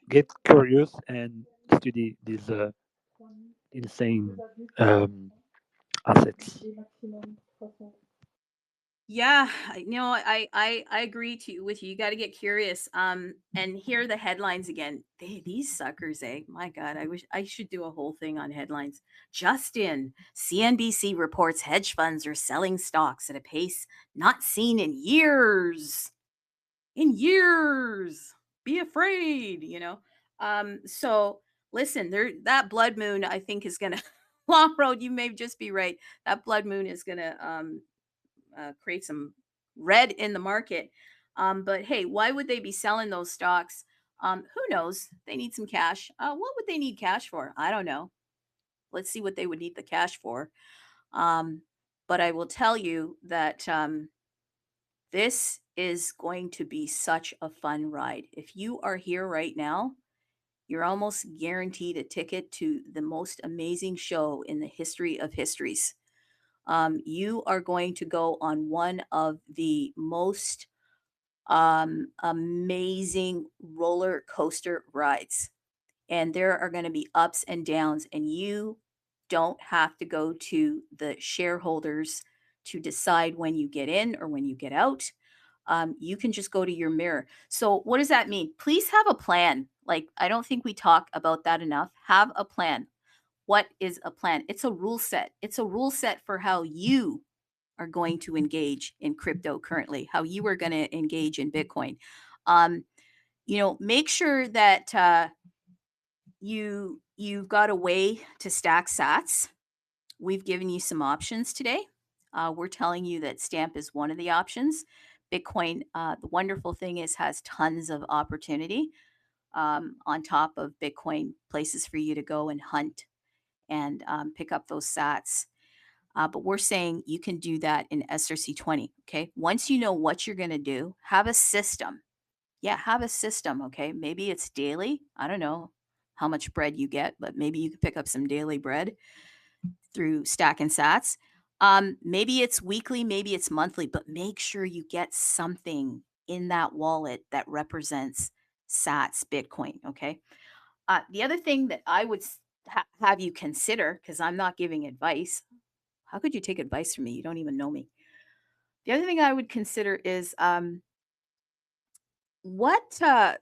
Get curious and study these insane assets. Yeah, I agree with you. You got to get curious. And here are the headlines again. These suckers, eh? My God, I wish I should do a whole thing on headlines. Justin, CNBC reports hedge funds are selling stocks at a pace not seen in years. In years. Be afraid, you know. So listen, that blood moon, I think, is gonna long road. You may just be right. That blood moon is gonna create some red in the market. But hey, why would they be selling those stocks? Who knows? They need some cash. What would they need cash for? I don't know. Let's see what they would need the cash for. Um, but I will tell you that this is going to be such a fun ride. If you are here right now, you're almost guaranteed a ticket to the most amazing show in the history of histories. You are going to go on one of the most amazing roller coaster rides. And there are going to be ups and downs, and you don't have to go to the shareholders to decide when you get in or when you get out. You can just go to your mirror. So, what does that mean? Please have a plan. Like, I don't think we talk about that enough. Have a plan. What is a plan? It's a rule set. It's a rule set for how you are going to engage in crypto currently, how you are going to engage in Bitcoin. Make sure that you've got a way to stack sats. We've given you some options today. We're telling you that stamp is one of the options. Bitcoin, the wonderful thing is, has tons of opportunity on top of Bitcoin, places for you to go and hunt and pick up those sats. But we're saying you can do that in SRC20. Okay. Once you know what you're going to do, have a system. Yeah, have a system. Okay. Maybe it's daily. I don't know how much bread you get, but maybe you could pick up some daily bread through Stack and Sats. Maybe it's weekly, maybe it's monthly, but make sure you get something in that wallet that represents Sats Bitcoin. Okay. The other thing that I would have you consider, because I'm not giving advice. How could you take advice from me? You don't even know me. The other thing I would consider is what are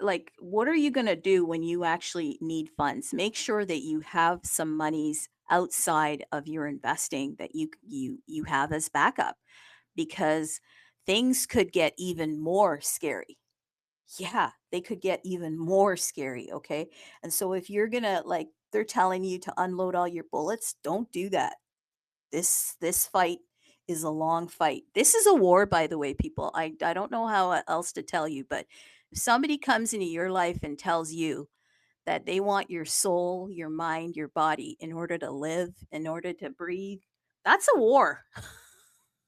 you going to do when you actually need funds? Make sure that you have some monies outside of your investing that you have as backup, because things could get even more scary. Yeah, they could get even more scary, okay? And so if you're going to, like, they're telling you to unload all your bullets, don't do that. This fight is a long fight. This is a war, by the way, people. I don't know how else to tell you, but if somebody comes into your life and tells you that they want your soul, your mind, your body in order to live, in order to breathe, that's a war.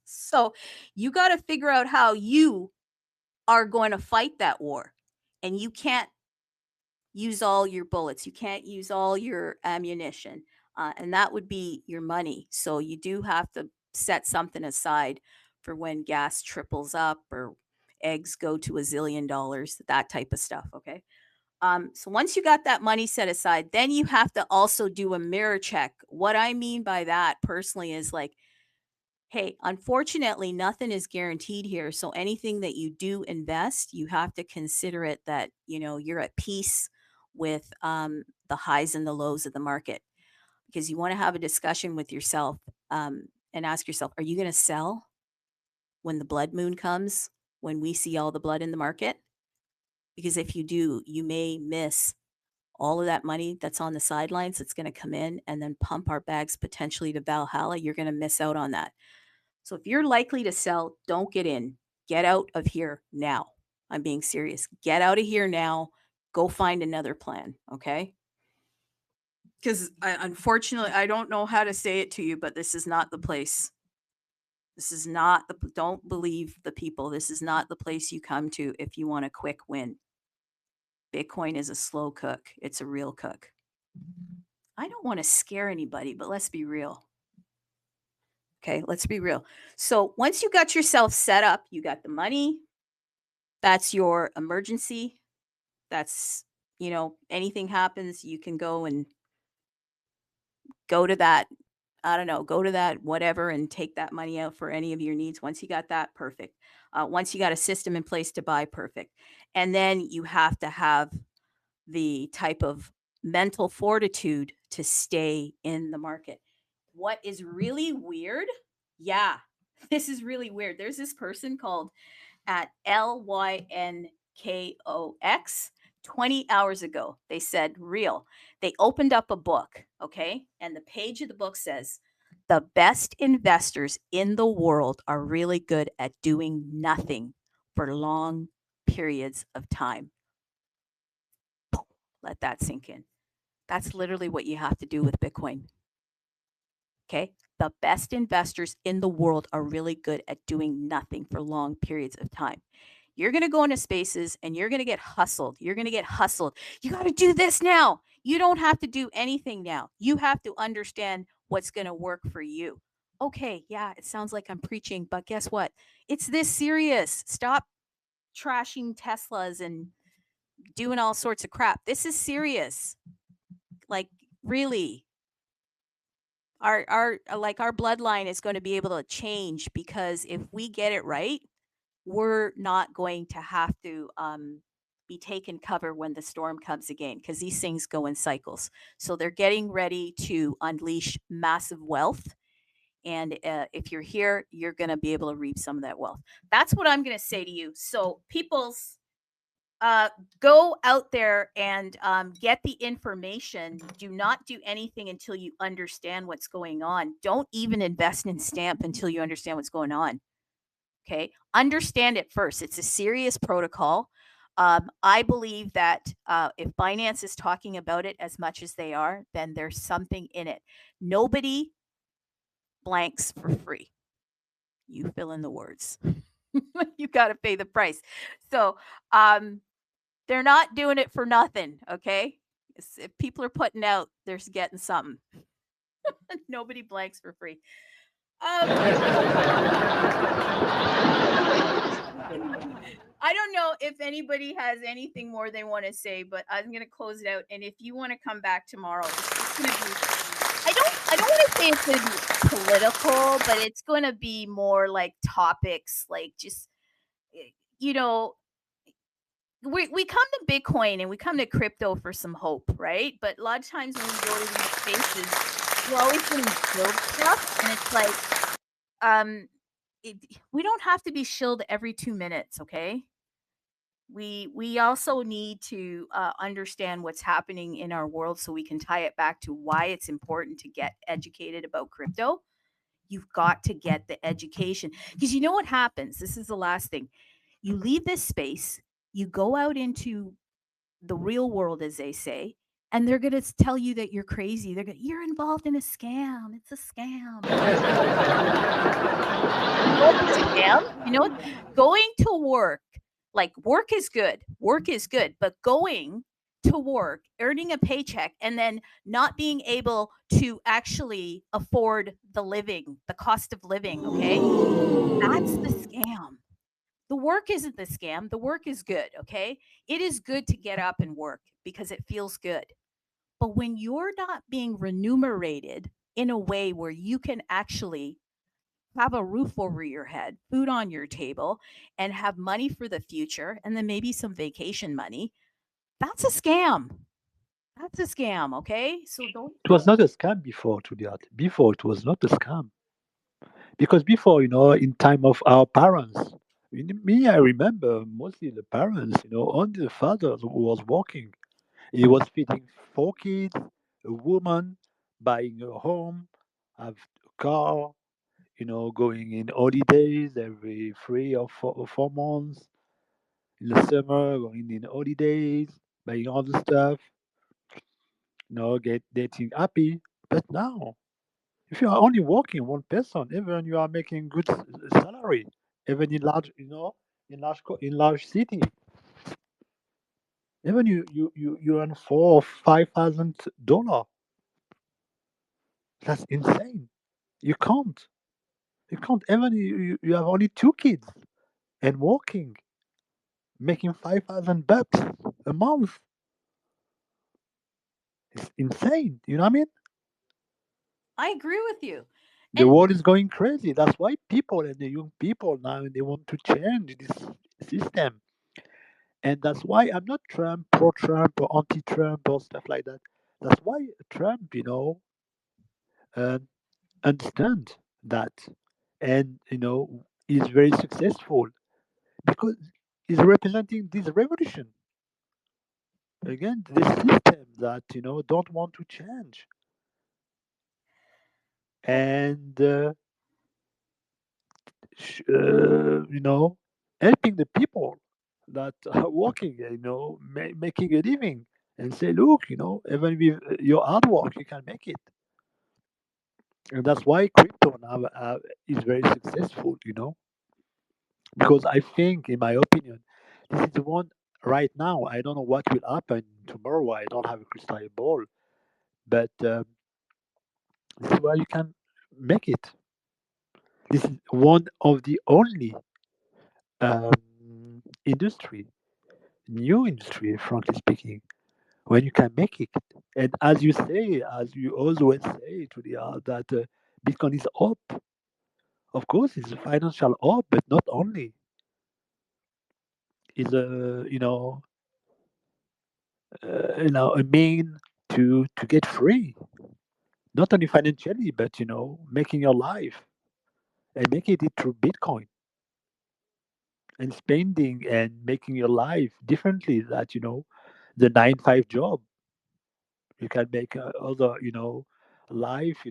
So you got to figure out how you are going to fight that war. And you can't use all your bullets. You can't use all your ammunition. And that would be your money. So you do have to set something aside for when gas triples up or eggs go to $1 zillion, that type of stuff. Okay. So once you got that money set aside, then you have to also do a mirror check. What I mean by that personally is like, hey, unfortunately, nothing is guaranteed here. So anything that you do invest, you have to consider it that, you're at peace with the highs and the lows of the market, because you want to have a discussion with yourself and ask yourself, are you going to sell when the blood moon comes, when we see all the blood in the market? Because if you do, you may miss all of that money that's on the sidelines that's going to come in and then pump our bags potentially to Valhalla. You're going to miss out on that. So if you're likely to sell, don't get in. Get out of here now. I'm being serious. Get out of here now. Go find another plan, okay? Because unfortunately, I don't know how to say it to you, but this is not the place. This is not don't believe the people. This is not the place you come to if you want a quick win. Bitcoin is a slow cook. It's a real cook. I don't want to scare anybody, but let's be real. Okay, let's be real. So once you got yourself set up, you got the money. That's your emergency. That's, anything happens, you can go and go to that, I don't know, go to that whatever and take that money out for any of your needs. Once you got that, perfect. Once you got a system in place to buy, perfect. And then you have to have the type of mental fortitude to stay in the market. What is really weird? Yeah, this is really weird. There's this person called at LYNKOX 20 hours ago. They said, real. They opened up a book, okay? And the page of the book says, the best investors in the world are really good at doing nothing for long periods of time. Let that sink in. That's literally what you have to do with Bitcoin. Okay. The best investors in the world are really good at doing nothing for long periods of time. You're going to go into spaces and you're going to get hustled. You're going to get hustled. You got to do this now. You don't have to do anything now. You have to understand what's going to work for you. Okay. Yeah. It sounds like I'm preaching, but guess what? It's this serious. Stop trashing Teslas and doing all sorts of crap. This is serious. Like, really. Our bloodline is going to be able to change, because if we get it right, we're not going to have to be taken cover when the storm comes again, because these things go in cycles. So they're getting ready to unleash massive wealth. And if you're here, you're going to be able to reap some of that wealth. That's what I'm going to say to you. So, people's go out there and get the information. Do not do anything until you understand what's going on. Don't even invest in stamp until you understand what's going on. Okay, understand it first. It's a serious protocol. I believe that if Binance is talking about it as much as they are, then there's something in it. Nobody blanks for free. You fill in the words. You got to pay the price. So, they're not doing it for nothing, okay? If people are putting out, they're getting something. Nobody blanks for free. I don't know if anybody has anything more they want to say, but I'm going to close it out. And if you want to come back tomorrow, it's going to be. I don't want to say it's going to be political, but it's going to be more like topics, like just you know. We come to Bitcoin and we come to crypto for some hope, right? But a lot of times when we go to these spaces, we're always getting build stuff, and it's like, we don't have to be shilled every 2 minutes, okay? We also need to understand what's happening in our world so we can tie it back to why it's important to get educated about crypto. You've got to get the education, because you know what happens. This is the last thing. You leave this space, you go out into the real world, as they say, and they're going to tell you that you're crazy. You're involved in a scam. It's a scam. You know, going to work, like work is good. Work is good, but going to work, earning a paycheck, and then not being able to actually afford the living, the cost of living, okay? That's the scam. The work isn't the scam. The work is good, okay? It is good to get up and work because it feels good. But when you're not being remunerated in a way where you can actually have a roof over your head, food on your table, and have money for the future, and then maybe some vacation money, that's a scam. That's a scam, okay? So don't. It was not a scam before, to that. Before it was not a scam. Because before, in time of our parents, me, I remember mostly the parents, only the father who was working. He was feeding 4 kids, a woman, buying a home, have a car, going in holidays every 3 or 4 months. In the summer, going in holidays, buying all the stuff, getting happy. But now, if you are only working one person, even you are making good salary, even in large, in large city, even you earn $4,000 or $5,000. That's insane. You can't. You can't. Even you have only 2 kids and working, making $5,000 a month. It's insane. You know what I mean? I agree with you. The And world is going crazy. That's why people and the young people now they want to change this system. And that's why I'm not pro-Trump or anti-Trump or stuff like that. That's why Trump, uh, understand that, and is very successful because he's representing this revolution again. This system that don't want to change, and helping the people that are working, making a living, and say, look, even with your hard work, you can make it. And that's why crypto now is very successful, because I think, in my opinion, this is the one right now. I don't know what will happen tomorrow. I don't have a crystal ball, but this is where you can make it. This is one of the only um, industry, new industry, frankly speaking, when you can make it. And as you say, as you always say, Julia, that Bitcoin is up. Of course, it's a financial up, but not only. Is a a mean to get free, not only financially, but making your life and making it through Bitcoin and spending and making your life differently. That the 9-5 job, you can make other life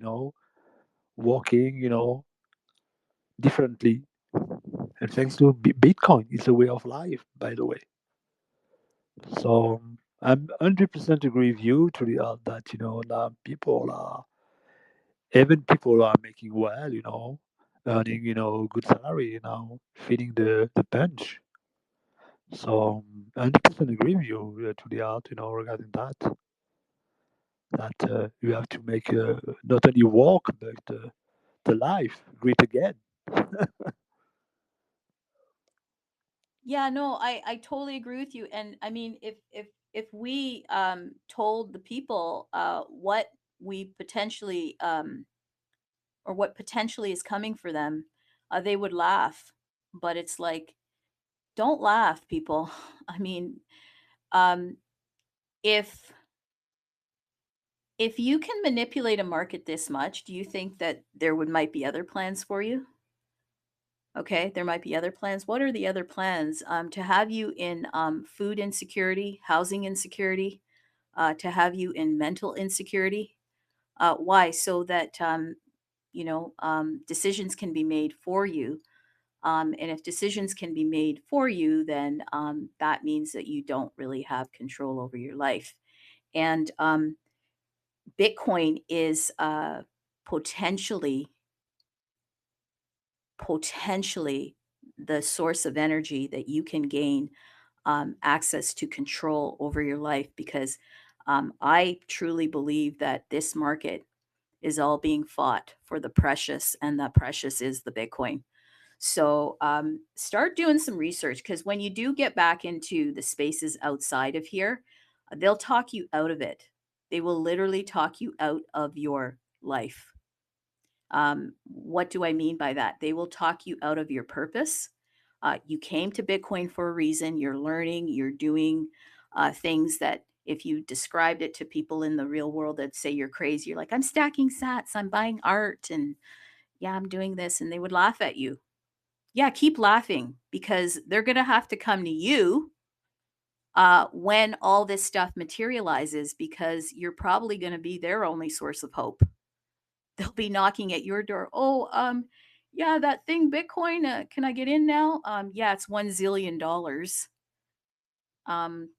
working differently. And thanks to Bitcoin, it's a way of life, by the way. So I'm 100% agree with you to that now people are making well, earning good salary, feeding the punch. So 100% agree with you to the art, regarding that you have to make not only work but the life great again. Yeah, no, I totally agree with you. And I mean, if we told the people what we potentially or what potentially is coming for them, they would laugh. But it's like, don't laugh, people. I mean, um, if you can manipulate a market this much, do you think that there might be other plans for you? Okay, there might be other plans. What are the other plans? To have you in food insecurity, housing insecurity, to have you in mental insecurity. Why? So that decisions can be made for you. And if decisions can be made for you, then that means that you don't really have control over your life. And Bitcoin is potentially the source of energy that you can gain access to control over your life, because I truly believe that this market is all being fought for the precious, and that precious is the Bitcoin. So start doing some research, because when you do get back into the spaces outside of here, they'll talk you out of it. They will literally talk you out of your life. What do I mean by that? They will talk you out of your purpose. You came to Bitcoin for a reason. You're learning, you're doing things that if you described it to people in the real world, they'd say you're crazy. You're like, I'm stacking sats, I'm buying art, and yeah, I'm doing this. And they would laugh at you. Yeah, keep laughing, because they're going to have to come to you when all this stuff materializes, because you're probably going to be their only source of hope. They'll be knocking at your door. Oh, yeah, that thing Bitcoin, can I get in now? Yeah, it's $1 zillion.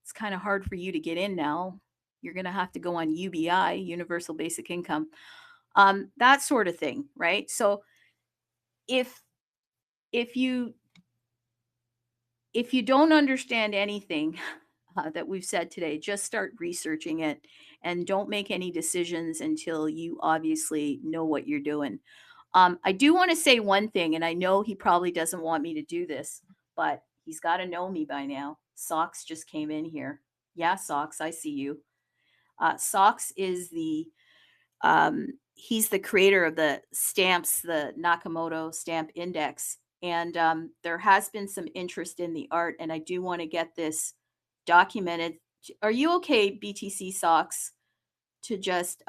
It's kind of hard for you to get in now. You're going to have to go on UBI, Universal Basic Income. That sort of thing, right? So if you don't understand anything that we've said today, just start researching it, and don't make any decisions until you obviously know what you're doing. I do want to say one thing, and I know he probably doesn't want me to do this, but he's got to know me by now. Socks just came in here. Yeah, Socks, I see you. Socks is he's the creator of the stamps, the Nakamoto stamp index. And there has been some interest in the art, and I do want to get this documented. Are you okay, BTC Socks, to just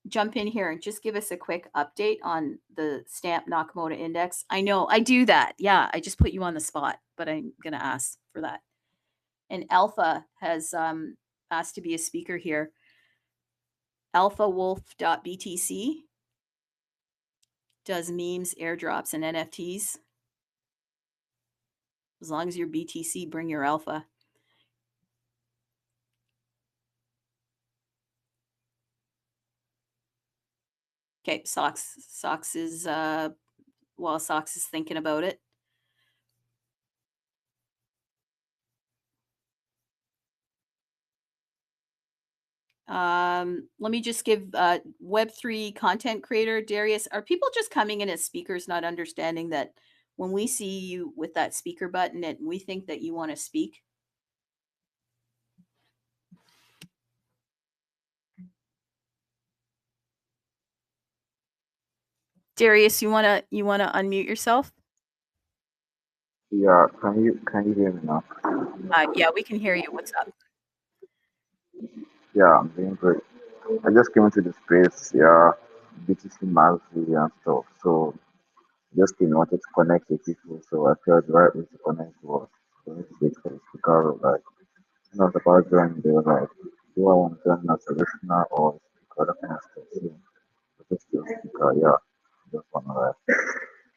jump in here and just give us a quick update on the stamp Nakamoto index? I know I do that. Yeah, I just put you on the spot, but I'm going to ask for that. And Alpha has asked to be a speaker here. AlphaWolf.btc does memes, airdrops, and NFTs. As long as you're BTC, bring your alpha. Okay, Socks is while Socks is thinking about it. Let me just give Web3 content creator Darius. Are people just coming in as speakers, not understanding that when we see you with that speaker button, and we think that you want to speak? Darius, you wanna unmute yourself? Yeah, can you hear me now? Yeah, we can hear you. What's up? Yeah, I'm doing great. I just came into the space, yeah, BTC Mastery and stuff. So just came, wanted to connect with people. So I felt the right way to connect was going to get for the speaker role. Like, when I was about joining, they were like, do I want to join as a listener or speaker, that kind of stuff. So just a speaker, yeah. Just want to like,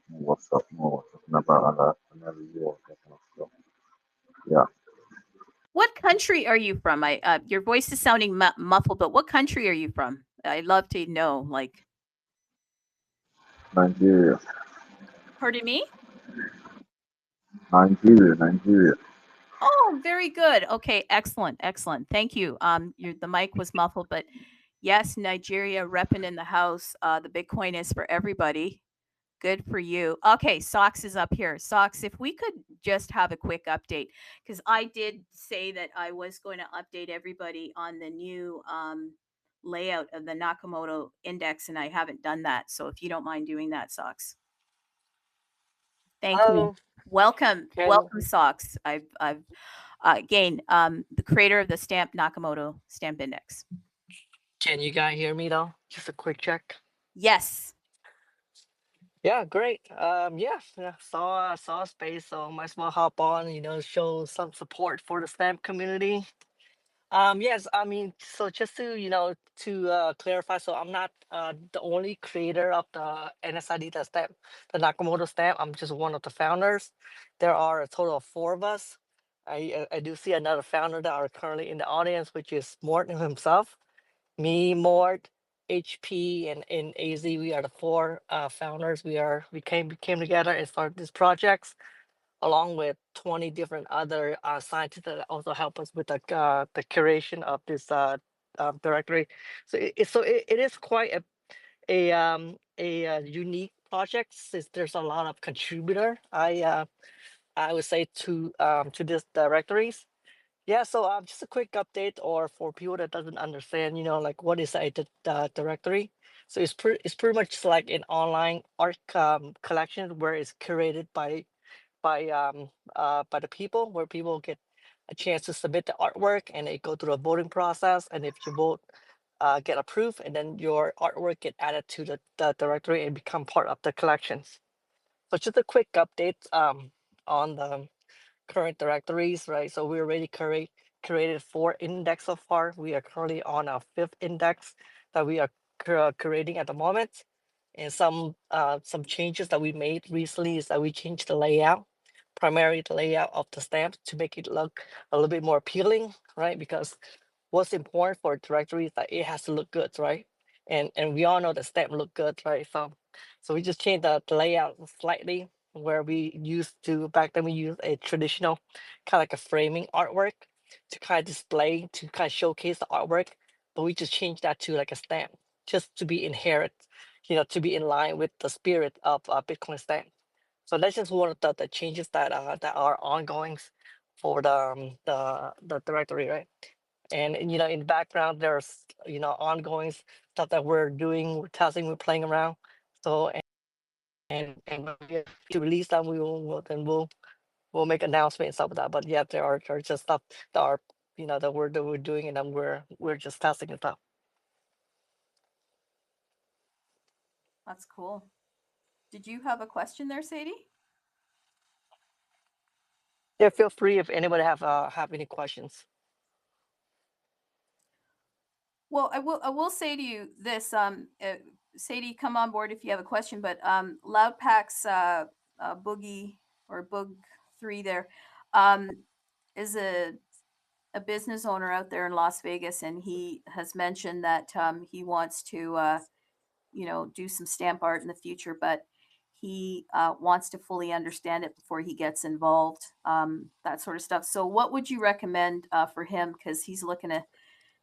know what's up, know what's talking about, and then review all that kind of stuff. Yeah. What country are you from? Your voice is sounding muffled, but what country are you from? I'd love to know. Like, Nigeria. pardon me? Nigeria. Oh, very good. Okay, excellent, excellent. Thank you. The mic was muffled, but yes, Nigeria repping in the house. The Bitcoin is for everybody. Good for you. Okay, Socks is up here. Socks, if we could just have a quick update, because I did say that I was going to update everybody on the new layout of the Nakamoto index, and I haven't done that. So if you don't mind doing that, Socks. Thank you. Oh, Welcome, can welcome, Socks. I've again, the creator of the stamp Nakamoto stamp index. can you guys hear me though? Just a quick check. Yes. Yeah, great. Yeah, saw a space, so might as well hop on. Show some support for the stamp community. Yes, I mean, so just to clarify, so I'm not the only creator of the NSID the stamp, the Nakamoto stamp. I'm just one of the founders. There are a total of four of us. I do see another founder that are currently in the audience, which is Morton himself. Me, Mort, HP, and AZ. We are the four founders. We came together and started these projects along with 20 different other scientists that also help us with the curation of this directory. So it is quite a unique project since there's a lot of contributor. I would say to this directories. Yeah, so just a quick update, or for people that doesn't understand, like what is a directory. So it's pretty much just like an online art collection where it's curated by the people, where people get a chance to submit the artwork and they go through a voting process, and if you vote get approved, and then your artwork get added to the directory and become part of the collections. So just a quick update on the current directories, right? So we already created 4 index so far. We are currently on our 5th index that we are creating at the moment. And some changes that we made recently is that we changed the layout, primarily the layout of the stamps, to make it look a little bit more appealing, right? Because what's important for a directory is that it has to look good, right? And we all know the stamp look good, right? So we just changed the layout slightly, where back then we used a traditional kind of like a framing artwork to kind of display, to kind of showcase the artwork, but we just changed that to like a stamp, just to be inherent, to be in line with the spirit of Bitcoin stamp. So that's just one of the changes that are ongoing for the directory, right? And in the background there's ongoing stuff that we're doing, we're testing, we're playing around. So and when we have to release them, we'll make announcement and stuff like that. But yeah, there are just stuff that are that we're doing, and then we're just testing and stuff. That's cool. Did you have a question there, Sadie? Yeah, feel free if anybody have any questions. Well, I will say to you this, Sadie, come on board if you have a question. But Loudpax Boogie or Boog 3 there is a business owner out there in Las Vegas, and he has mentioned that he wants to do some stamp art in the future, but he wants to fully understand it before he gets involved, that sort of stuff. So what would you recommend for him, because he's looking to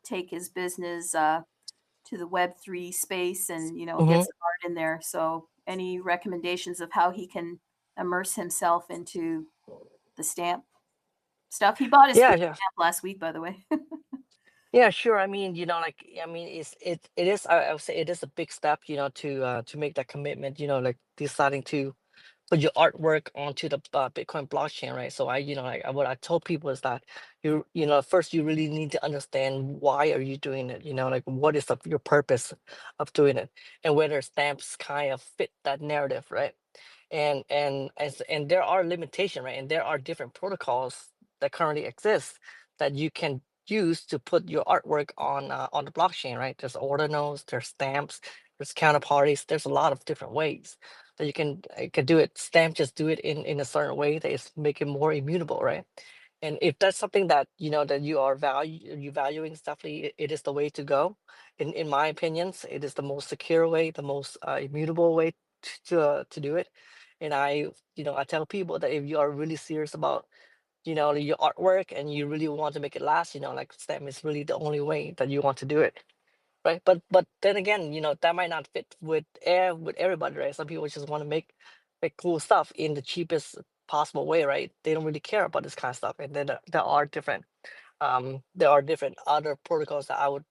take his business to the Web3 space and get some art in there? So any recommendations of how he can immerse himself into the stamp stuff? He bought his Yeah, first yeah. stamp last week, by the way. Yeah, sure. I mean, it is. I would say it is a big step, to make that commitment. Like deciding to put your artwork onto the Bitcoin blockchain, right? So what I told people is that first you really need to understand why are you doing it, like what is your purpose of doing it, and whether stamps kind of fit that narrative, right? And there are limitations, right? And there are different protocols that currently exist that you can use to put your artwork on the blockchain, right? There's ordinals, there's stamps, there's counterparties. There's a lot of different ways that you can do it. Stamp just do it in a certain way that is make it more immutable, right? And if that's something that that you valuing, it's definitely it is the way to go. In my opinions, it is the most secure way, the most immutable way to do it. And I tell people that if you are really serious about your artwork and you really want to make it last, like stem is really the only way that you want to do it, right? But then again, that might not fit with everybody, right? Some people just want to make cool stuff in the cheapest possible way, right? They don't really care about this kind of stuff. And then there are different other protocols that I would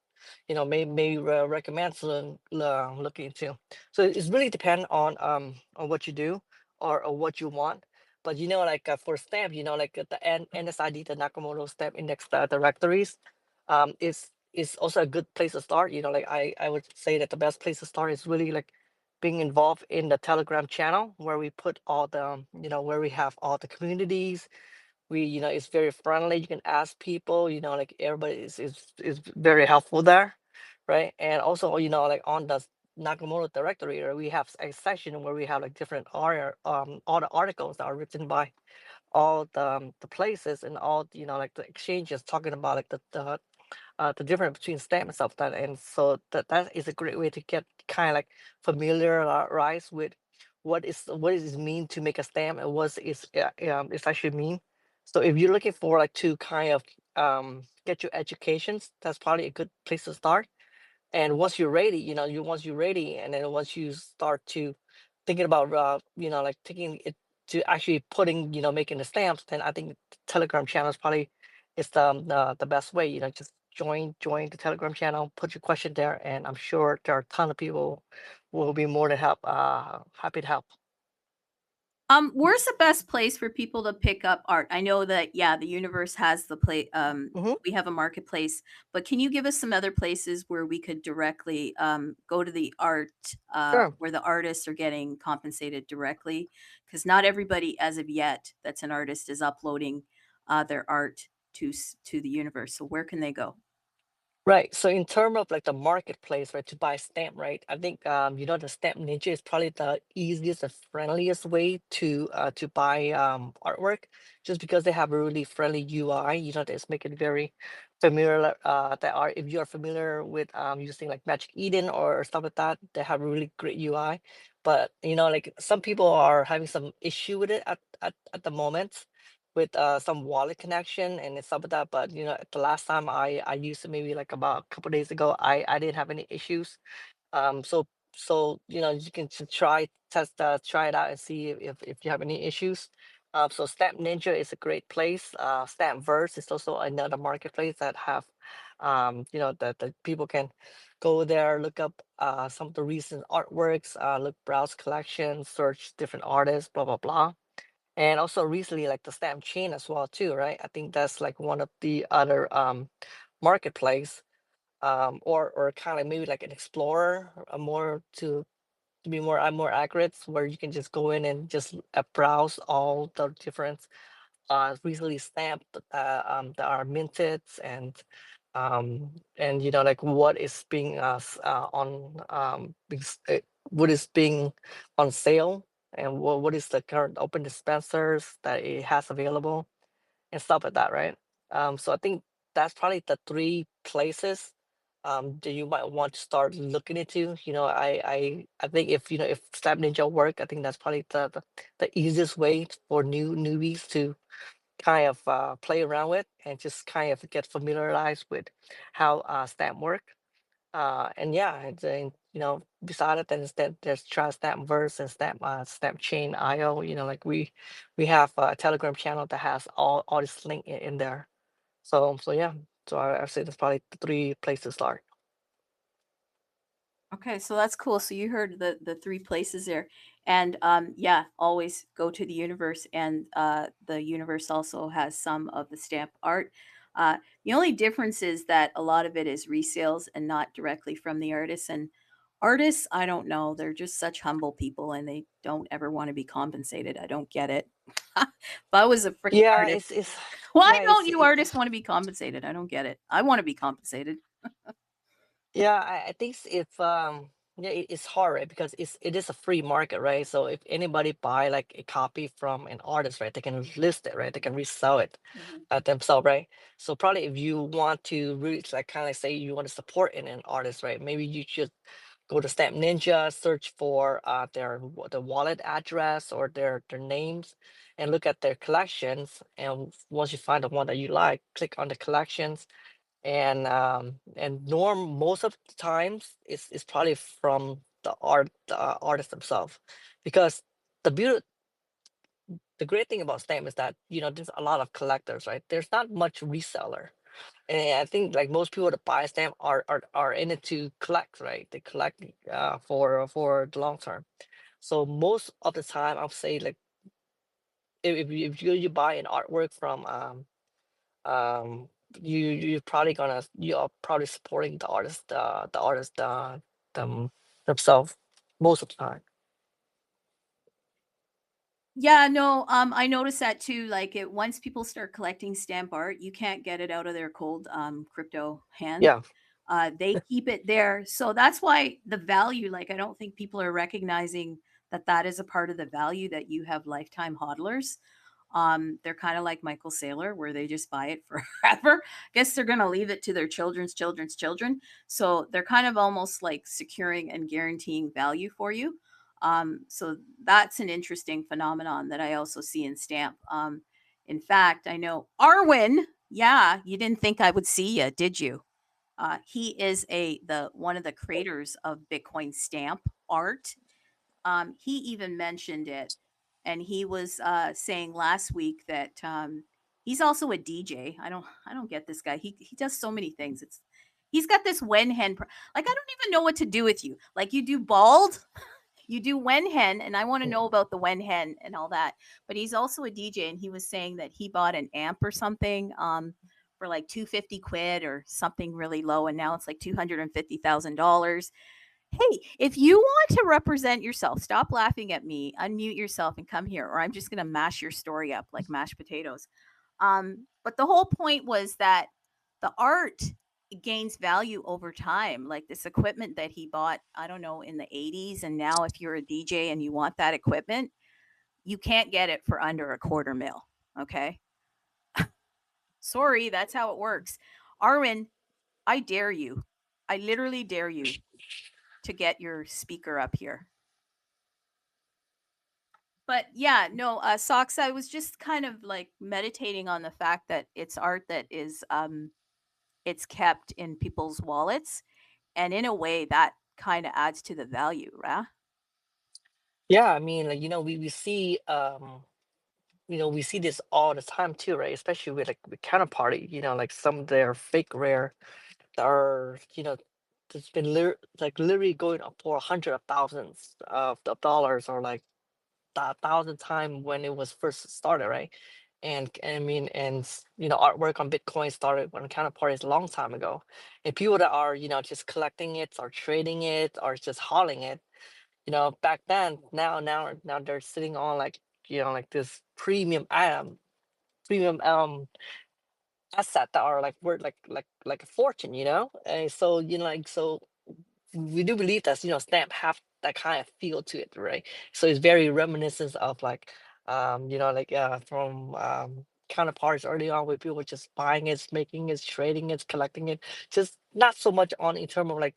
may recommend to look into. So it's really depend on what you do or what you want. But like for stamp, like the NSID, the Nakamoto Stamp Index directories, is also a good place to start. Like I would say that the best place to start is really like being involved in the Telegram channel where we put all the where we have all the communities. It's very friendly. You can ask people, like everybody is very helpful there, right? And also, like on the Nakamoto directory, we have a section where we have like different all the articles that are written by all the places and all like the exchanges talking about like the difference between stamp and stuff like that. And so that is a great way to get kind of like familiarized with what does it mean to make a stamp and what it's actually mean. So if you're looking for like to kind of get your educations, that's probably a good place to start. And once you're ready, once you're ready, and then once you start to thinking about like taking it to actually putting making the stamps, then I think the Telegram channel is probably is the best way. Just join the Telegram channel, put your question there, and I'm sure there are a ton of people who will be more than happy to help. Where's the best place for people to pick up art? I know that the universe has the play. Mhm. We have a marketplace, but can you give us some other places where we could directly go to the art, Sure. where the artists are getting compensated directly? Because not everybody, as of yet, that's an artist is uploading their art to the universe. So where can they go? Right. So in terms of like the marketplace, right, to buy stamp, right? I think the Stamp Ninja is probably the easiest and friendliest way to buy artwork, just because they have a really friendly UI. That's make it very familiar. That are if you're familiar with using like Magic Eden or stuff like that, they have a really great UI. But like some people are having some issue with it at the moment with some wallet connection and stuff like that. But the last time I used it, maybe like about a couple days ago, I didn't have any issues. So you can try it out and see if you have any issues. So Stamp Ninja is a great place. Stampverse is also another marketplace that have that people can go there, look up some of the recent artworks, browse collections, search different artists, blah blah blah. And also recently like the stamp chain as well too, right? I think that's like one of the other marketplace, or kind of maybe like an explorer, more to be more accurate, where you can just go in and just browse all the different recently stamped that are minted, and like what is being what is being on sale, and what is the current open dispensers that it has available and stuff like that, right? So I think that's probably the three places that you might want to start looking into. I think if Stamp Ninja work, I think that's probably the easiest way for newbies to kind of play around with and just kind of get familiarized with how stamp work. And yeah, and then beside it, then instead there's try stamp verse and stamp chain IO. Like we have a Telegram channel that has all this link in there. So yeah, so I say that's probably the three places to start. Okay, so that's cool. So you heard the three places there, and yeah, always go to the universe, and the universe also has some of the stamp art. The only difference is that a lot of it is resales and not directly from the artists. And artists, I don't know, they're just such humble people, and they don't ever want to be compensated. I don't get it. If I was a freaking Yeah, artist, it's why yeah, don't you artists want to be compensated? I don't get it. I want to be compensated. yeah. I think if yeah, it's hard, right? Because it is a free market, right? So if anybody buy like a copy from an artist, right, they can list it, right? They can resell it Mhm. themselves, right? So probably if you want to really like kind of like say you want to support an artist, right? Maybe you should go to Stamp Ninja, search for the wallet address or their names, and look at their collections. And once you find the one that you like, click on the collections. And most of the times it's probably from the artist themselves, because the beauty the great thing about stamp is that there's a lot of collectors, right? There's not much reseller. And I think like most people that buy stamp are in it to collect, right? They collect for the long term. So most of the time, I'll say like if you buy an artwork from um you're probably supporting the artist them themselves most of the time. Yeah, no, I noticed that too. Like it once people start collecting stamp art, you can't get it out of their cold crypto hands. Yeah. They keep it there. So that's why the value, like I don't think people are recognizing that that is a part of the value that you have lifetime hodlers. They're kind of like Michael Saylor, where they just buy it forever. Guess they're going to leave it to their children's children. So they're kind of almost like securing and guaranteeing value for you. So that's an interesting phenomenon that I also see in stamp. In fact, I know Arwin. Yeah, you didn't think I would see you, did you? He is the one of the creators of Bitcoin stamp art. He even mentioned it, and he was saying last week that he's also a DJ. I don't get this guy. He does so many things. He's got this Wen Hen. Like I don't even know what to do with you. Like you do bald, you do Wen Hen, and I want to know about the Wen Hen and all that. But he's also a DJ, and he was saying that he bought an amp or something for like 250 quid or something really low, and now it's like $250,000. Hey, if you want to represent yourself, stop laughing at me, unmute yourself and come here, or I'm just going to mash your story up like mashed potatoes. But the whole point was that the art gains value over time. Like this equipment that he bought, I don't know, in the 80s. And now, if you're a DJ and you want that equipment, you can't get it for under a quarter mil. Okay. Sorry, that's how it works. Arwen, I dare you. I literally dare you to get your speaker up here. But yeah, no, socks. I was just kind of like meditating on the fact that it's art that is it's kept in people's wallets, and in a way that kind of adds to the value, right? Yeah, I mean, like, we see we see this all the time too, right? Especially with like with counterparty, like some of their fake rare that are, that's been like literally going up for hundred of thousands of dollars, or like a thousand time when it was first started, right? And I mean, artwork on Bitcoin started when counterparties a long time ago, and people that are just collecting it or trading it or just hauling it, back then, now they're sitting on like like this premium asset that are like worth like a fortune, and so we do believe that stamp have that kind of feel to it, right? So it's very reminiscent of like from counterparts early on, where people were just buying it, making it, trading it, collecting it, just not so much on in terms of like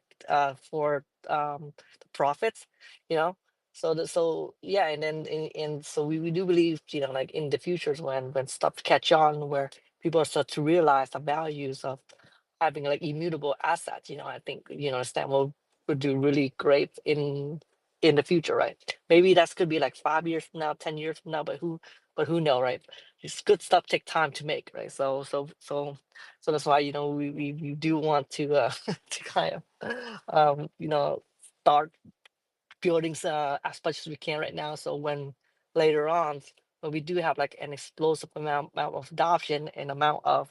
for the profits, you know. So yeah, and then and so we do believe like in the futures when stuff catch on, where people start to realize the values of having like immutable assets. I think stamp will do really great in the future, right? Maybe that's could be like 5 years from now, 10 years from now, but who know, right? It's good stuff take time to make, right? So that's why we do want to to kind of start building as much as we can right now. So when later on, when we do have like an explosive amount of adoption and amount of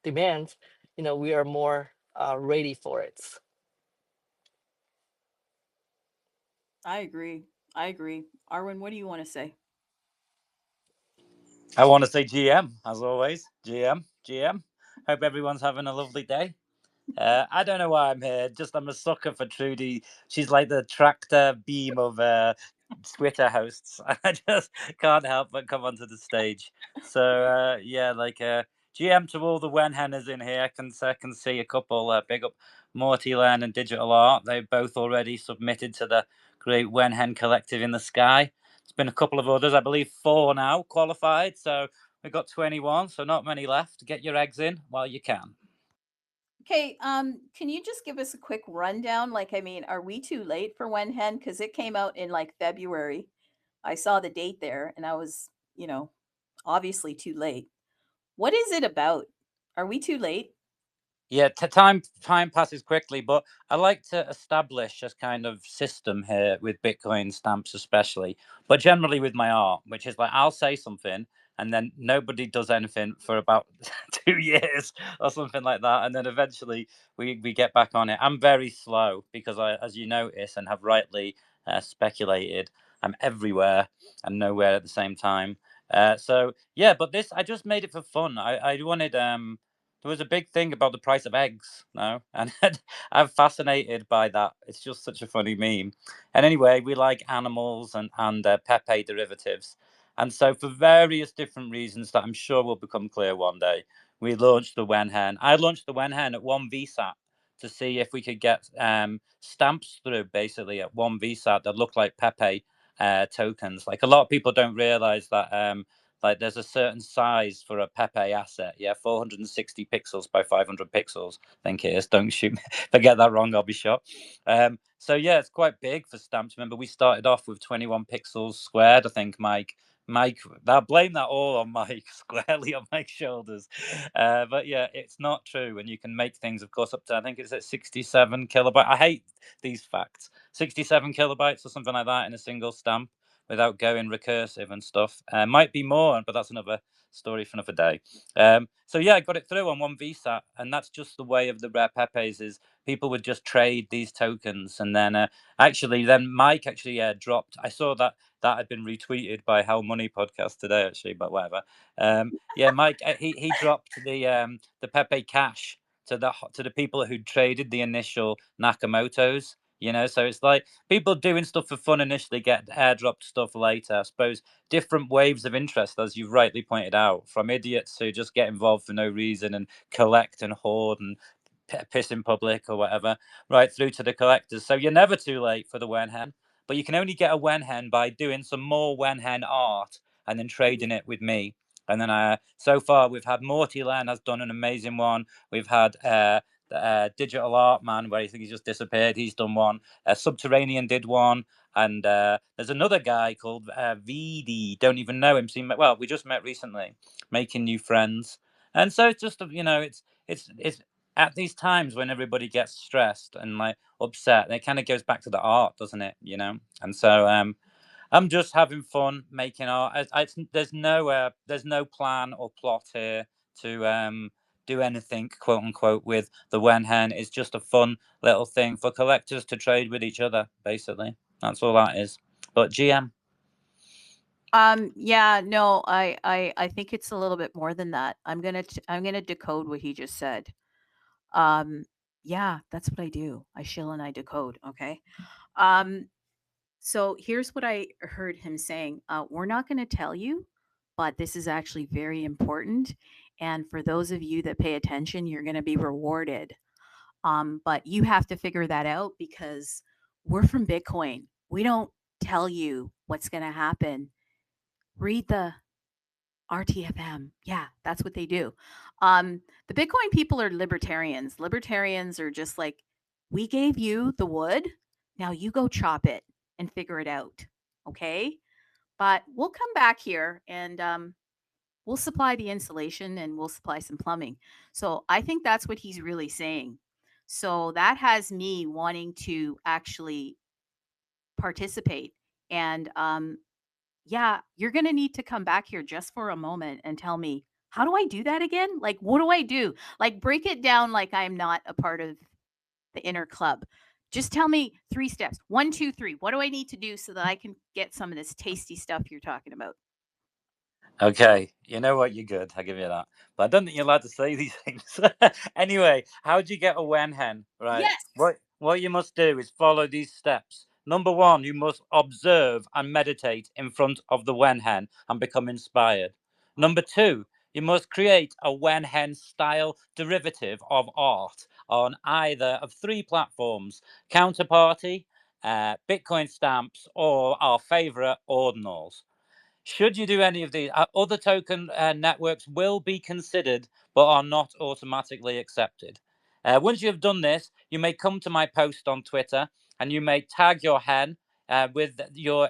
demands, we are more ready for it. I agree. I agree. Arwen, what do you want to say? I want to say GM, as always. GM. Hope everyone's having a lovely day. I don't know why I'm here. Just I'm a sucker for Trudy. She's like the tractor beam of Twitter hosts. I just can't help but come onto the stage. So yeah, like GM to all the Wenhenners in here. I can see a couple. Big up Morty Len and Digital Art. They both already submitted to the Great Wenhen Collective in the Sky. It's been a couple of others, I believe 4 now qualified. So we've got 21, so not many left. Get your eggs in while you can. Okay, can you just give us a quick rundown? Like, I mean, are we too late for Wenhen? Because it came out in like February. I saw the date there and I was, obviously too late. What is it about? Are we too late? Yeah, time passes quickly, but I like to establish a kind of system here with Bitcoin stamps, especially, but generally with my art, which is like I'll say something and then nobody does anything for about 2 years or something like that, and then eventually we get back on it. I'm very slow because as you notice and have rightly speculated, I'm everywhere and nowhere at the same time. So yeah, but this I just made it for fun. I wanted there was a big thing about the price of eggs, no? And I'm fascinated by that. It's just such a funny meme. And anyway, we like animals and Pepe derivatives. And so, for various different reasons that I'm sure will become clear one day, we launched the Wenhen. I launched the Wenhen at 1 VSAT to see if we could get stamps through, basically, at 1 VSAT that look like Pepe tokens. Like, a lot of people don't realize that like there's a certain size for a Pepe asset. Yeah, 460 pixels by 500 pixels. I think it is. Don't shoot me. If I get that wrong, I'll be shot. So yeah, it's quite big for stamps. Remember, we started off with 21 pixels squared. I think Mike, that blame that all on Mike, squarely on Mike's shoulders. But yeah, it's not true. And you can make things, of course, up to I think it's at 67 kilobytes. I hate these facts. 67 kilobytes or something like that in a single stamp, without going recursive and stuff. Might be more, but that's another story for another day. So yeah, I got it through on 1 VSAT, and that's just the way of the rare Pepes is people would just trade these tokens, and then then Mike actually dropped. I saw that had been retweeted by How Money podcast today, actually, but whatever. Yeah, Mike he dropped the Pepe Cash to the people who traded the initial Nakamotos. So it's like people doing stuff for fun initially get airdropped stuff later. I suppose different waves of interest, as you've rightly pointed out, from idiots who just get involved for no reason and collect and hoard and piss in public or whatever, right through to the collectors. So you're never too late for the Wenhen, but you can only get a Wenhen by doing some more Wenhen art and then trading it with me. And then so far we've had Morty Len has done an amazing one. We've had Digital Art Man, where I think he's just disappeared. He's done one. Subterranean did one, and there's another guy called VD. Don't even know him. Well, we just met recently, making new friends. And so it's just it's at these times when everybody gets stressed and like upset, it kind of goes back to the art, doesn't it? And so I'm just having fun making art. There's no plan or plot here to do anything, quote unquote, with the Wenhen. It's just a fun little thing for collectors to trade with each other. Basically, that's all that is. But GM. Yeah, no, I think it's a little bit more than that. I'm gonna decode what he just said. Yeah, that's what I do. I shill and I decode. Okay. So here's what I heard him saying. We're not going to tell you, but this is actually very important. And for those of you that pay attention, you're going to be rewarded. But you have to figure that out because we're from Bitcoin. We don't tell you what's going to happen. Read the RTFM. Yeah, that's what they do. The Bitcoin people are libertarians. Libertarians are just like, we gave you the wood. Now you go chop it and figure it out. Okay. But we'll come back here and we'll supply the insulation and we'll supply some plumbing. So I think that's what he's really saying. So that has me wanting to actually participate. And yeah, you're going to need to come back here just for a moment and tell me, how do I do that again? Like, what do I do? Like, break it down like I'm not a part of the inner club. Just tell me 3 steps. 1, 2, 3. What do I need to do so that I can get some of this tasty stuff you're talking about? Okay, you know what? You're good. I'll give you that. But I don't think you're allowed to say these things. Anyway, how do you get a wen hen? Right. Yes. What you must do is follow these steps. Number 1, you must observe and meditate in front of the wen hen and become inspired. Number 2, you must create a wen hen style derivative of art on either of 3 platforms: Counterparty, Bitcoin stamps, or our favorite ordinals. Should you do any of these, other token networks will be considered but are not automatically accepted. Once you have done this, you may come to my post on Twitter and you may tag your hen with your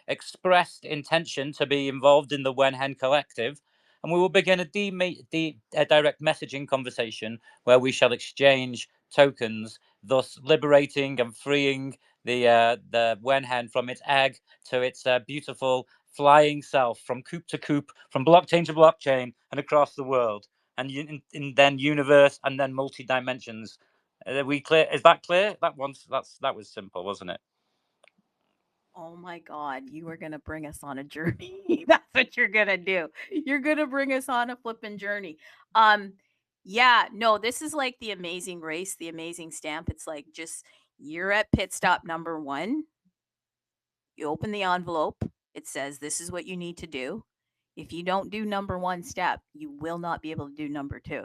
expressed intention to be involved in the Wen Hen Collective. And we will begin a direct messaging conversation where we shall exchange tokens, thus liberating and freeing the Wen Hen from its egg to its beautiful flying self from coop to coop, from blockchain to blockchain, and across the world, and then universe, and then multi dimensions. We clear? Is that clear? That was simple, wasn't it? Oh my God, you are going to bring us on a journey. That's what you're going to do. You're going to bring us on a flipping journey. Yeah, no, this is like the amazing race, the amazing stamp. It's like just you're at pit stop number 1. You open the envelope. It says this is what you need to do. If you don't do number 1 step, you will not be able to do number 2.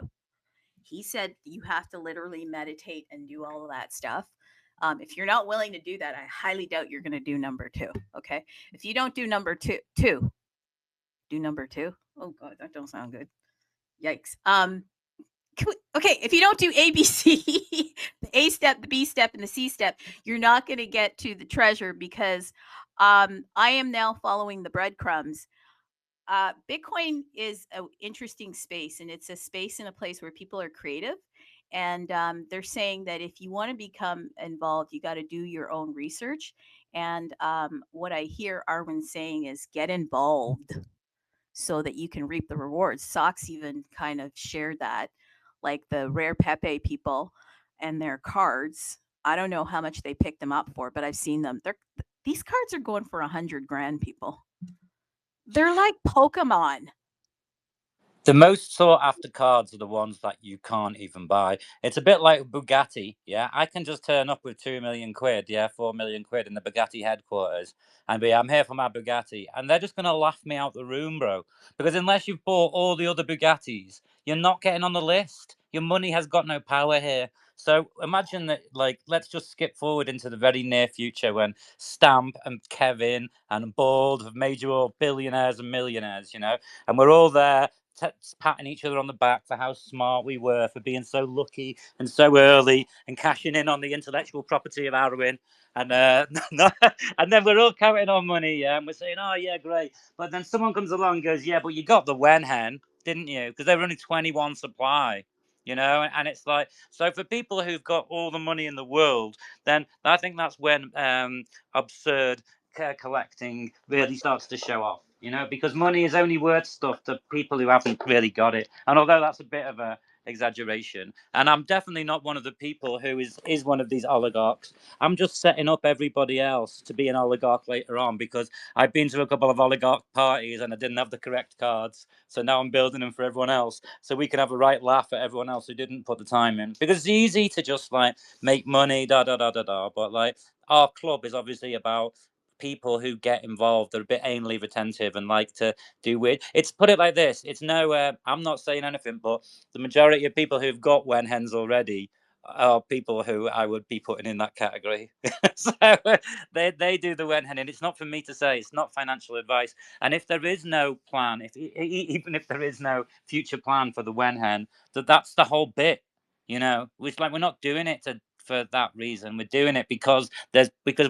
He said you have to literally meditate and do all of that stuff. If you're not willing to do that, I highly doubt you're going to do number 2. Okay. If you don't do number two, do number 2. Oh God, that don't sound good. Yikes. Okay, if you don't do ABC, the A step, the B step, and the C step, you're not going to get to the treasure because I am now following the breadcrumbs. Bitcoin is an interesting space, and it's a space in a place where people are creative. And they're saying that if you want to become involved, you got to do your own research. And what I hear Arwen saying is get involved so that you can reap the rewards. Socks even kind of shared that, like the Rare Pepe people and their cards. I don't know how much they picked them up for, but I've seen them. These cards are going for 100 grand, people. They're like Pokemon. The most sought after cards are the ones that you can't even buy. It's a bit like Bugatti, yeah. I can just turn up with 2 million quid, yeah, 4 million quid in the Bugatti headquarters and be, I'm here for my Bugatti. And they're just gonna laugh me out the room, bro. Because unless you've bought all the other Bugattis, you're not getting on the list. Your money has got no power here. So imagine that, like, let's just skip forward into the very near future when Stamp and Kevin and Bald have made you all billionaires and millionaires, you know, and we're all there patting each other on the back for how smart we were for being so lucky and so early and cashing in on the intellectual property of Arwen. And and then we're all counting on money, yeah, and we're saying, oh yeah, great. But then someone comes along and goes, yeah, but you got the Wen Hen, didn't you? Because they were only 21 supply, you know. And it's like, so for people who've got all the money in the world, then I think that's when absurd collecting really starts to show off, you know, because money is only worth stuff to people who haven't really got it. And although that's a bit of a exaggeration, and I'm definitely not one of the people who is one of these oligarchs, I'm just setting up everybody else to be an oligarch later on, because I've been to a couple of oligarch parties and I didn't have the correct cards, so now I'm building them for everyone else so we can have a right laugh at everyone else who didn't put the time in, because it's easy to just like make money but like our club is obviously about people who get involved. They're a bit anally retentive and like to do weird. It's, put it like this, it's no I'm not saying anything, but the majority of people who've got Wen Hens already are people who I would be putting in that category. So they do the Wen Hen, and it's not for me to say, it's not financial advice. And if there is no plan, even if there is no future plan for the Wen Hen, that's the whole bit, you know. It's like we're not doing it for that reason. We're doing it because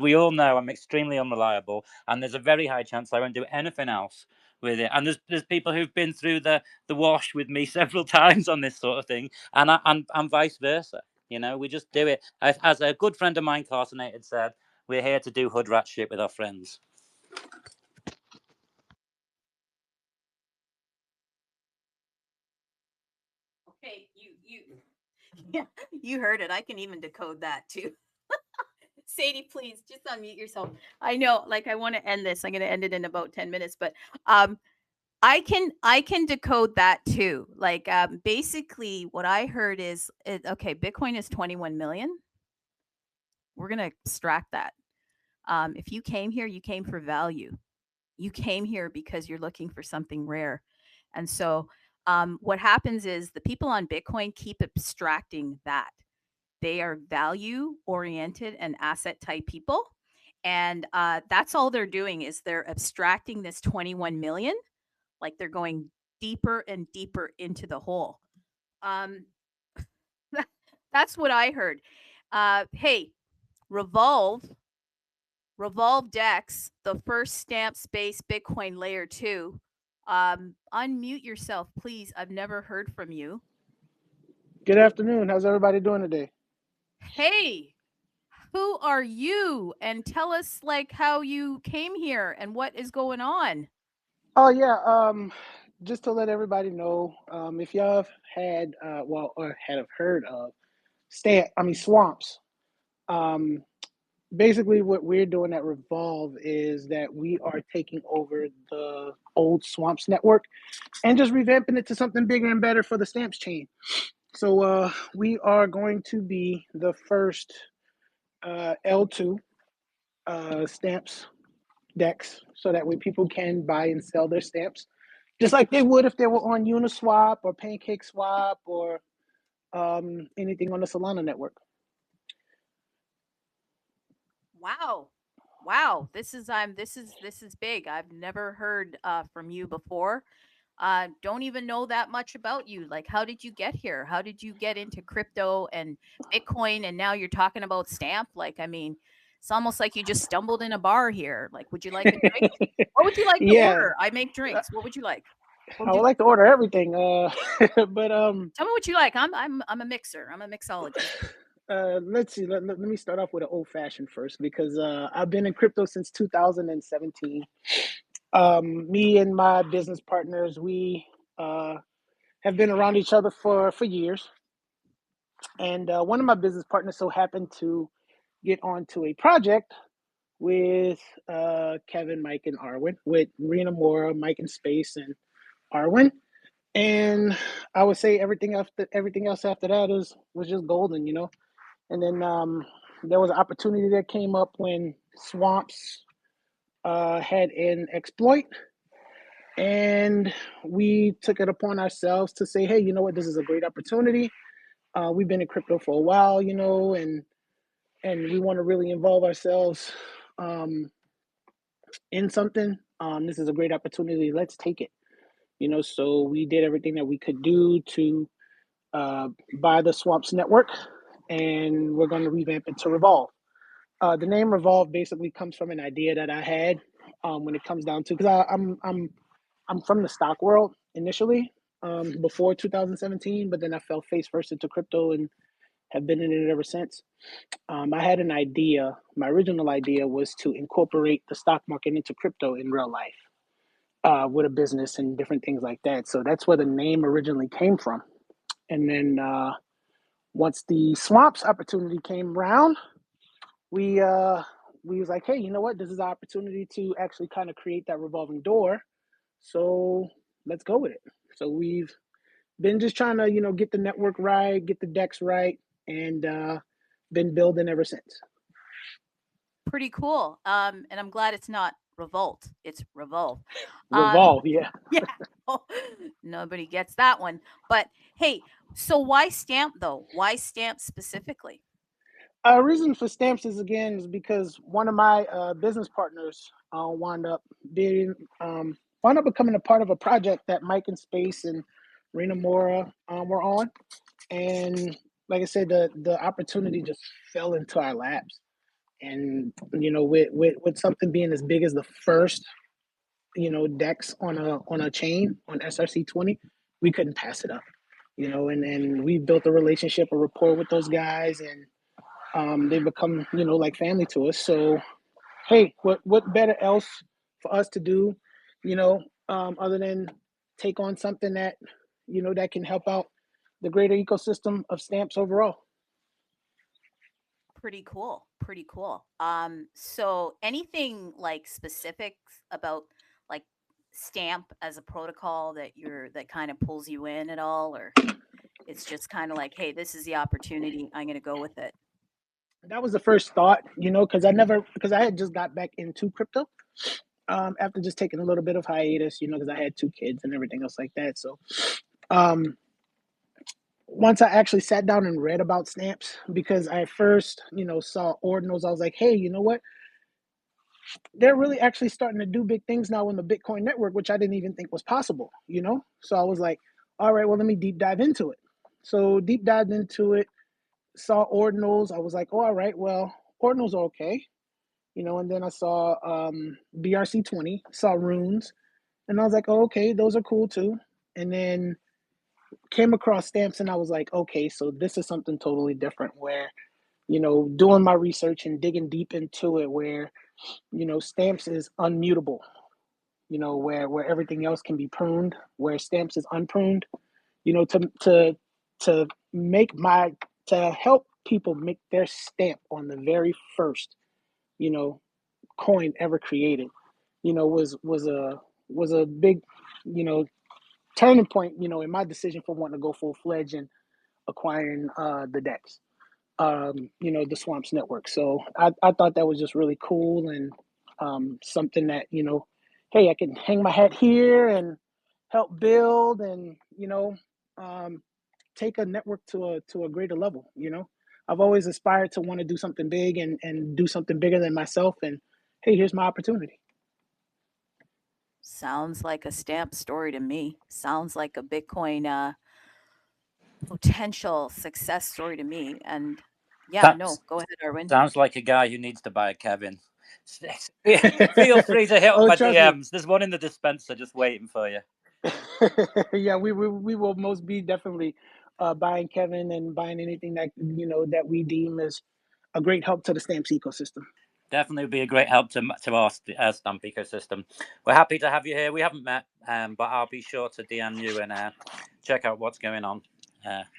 we all know I'm extremely unreliable, and there's a very high chance I won't do anything else with it. And there's people who've been through the wash with me several times on this sort of thing, and vice versa. You know, we just do it. As a good friend of mine, Cartonated, said, We're here to do hood rat shit with our friends. Okay, yeah, you heard it. I can even decode that too. Sadie, please just unmute yourself. I know, like, I want to end this. I'm going to end it in about 10 minutes, but I can decode that too. Like, basically what I heard is, okay, Bitcoin is 21 million. We're going to extract that. If you came here, you came for value. You came here because you're looking for something rare. And so what happens is the people on Bitcoin keep abstracting that. They are value oriented and asset type people. And that's all they're doing is they're abstracting this 21 million. Like they're going deeper and deeper into the hole. That's what I heard. Hey, Revolve DEX, the first stamp space Bitcoin layer 2. Unmute yourself, please. I've never heard from you. Good afternoon. How's everybody doing today? Hey, who are you? And tell us like how you came here and what is going on. Oh yeah, just to let everybody know, if y'all have had or have heard of swamps. Basically what we're doing at Revolve is that we are taking over the old swamps network and just revamping it to something bigger and better for the stamps chain. So we are going to be the first L2 stamps DEX, so that way people can buy and sell their stamps just like they would if they were on Uniswap or PancakeSwap or anything on the Solana network. Wow. This is big. I've never heard from you before. Don't even know that much about you. Like, how did you get here? How did you get into crypto and Bitcoin? And now you're talking about stamp. Like, I mean, it's almost like you just stumbled in a bar here. Like, would you like a drink? What would you like to Yeah. order? I make drinks. What would you like? I would like to order everything. But tell me what you like. I'm a mixer. I'm a mixologist. Let's see. Let me start off with an old fashioned first because I've been in crypto since 2017. Me and my business partners, we have been around each other for years. And one of my business partners so happened to get onto a project with Kevin, Mike, and Arwin, with Rena Mora, Mike in Space, and Arwin. And I would say everything else after that was just golden, you know. And then there was an opportunity that came up when Swamps had an exploit, and we took it upon ourselves to say, hey, you know what, this is a great opportunity. We've been in crypto for a while, you know, and we want to really involve ourselves in something. This is a great opportunity. Let's take it. You know, so we did everything that we could do to buy the Swamps network, and we're going to revamp it to Revolve. The name Revolve basically comes from an idea that I had when it comes down to, because I'm from the stock world initially before 2017, but then I fell face first into crypto and have been in it ever since. I had an idea. My original idea was to incorporate the stock market into crypto in real life with a business and different things like that. So that's where the name originally came from. And then once the Swamps opportunity came around, we was like, hey, you know what? This is our opportunity to actually kind of create that revolving door. So let's go with it. So we've been just trying to, you know, get the network right, get the DEX right, and been building ever since. Pretty cool. And I'm glad it's not Revolt. It's Revolve. Revolve, yeah. Yeah. Nobody gets that one. But hey, so why stamp though? Why stamp specifically? Reason for stamps is because one of my business partners wound up becoming a part of a project that Mike in Space and Rena Mora were on, and like I said, the opportunity just fell into our laps, and you know, with something being as big as the first, you know, DEX on a chain on SRC-20, we couldn't pass it up, you know, and we built a relationship, a rapport with those guys, and They've become, like family to us. So, hey, what better else for us to do, other than take on something that, that can help out the greater ecosystem of stamps overall. Pretty cool. Pretty cool. So anything like specifics about like stamp as a protocol that kind of pulls you in at all, or it's just kind of like, hey, this is the opportunity, I'm going to go with it? That was the first thought, because I had just got back into crypto after just taking a little bit of hiatus, because I had 2 kids and everything else like that. So once I actually sat down and read about stamps, because I first, saw ordinals, I was like, hey, you know what? They're really actually starting to do big things now on the Bitcoin network, which I didn't even think was possible, So I was like, all right, well, let me deep dive into it. So deep dived into it, saw ordinals. I was like, oh, all right, well, ordinals are okay. And then I saw BRC-20, saw runes, and I was like, oh, okay, those are cool too. And then came across stamps, and I was like, okay, so this is something totally different where, doing my research and digging deep into it where, stamps is unmutable, where everything else can be pruned, where stamps is unpruned, to make to help people make their stamp on the very first, coin ever created, was a big, turning point, in my decision for wanting to go full fledged and acquiring the DEX, the Swamps Network. So I thought that was just really cool and something that, hey, I can hang my hat here and help build and, take a network to a greater level. I've always aspired to want to do something big and do something bigger than myself. And hey, here's my opportunity. Sounds like a stamp story to me. Sounds like a Bitcoin potential success story to me. And yeah, no, go ahead, Arwin. Sounds like a guy who needs to buy a Kevin. Feel free to hit up my DMs. Me. There's one in the dispenser just waiting for you. Yeah, we will most be definitely buying Kevin and buying anything that that we deem as a great help to the stamps ecosystem. Definitely would be a great help to our stamp ecosystem. We're happy to have you here. We haven't met, but I'll be sure to DM you and check out what's going on.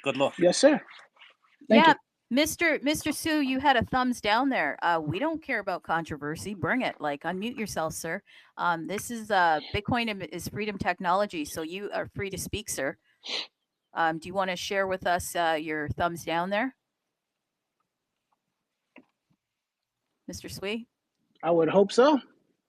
Good luck. Yes, sir. Thank you. Mr. Sue, you had a thumbs down there. We don't care about controversy. Bring it. Like, unmute yourself, sir. This is Bitcoin is freedom technology, so you are free to speak, sir. Do you want to share with us your thumbs down there, Mr. Swee? I would hope so.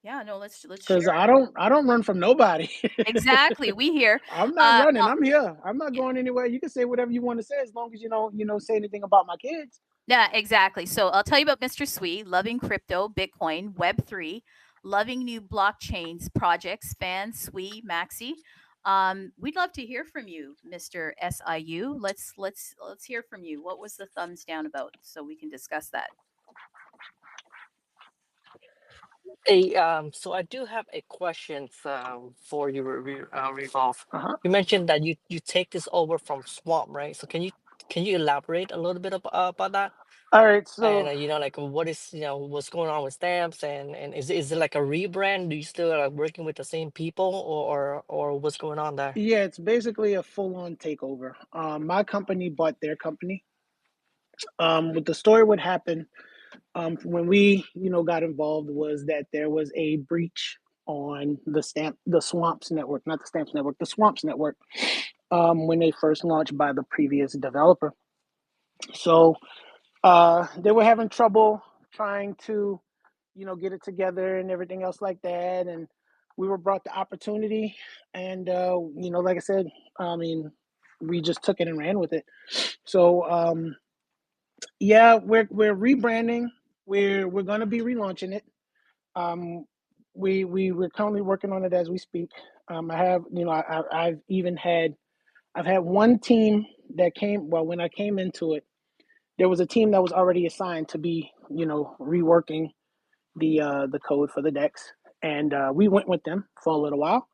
Yeah, no, let's because I don't run from nobody. Exactly, we here. I'm not running. I'm here. I'm not going anywhere. You can say whatever you want to say as long as you don't say anything about my kids. Yeah, exactly. So I'll tell you about Mr. Swee, loving crypto, Bitcoin, Web3, loving new blockchains, projects, Span, Swee, Maxi. We'd love to hear from you, Mr. SIU. Let's hear from you. What was the thumbs down about, so we can discuss that? Hey, so I do have a question for you, Revolve. You mentioned that you take this over from Swamp, right? So can you elaborate a little bit about that? All right, so and like what is what's going on with stamps and is it like a rebrand? Do you still like working with the same people or what's going on there? Yeah, it's basically a full-on takeover. My company bought their company. What the story would happen when we got involved was that there was a breach on the Swamps network, not the Stamps network, the Swamps network, when they first launched by the previous developer. So they were having trouble trying to get it together and everything else like that, and we were brought the opportunity, and like I said, I mean, we just took it and ran with it. So yeah, we're rebranding. We're going to be relaunching it. We're currently working on it as we speak. I have, I've had one team that came. Well, when I came into it, there was a team that was already assigned to be, reworking the code for the DEX, and we went with them for a little while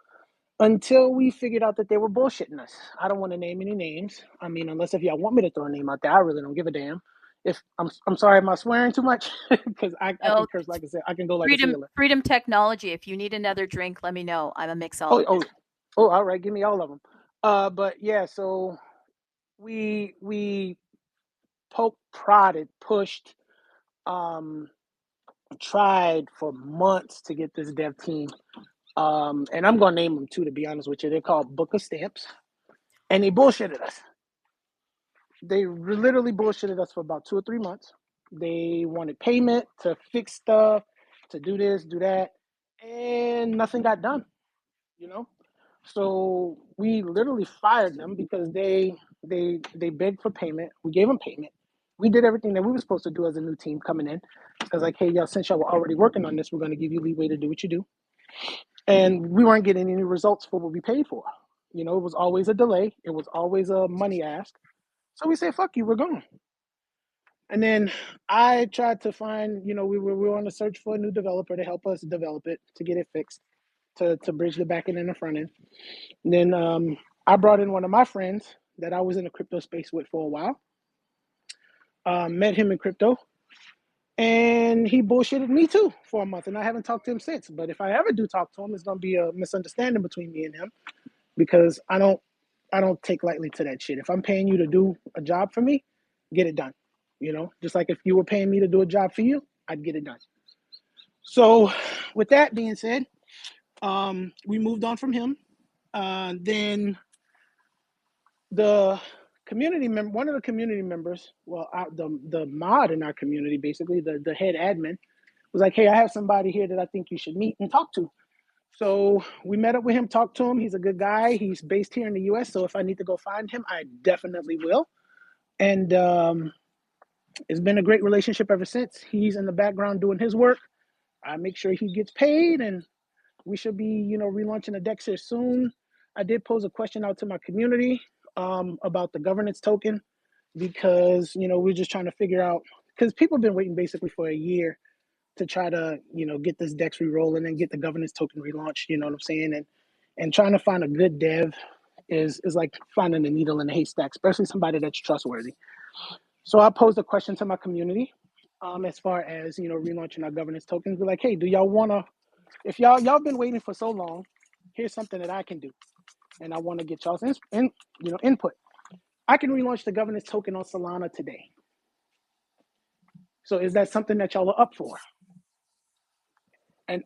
until we figured out that they were bullshitting us. I don't want to name any names. I mean, unless if y'all want me to throw a name out there, I really don't give a damn. if I'm sorry, am I swearing too much? Because I No, can curse, like I said, I can go like a sailor. Freedom Technology. If you need another drink, let me know. I'm a mixologist. All right, give me all of them. But yeah, so we poked, prodded, pushed, tried for months to get this dev team. And I'm gonna name them too, to be honest with you. They're called Book of Stamps, and they bullshitted us. They literally bullshitted us for about 2 or 3 months. They wanted payment to fix stuff, to do this, do that, and nothing got done. You know, so we literally fired them because they begged for payment. We gave them payment. We did everything that we were supposed to do as a new team coming in. I was like, hey, y'all, since y'all were already working on this, we're going to give you leeway to do what you do. And we weren't getting any results for what we paid for. You know, it was always a delay. It was always a money ask. So we said, fuck you, we're gone. And then I tried to find, you know, we were on a search for a new developer to help us develop it, to get it fixed, to bridge the back end and the front end. And then I brought in one of my friends that I was in the crypto space with for a while. Met him in crypto, and he bullshitted me too for a month, and I haven't talked to him since. But if I ever do talk to him, it's gonna be a misunderstanding between me and him, because I don't take lightly to that shit. If I'm paying you to do a job for me, get it done. You know, just like if you were paying me to do a job for you, I'd get it done. So, with that being said, we moved on from him. Then the community member, one of the community members, well, the mod in our community, basically the head admin, was like, hey, I have somebody here that I think you should meet and talk to. So we met up with him, talked to him. He's a good guy. He's based here in the US. So if I need to go find him, I definitely will. And it's been a great relationship ever since. He's in the background doing his work. I make sure he gets paid, and we should be, you know, relaunching the DEX here soon. I did pose a question out to my community about the governance token, because, you know, we're just trying to figure out, because people have been waiting basically for a year to try to, you know, get this DEX re-rolling and get the governance token relaunched, you know what I'm saying? And trying to find a good dev is like finding a needle in a haystack, especially somebody that's trustworthy. So I posed a question to my community as far as, you know, relaunching our governance tokens. Be like, hey, do y'all want to, if y'all been waiting for so long, here's something that I can do, and I want to get y'all's input. I can relaunch the governance token on Solana today. So is that something that y'all are up for? And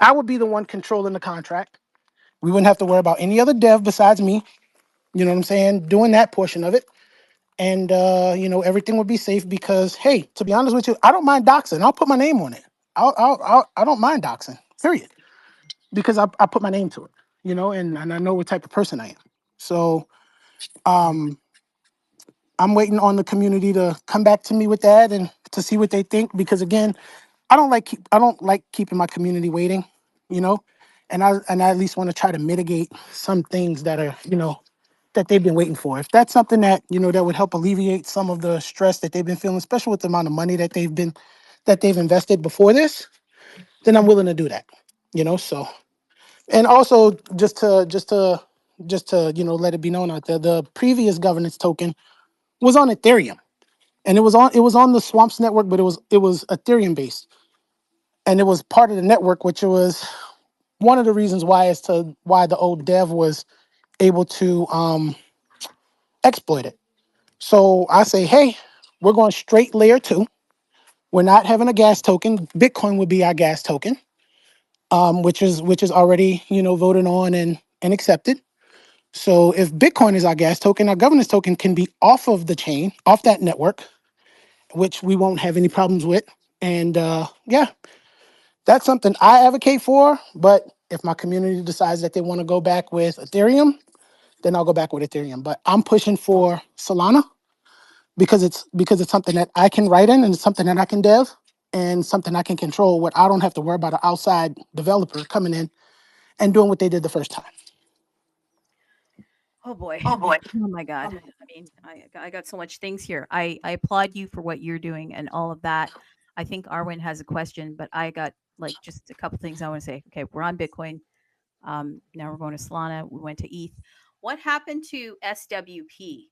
I would be the one controlling the contract. We wouldn't have to worry about any other dev besides me. You know what I'm saying? Doing that portion of it. And you know, everything would be safe because, hey, to be honest with you, I don't mind doxing. I'll put my name on it. I don't mind doxing. Period. Because I put my name to it. You know, and I know what type of person I am. So I'm waiting on the community to come back to me with that and to see what they think. Because again, I don't like keeping my community waiting. You know, and I at least want to try to mitigate some things that are, you know, that they've been waiting for. If that's something that, you know, that would help alleviate some of the stress that they've been feeling, especially with the amount of money that they've invested before this, then I'm willing to do that. You know, so, and also just to you know, let it be known out there, the previous governance token was on Ethereum, and it was on the Swamps network, but it was Ethereum based, and it was part of the network, which was one of the reasons why the old dev was able to exploit it. So I say, hey, we're going straight layer 2. We're not having a gas token. Bitcoin would be our gas token, which is already, you know, voted on and accepted. So if Bitcoin is our gas token, our governance token can be off of the chain, off that network, which we won't have any problems with. And yeah, that's something I advocate for. But if my community decides that they want to go back with Ethereum, then I'll go back with Ethereum. But I'm pushing for Solana because it's something that I can write in, and it's something that I can dev, and something I can control, what I don't have to worry about an outside developer coming in and doing what they did the first time. Oh boy. Oh my God. I mean, I got so much things here. I applaud you for what you're doing and all of that. I think Arwen has a question, but I got like just a couple things I want to say. Okay, we're on Bitcoin. Now we're going to Solana. We went to ETH. What happened to SWP?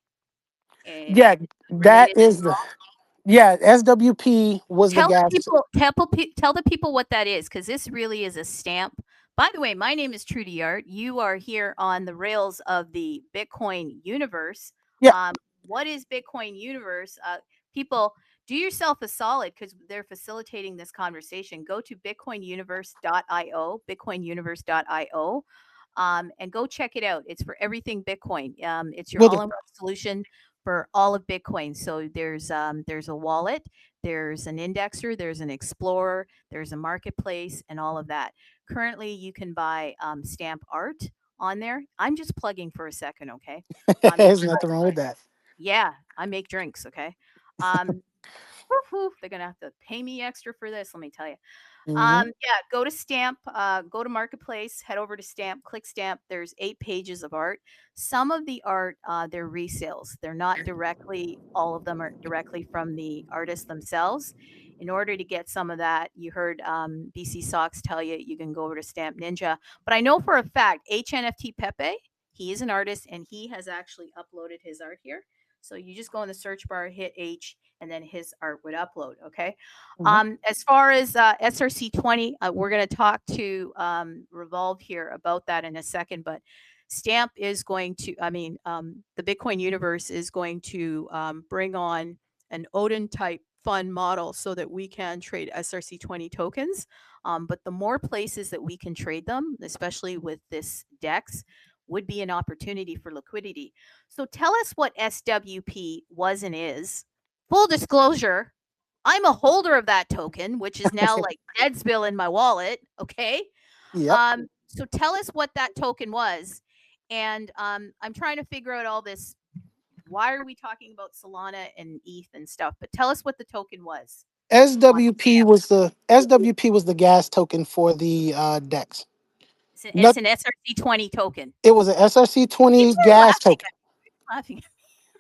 Yeah, Where that that is is the yeah. SWP was the tell the gas. people tell the people what that is, because this really is a stamp. By the way, my name is Trudy Art. You are here on the rails of the Bitcoin universe. Yeah. What is Bitcoin universe? People, do yourself a solid, because they're facilitating this conversation. Go to bitcoinuniverse.io, bitcoinuniverse.io, and go check it out. It's for everything Bitcoin. It's your Will do. all-in-one solution for all of Bitcoin. So there's a wallet, there's an indexer, there's an explorer, there's a marketplace, and all of that. Currently, you can buy stamp art on there. I'm just plugging for a second, okay? There's nothing wrong with that. Yeah, I make drinks, okay? They're gonna have to pay me extra for this, let me tell you. Mhm. Yeah, go to Stamp, go to Marketplace, head over to Stamp, click Stamp. There's 8 pages of art. Some of the art, they're resales. They're not directly, all of them are directly from the artists themselves. In order to get some of that, you heard BC Socks tell you you can go over to Stamp Ninja. But I know for a fact, HNFT Pepe, he is an artist and he has actually uploaded his art here. So you just go in the search bar, hit H, and then his art would upload. Okay. As far as SRC-20, we're going to talk to Revolve here about that in a second. But Stamp is going to, the Bitcoin universe is going to bring on an Odin type fund model so that we can trade SRC-20 tokens. But the more places that we can trade them, especially with this DEX, would be an opportunity for liquidity. So tell us what SWP was and is. Full disclosure, I'm a holder of that token, which is now like Deadsbill in my wallet. Okay. Yep. So tell us what that token was. And I'm trying to figure out all this. Why are we talking about Solana and ETH and stuff? But tell us what the token was. SWP was the gas token for the DEX. It's an SRC-20 token. It was an SRC-20 People are gas token. laughing.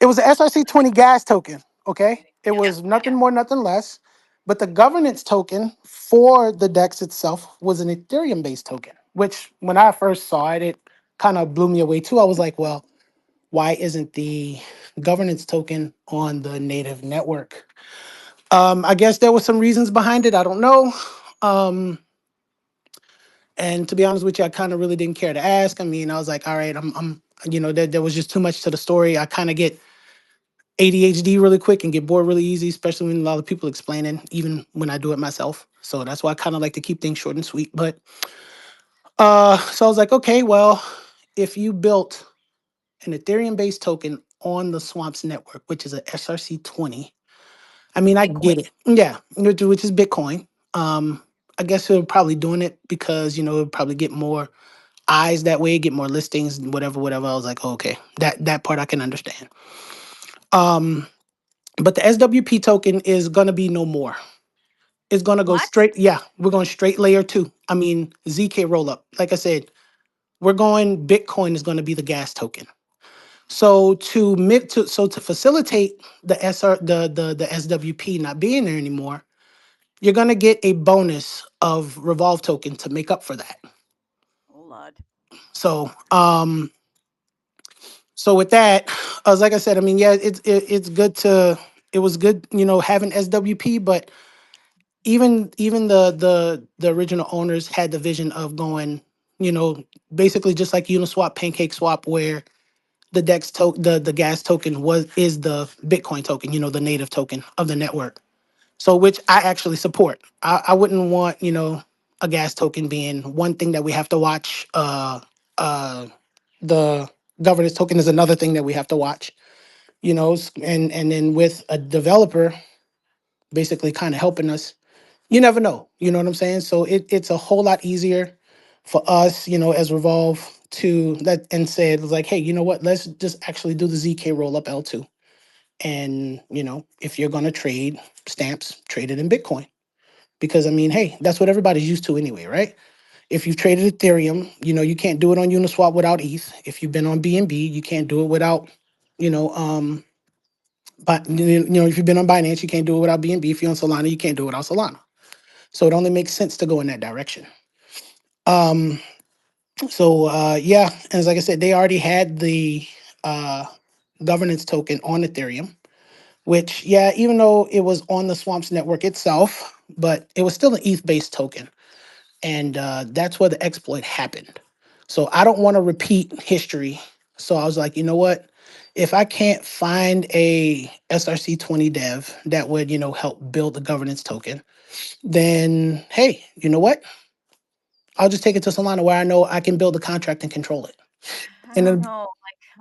It was an SRC-20 gas token. Okay, it was nothing more, nothing less. But the governance token for the DEX itself was an Ethereum-based token. Which, when I first saw it, it kind of blew me away too. I was like, well, why isn't the governance token on the native network? I guess there were some reasons behind it. I don't know. And to be honest with you, I kind of really didn't care to ask. I mean, I was like, all right, there was just too much to the story. I kind of get ADHD really quick and get bored really easy, especially when a lot of people explaining, even when I do it myself. So that's why I kind of like to keep things short and sweet. But so I was like, okay, well, if you built an Ethereum-based token on the Swamps network, which is a SRC-20, I mean, I Bitcoin. get it. Yeah, which is Bitcoin. I guess they're probably doing it because, it'll probably get more eyes that way, get more listings, whatever. I was like, oh, okay, that part I can understand. But the SWP token is gonna be no more. It's gonna go What? straight. Yeah, we're going straight layer 2. I mean, ZK rollup. Like I said, we're going Bitcoin is gonna be the gas token. So to facilitate the the SWP not being there anymore, you're gonna get a bonus of Revolve token to make up for that. Oh, Lord. So so with that, like I said, I mean, yeah, it's good to it was good, having SWP, but even the original owners had the vision of going, basically just like Uniswap, Pancake Swap, where the DEX the gas token is the Bitcoin token, the native token of the network. So which I actually support. I wouldn't want, a gas token being one thing that we have to watch. The governance token is another thing that we have to watch, and then with a developer basically kind of helping us, you never know. You know what I'm saying? So it's a whole lot easier for us, as Revolve to let and say it was like, hey, you know what? Let's just actually do the ZK roll up L2. And, if you're gonna trade stamps, trade it in Bitcoin. Because I mean, hey, that's what everybody's used to anyway, right? If you've traded Ethereum, you can't do it on Uniswap without ETH. If you've been on BNB, you can't do it without, but if you've been on Binance, you can't do it without BNB. If you're on Solana, you can't do it without Solana. So it only makes sense to go in that direction. So yeah, as like I said, they already had the governance token on Ethereum, which, yeah, even though it was on the Swamps network itself, but it was still an ETH-based token. And that's where the exploit happened. So I don't want to repeat history. So I was like, you know what? If I can't find a SRC20 dev that would, help build the governance token, then hey, you know what? I'll just take it to Solana where I know I can build the contract and control it. I And don't then, know.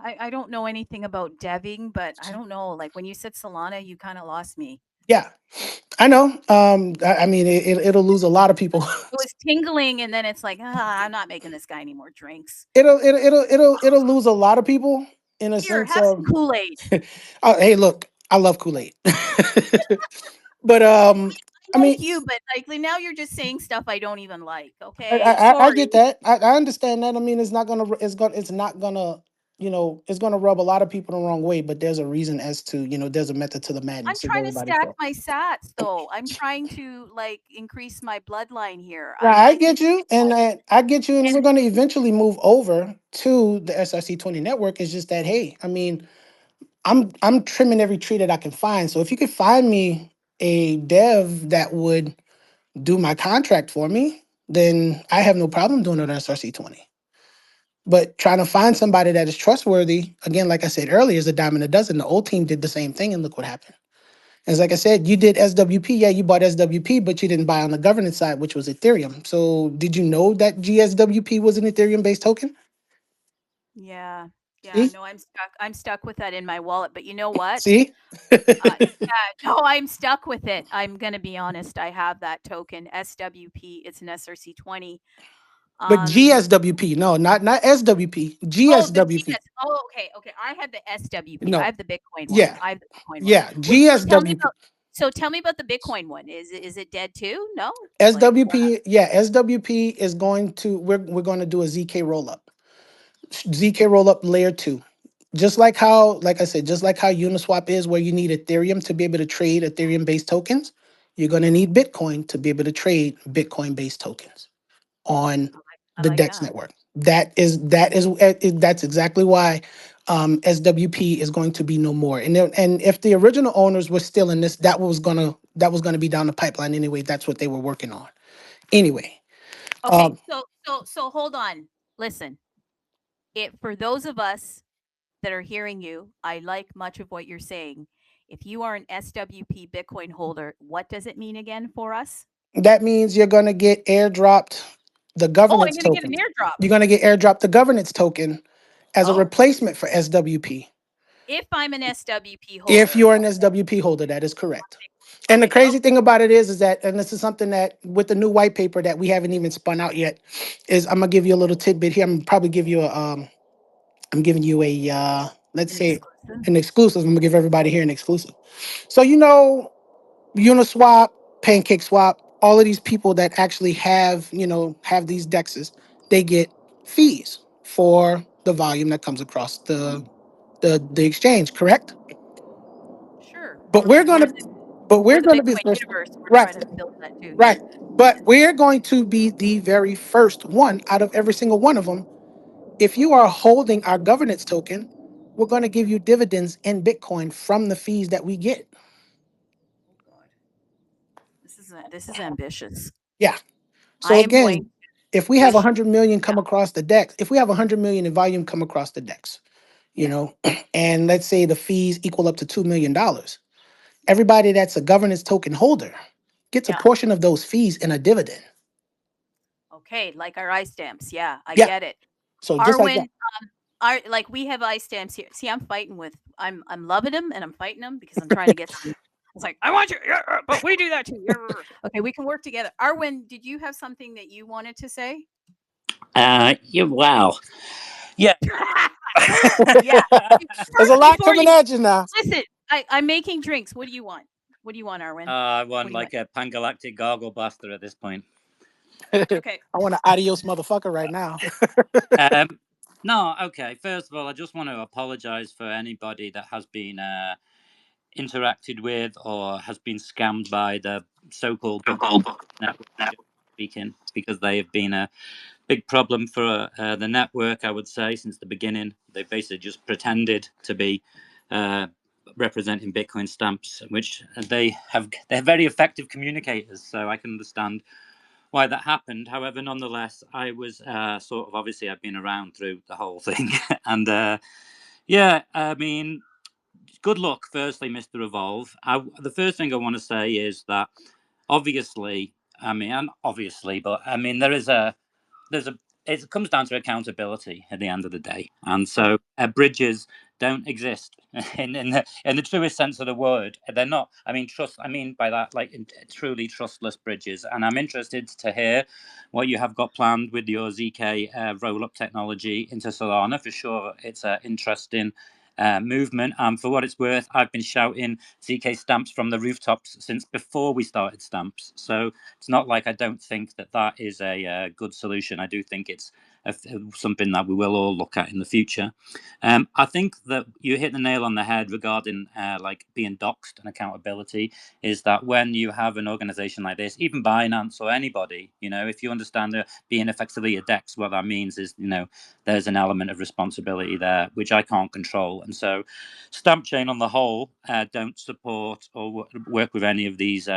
Like, I don't know anything about deving, but I don't know. Like when you said Solana, you kind of lost me. yeah, I know. I mean, it'll lose a lot of people. It was tingling, and then it's like, I'm not making this guy any more drinks. It'll lose a lot of people in a Here, sense have some of, Kool-Aid. hey, look, I love Kool-Aid. But I I mean, like you, but like now you're just saying stuff I don't even like. I Okay, sorry. get that. I understand that. I mean, it's not gonna it's gonna rub a lot of people the wrong way. But there's a reason as to there's a method to the I'm madness. If trying to everybody stack so. my sats though. I'm trying to like increase my bloodline here. Right, I I think get you, and I get you, and we're going to eventually move over to the SRC20 network. It's just that, hey, I mean, I'm trimming every tree that I can find. So if you could find me a dev that would do my contract for me, then I have no problem doing it on SRC20. But trying to find somebody that is trustworthy, again, like I said earlier, is a dime a dozen. The old team did the same thing, and look what happened. As like I said, you did SWP. Yeah, you bought SWP, but you didn't buy on the governance side, which was Ethereum. So did you know that GSWP was an Ethereum-based token? yeah. See? No, I'm stuck with that in my wallet. But you know what? See? No, I'm stuck with it. I'm gonna be honest. I have that token SWP. It's an SRC20. But GSWP, no, not SWP. Oh, the GSWP. GS. Oh, okay. I have the SWP. I No. have the Bitcoin one. Yeah. I have the Bitcoin one. Yeah. Wait, GSWP. tell me about the Bitcoin one. Is it dead too? No. SWP, yeah, SWP is going to we're going to do a ZK rollup. ZK rollup layer 2. Just like how, like I said, just like how Uniswap is, where you need Ethereum to be able to trade Ethereum-based tokens, you're going to need Bitcoin to be able to trade Bitcoin-based tokens on I the like DEX that. network. That's exactly why SWP is going to be no more. And if the original owners were still in this, that was gonna be down the pipeline anyway. That's what they were working on. Anyway, Okay, so hold on. Listen. For those of us that are hearing you, I like much of what you're saying. If you are an SWP Bitcoin holder, what does it mean again for us? that means you're going to get airdropped the Oh, I'm governance going to get token. an airdrop. You're going to get airdropped the governance token as a replacement for SWP. If I'm an SWP holder. If you're an SWP holder, that is correct. And the crazy thing about it is that, and this is something that with the new white paper that we haven't even spun out yet, is I'm gonna give you a little tidbit here. I'm gonna probably give you I'm giving you a let's say an exclusive. I'm gonna give everybody here an exclusive. So Uniswap, PancakeSwap, all of these people that actually have these dexes, they get fees for the volume that comes across the exchange, correct? Sure. But we're gonna be the Bitcoin first, universe. We're right? trying to build that too. Right. But we're going to be the very first one out of every single one of them. If you are holding our governance token, we're going to give you dividends in Bitcoin from the fees that we get. Oh God. This is ambitious. Yeah. So again, if we have wish- 100 million come across the DEX, if we have 100 million in volume come across the DEX, and let's say the fees equal up to $2 million, everybody that's a governance token holder gets a portion of those fees in a dividend. Okay, like our ice stamps. Yeah, I Yeah. get it. So just like that. Like we have ice stamps here. See, I'm fighting with I'm loving them and I'm fighting them because I'm trying to get some. It's like I want you, but we do that too. Okay, we can work together. Arwen, did you have something that you wanted to say? Yeah. Wow. Yeah. Yeah. There's a lot coming at you now. Listen, I'm making drinks. What do you want? What do you want, Arwen? I want like a pangalactic gargle blaster at this point. Okay. I want an adios motherfucker right now. No, okay. First of all, I just want to apologize for anybody that has been interacted with or has been scammed by the so-called network speaking, because they have been a big problem for the network, I would say, since the beginning. They basically just pretended to be representing Bitcoin stamps, which they're very effective communicators. So I can understand why that happened. However, nonetheless, I was sort of, obviously I've been around through the whole thing, and yeah, I mean, good luck, firstly, Mr. Revolve. The first thing I want to say is that obviously, but I mean, it comes down to accountability at the end of the day, and so bridges don't exist in the truest sense of the word. They're not. I mean, I mean by that, like truly trustless bridges. And I'm interested to hear what you have got planned with your ZK roll-up technology into Solana. For sure, it's an interesting movement. For what it's worth, I've been shouting ZK stamps from the rooftops since before we started stamps. So it's not like I don't think that is a good solution. I do think it's something that we will all look at in the future. I think that you hit the nail on the head regarding like being doxed and accountability, is that when you have an organization like this, even Binance or anybody, if you understand that being effectively a DEX, what that means is, there's an element of responsibility there, which I can't control. And so Stamp Chain on the whole don't support or work with any of these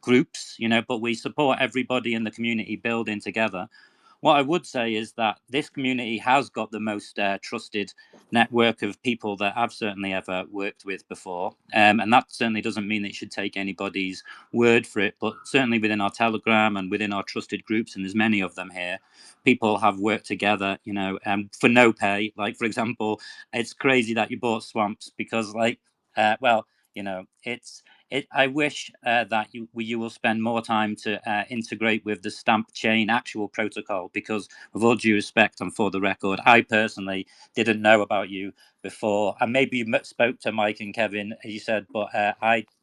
groups, but we support everybody in the community building together. What I would say is that this community has got the most trusted network of people that I've certainly ever worked with before. And that certainly doesn't mean that you should take anybody's word for it, but certainly within our Telegram and within our trusted groups, and there's many of them here, people have worked together, for no pay. Like, for example, it's crazy that you bought Swamps because, like, I wish that you will spend more time to integrate with the Stamp Chain actual protocol, because with all due respect and for the record, I personally didn't know about you before, and maybe you spoke to Mike and Kevin, as you said, but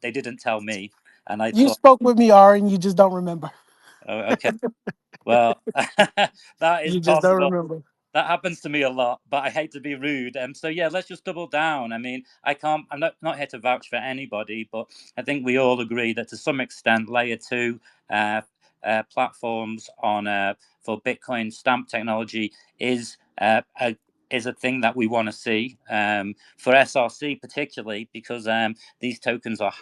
they didn't tell me, and I You thought, spoke with me, Ari, and you just don't remember. oh, okay, well, that is You just don't possible. remember. That happens to me a lot, but I hate to be rude. So yeah, let's just double down. I mean, I'm not here to vouch for anybody, but I think we all agree that to some extent, layer 2 platforms for Bitcoin stamp technology is a thing that we want to see for SRC particularly, because these tokens are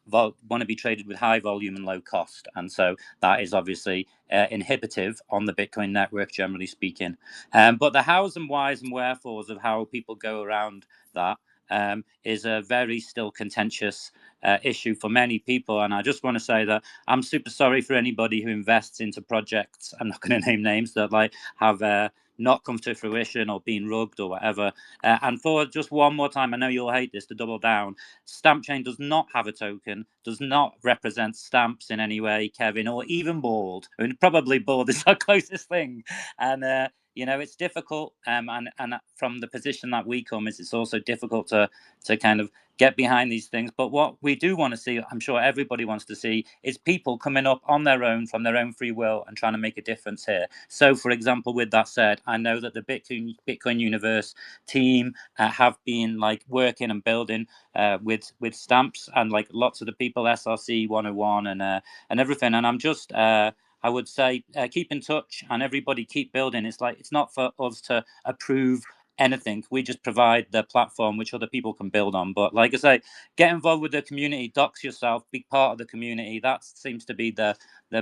want to be traded with high volume and low cost, and so that is obviously inhibitive on the Bitcoin network, generally speaking. But the hows and whys and wherefores of how people go around that is a very still contentious issue for many people. And I just want to say that I'm super sorry for anybody who invests into projects, I'm not going to name names, that like have not come to fruition or been rugged or whatever. And for just one more time, I know you'll hate this, to double down, Stamp Chain does not have a token, does not represent stamps in any way, Kevin, or even Bald. I mean, probably Bald is our closest thing. And it's difficult, and from the position that we come is, it's also difficult to kind of get behind these things. But what we do want to see, I'm sure everybody wants to see, is people coming up on their own from their own free will and trying to make a difference here. So, for example, with that said, I know that the Bitcoin Universe team have been like working and building with stamps, and like lots of the people, SRC 101 and everything. And I'm just I would say keep in touch, and everybody keep building. It's not for us to approve anything. We just provide the platform which other people can build on. But like I say, get involved with the community, dox yourself, be part of the community. That seems to be the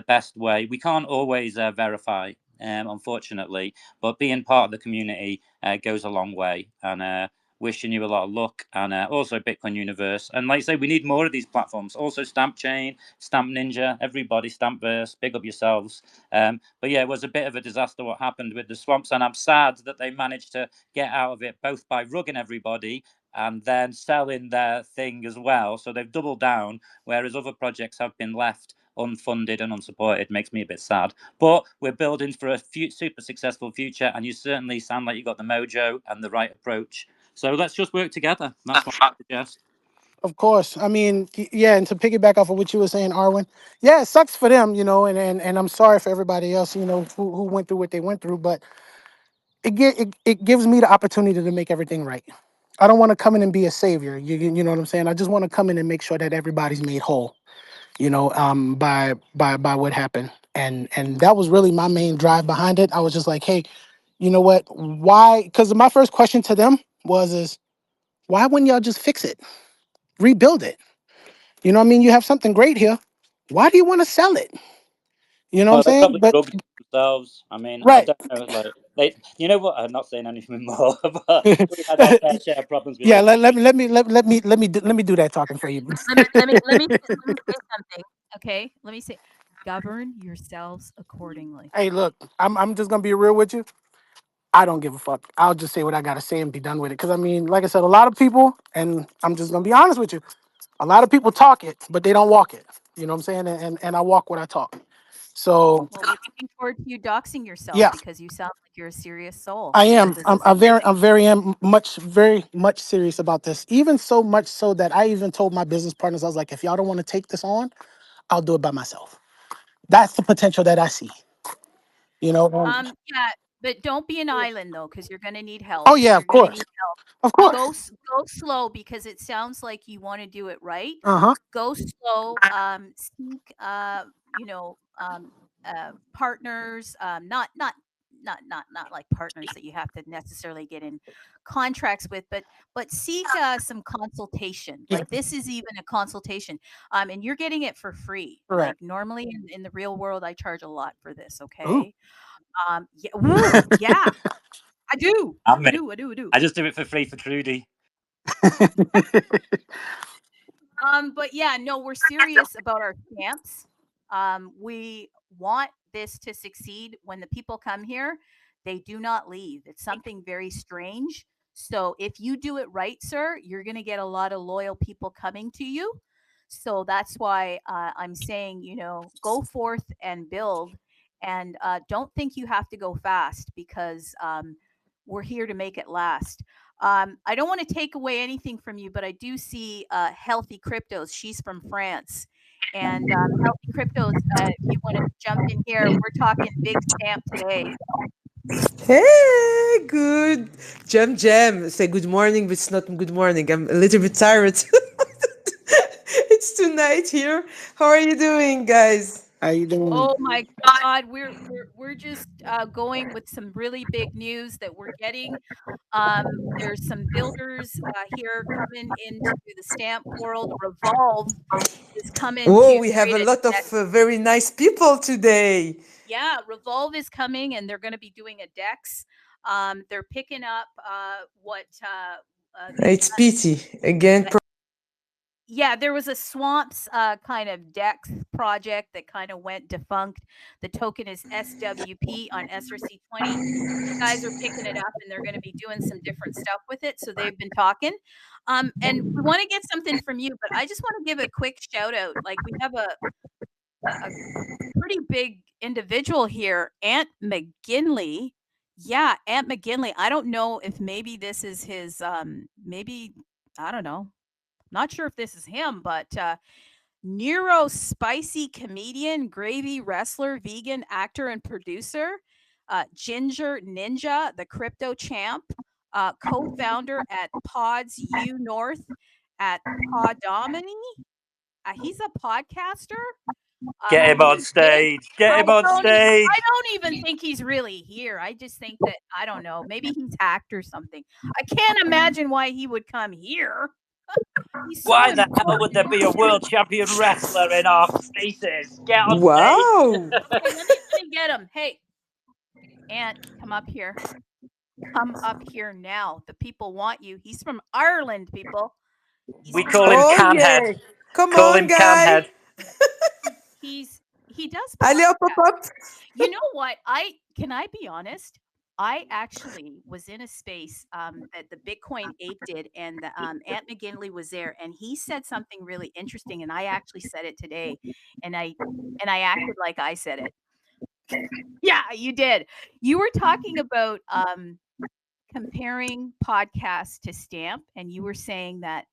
best way. We can't always verify, unfortunately, but being part of the community goes a long way. And wishing you a lot of luck, and also Bitcoin Universe. And like I say, we need more of these platforms. Also Stamp Chain, Stamp Ninja, everybody, Stampverse, big up yourselves. But yeah, it was a bit of a disaster what happened with the Swamps, and I'm sad that they managed to get out of it, both by rugging everybody and then selling their thing as well. So they've doubled down, whereas other projects have been left unfunded and unsupported. Makes me a bit sad, but we're building for a super successful future, and you certainly sound like you got the mojo and the right approach. So let's just work together. That's what I suggest. Of course. I mean, yeah, and to piggyback off of what you were saying, Arwen, yeah, it sucks for them, and I'm sorry for everybody else, who went through what they went through, but it gives me the opportunity to make everything right. I don't want to come in and be a savior. You know what I'm saying? I just want to come in and make sure that everybody's made whole, by what happened. And that was really my main drive behind it. I was just like, hey, you know what? Why? Because my first question to them is Why wouldn't y'all just fix it, rebuild it? You know what I mean? You have something great here. Why do you want to sell it? You know what Well, I'm they saying? probably But rugged themselves. I mean, I right. don't know. Like, you know what? I'm not saying anything more, but we had our fair share of problems with Yeah, rugged. let me do that talking for you. Let me say something. Okay, let me say, govern yourselves accordingly. Hey, look, I'm just gonna be real with you. I don't give a fuck. I'll just say what I gotta say and be done with it. Cause I mean, like I said, a lot of people, and I'm just gonna be honest with you, a lot of people talk it, but they don't walk it. You know what I'm saying? And I walk what I talk. So Well, we're looking forward to you doxing yourself yeah, because you sound like you're a serious soul. I Because am. this I'm is a very, amazing. very much serious about this. Even so much so that I even told my business partners, I was like, if y'all don't want to take this on, I'll do it by myself. That's the potential that I see. You know. Yeah, but don't be an island though, because you're gonna need Oh help. yeah, You're of gonna course, need help. of course. Go slow because it sounds like you want to do it right. Uh-huh. Go slow. Seek partners. Not like partners that you have to necessarily get in contracts with, but seek some consultation. Yeah. Like this is even a consultation. And you're getting it for free. Like Correct. normally in the real world, I charge a lot for this. Ooh. Okay. Yeah. Woo, yeah. I do. I'm I me. do. I do. I do. I just do it for free for Trudy. But yeah, no, we're serious about our stamps. We want this to succeed. When the people come here, they do not leave. It's something very strange. So if you do it right, sir, you're going to get a lot of loyal people coming to you. So that's why I'm saying, go forth and build, and don't think you have to go fast because we're here to make it last. I don't want to take away anything from you, but I do see Healthy Cryptos. She's from France. And Healthy Cryptos, if you want to jump in here, we're talking big stamp today. Hey, good. Jam. Say good morning, but it's not good morning. I'm a little bit tired. It's tonight here. How are you doing, guys? How you doing? Oh my God, we're just going with some really big news that we're getting. There's some builders here coming into the stamp world. Revolve is coming Oh, to we have a create a lot of deck. very nice people today. Yeah, Revolve is coming and they're going to be doing a DEX. They're picking up what they've It's pity again. yeah, there was a swamps kind of DEX project that kind of went defunct. The token is SWP on SRC20. These guys are picking it up and they're going to be doing some different stuff with it. So they've been talking. And we want to get something from you, but I just want to give a quick shout out. Like we have a pretty big individual here, Ant McGinley. Yeah, Ant McGinley. I don't know if maybe this is his maybe I don't know. Not sure if this is him, but Nero spicy comedian, gravy wrestler, vegan actor and producer, Ginger Ninja, the crypto champ, co-founder at Pods U North at Podomini. He's a podcaster. Get him on stage. Get him on stage. I don't even think he's really here. I just think that I don't know. Maybe he's hacked or something. I can't imagine why he would come here. He's so Why the hell important. would there be a world champion wrestler in our spaces? Get on Wow. stage. Okay, let me get him. Hey, Ant, come up here. Come up here now. The people want you. He's from Ireland, people. We call him Oh Canhead. yeah. Come Call on, him guy. Canhead. He does Allez, hop, hop, podcast. hop. You know what? Can I be honest? I actually was in a space that the Bitcoin Ape did, and the, Ant McGinley was there, and he said something really interesting, and I actually said it today, and I acted like I said it. Yeah, you did. You were talking about comparing podcasts to stamp, and you were saying that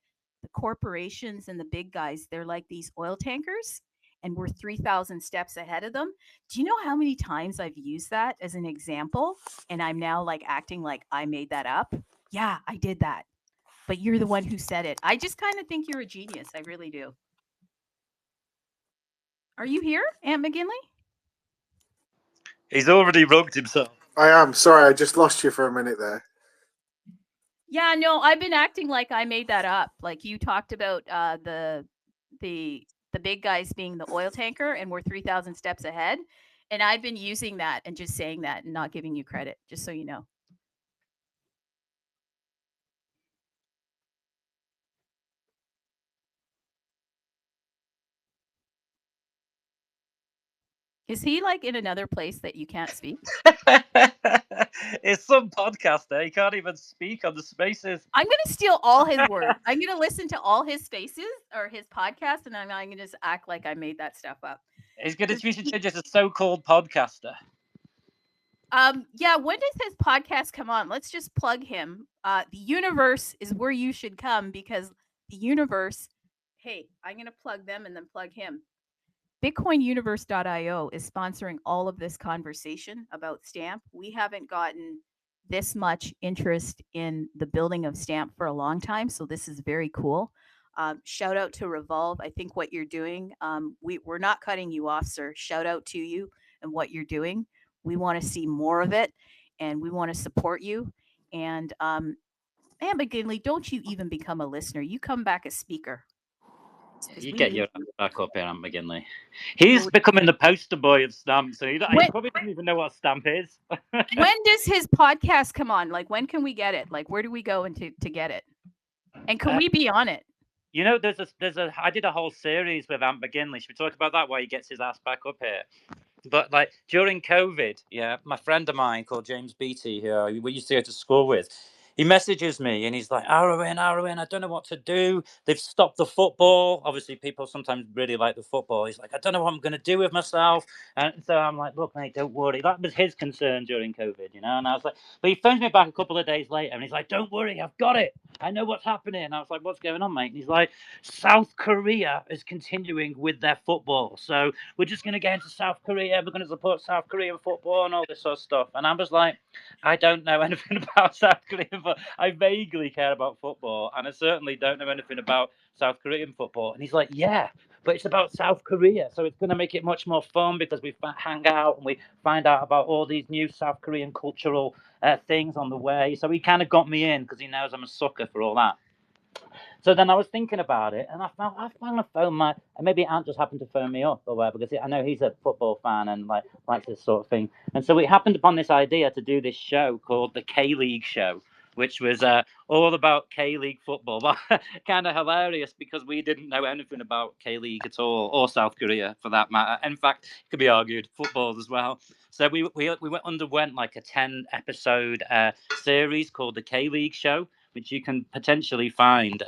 the corporations and the big guys, they're like these oil tankers and we're 3,000 steps ahead of them. Do you know how many times I've used that as an example? And I'm now like acting like I made that up. Yeah, I did that. But you're the one who said it. I just kind of think you're a genius. I really do. Are you here, Ant McGinley? He's already rugged himself. I am. Sorry, I just lost you for a minute there. Yeah, no, I've been acting like I made that up. Like you talked about the big guys being the oil tanker, and we're 3,000 steps ahead. And I've been using that and just saying that and not giving you credit, just so you know. Is he like in another place that you can't speak? It's some podcaster. He can't even speak on the spaces. I'm going to steal all his words. I'm going to listen to all his spaces or his podcast, and I'm going to just act like I made that stuff up. He's going to change it as a so-called podcaster. Yeah, when does his podcast come on? Let's just plug him. The universe is where you should come, because the universe, hey, I'm going to plug them and then plug him. BitcoinUniverse.io is sponsoring all of this conversation about Stamp. We haven't gotten this much interest in the building of Stamp for a long time, so this is very cool. Shout out to Revolve. I think what you're doing, we're not cutting you off, sir. Shout out to you and what you're doing. We want to see more of it, and we want to support you. And Ant McGinley, don't you even become a listener. You come back a speaker. You get your ass back up here, Ant McGinley. He's becoming the poster boy of stamps, so he probably doesn't even know what a stamp is. When does his podcast come on? Like, when can we get it? Like, where do we go to get it? And can we be on it? You know, I did a whole series with Ant McGinley. Should we talk about that? Why he gets his ass back up here? But like during COVID, yeah, my friend of mine called James Beatty, who we used to go to school with, he messages me and he's like, Arwen, I don't know what to do. They've stopped the football. Obviously, people sometimes really like the football. He's like, I don't know what I'm going to do with myself. And so I'm like, look, mate, don't worry. That was his concern during COVID, you know? And I was like, but he phones me back a couple of days later and he's like, don't worry, I've got it. I know what's happening. And I was like, what's going on, mate? And he's like, South Korea is continuing with their football. So we're just going to get into South Korea. We're going to support South Korean football and all this sort of stuff. And I was like, I don't know anything about South Korean football. I vaguely care about football, and I certainly don't know anything about South Korean football. And he's like, yeah, but it's about South Korea, so it's going to make it much more fun because we hang out and we find out about all these new South Korean cultural things on the way. So he kind of got me in because he knows I'm a sucker for all that. So then I was thinking about it, and I found a phone maybe Ant just happened to phone me up or whatever, because I know he's a football fan and likes this sort of thing. And so we happened upon this idea to do this show called the K-League Show, which was all about K-League football. But kind of hilarious because we didn't know anything about K-League at all, or South Korea for that matter. In fact, it could be argued football as well. So we underwent like a 10-episode series called the K-League Show, which you can potentially find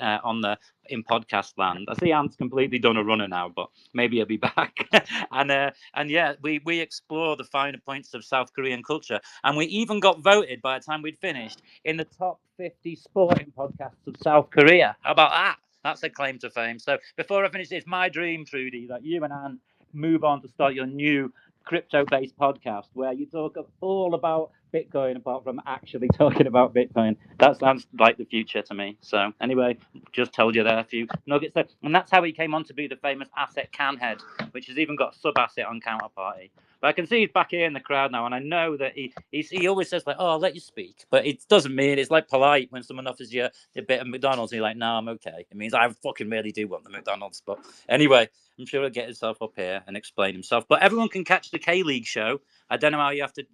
in podcast land. I see Ant's completely done a runner now, but maybe he'll be back. and yeah, we explore the finer points of South Korean culture, and we even got voted by the time we'd finished in the top 50 sporting podcasts of South Korea. How about that? That's a claim to fame. So before I finish, it's my dream, Trudy, that you and Ant move on to start your new crypto-based podcast where you talk all about Bitcoin apart from actually talking about Bitcoin. That sounds like the future to me. So anyway, just told you there a few nuggets there. And that's how he came on to be the famous asset can head, which has even got sub-asset on Counterparty. But I can see he's back here in the crowd now, and I know that he always says like, "Oh, I'll let you speak," but it doesn't mean it's like polite when someone offers you a bit of McDonald's and you're like, "No, I'm okay." It means I fucking really do want the McDonald's. But anyway, I'm sure he'll get himself up here and explain himself. But everyone can catch the K-League show. I don't know how you have to.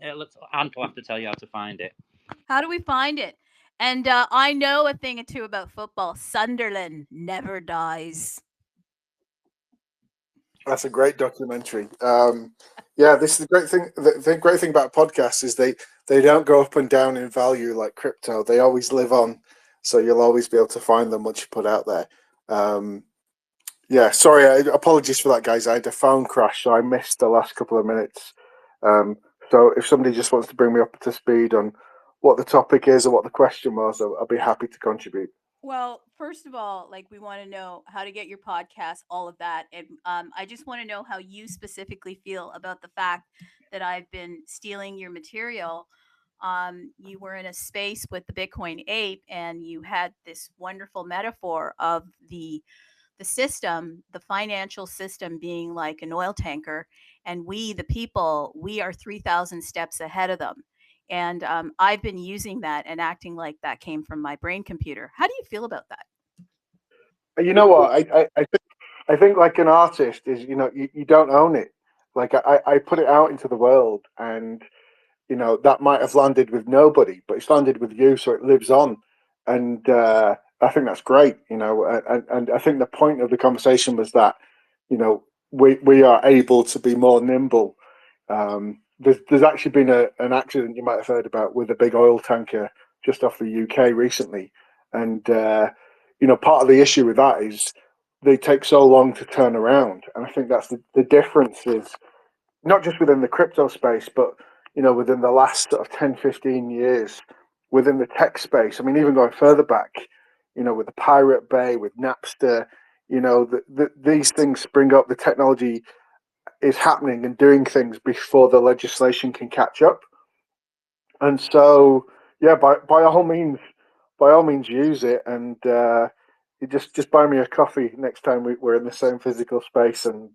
Ant will have to tell you how to find it. How do we find it? And I know a thing or two about football. Sunderland never dies. That's a great documentary. Yeah, this is the great thing. The great thing about podcasts is they don't go up and down in value like crypto. They always live on, so you'll always be able to find them once you put out there. Yeah, sorry, apologies for that, guys. I had a phone crash, so I missed the last couple of minutes. So if somebody just wants to bring me up to speed on what the topic is or what the question was, I'll be happy to contribute. Well, first of all, like we want to know how to get your podcast, all of that. And I just want to know how you specifically feel about the fact that I've been stealing your material. You were in a space with the Bitcoin ape and you had this wonderful metaphor of the system, the financial system being like an oil tanker. And we, the people, we are 3,000 steps ahead of them. And I've been using that and acting like that came from my brain computer. How do you feel about that? You know what? I think like an artist is, you don't own it. Like I put it out into the world, and that might have landed with nobody, but it's landed with you, so it lives on. And I think that's great, and I think the point of the conversation was that, we are able to be more nimble. There's actually been an accident you might have heard about with a big oil tanker just off the UK recently. And, part of the issue with that is they take so long to turn around. And I think that's the difference is not just within the crypto space, but, within the last sort of 10, 15 years within the tech space. I mean, even going further back, with the Pirate Bay, with Napster, these things spring up, the technology is happening and doing things before the legislation can catch up. And so, yeah, by all means, use it, and you just buy me a coffee next time we're in the same physical space, and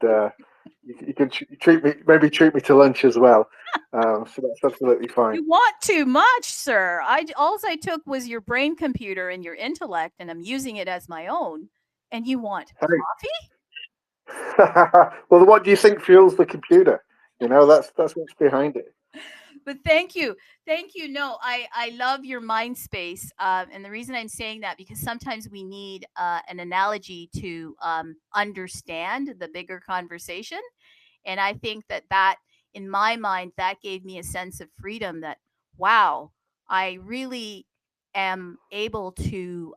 you can treat me to lunch as well. So that's absolutely fine. You want too much, sir. All I took was your brain computer and your intellect, and I'm using it as my own. And you want coffee? Well, what do you think fuels the computer? That's what's behind it. But thank you. No, I love your mind space. And the reason I'm saying that, because sometimes we need an analogy to understand the bigger conversation. And I think that in my mind, that gave me a sense of freedom that, wow, I really am able to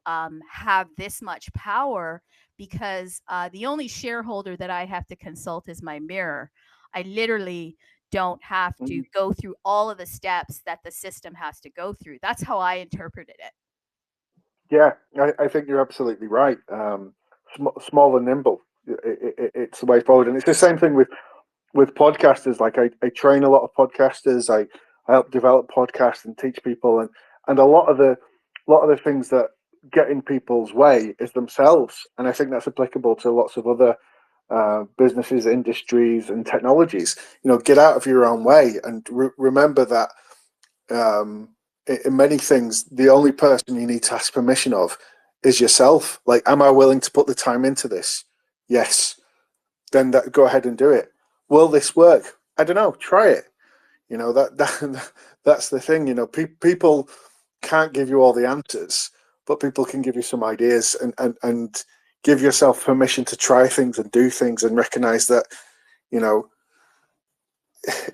have this much power, because the only shareholder that I have to consult is my mirror. I literally don't have to go through all of the steps that the system has to go through. That's how I interpreted it. Yeah, I think you're absolutely right. Small and nimble, it's the way forward. And it's the same thing with podcasters. Like I train a lot of podcasters. I help develop podcasts and teach people, and a lot of the things that get in people's way is themselves. And I think that's applicable to lots of other businesses, industries, and technologies. Get out of your own way, and remember that in many things, the only person you need to ask permission of is yourself. Like, am I willing to put the time into this? Yes. Then go ahead and do it. Will this work? I don't know. Try it. That's the thing. People can't give you all the answers, but people can give you some ideas, and give yourself permission to try things and do things, and recognize that,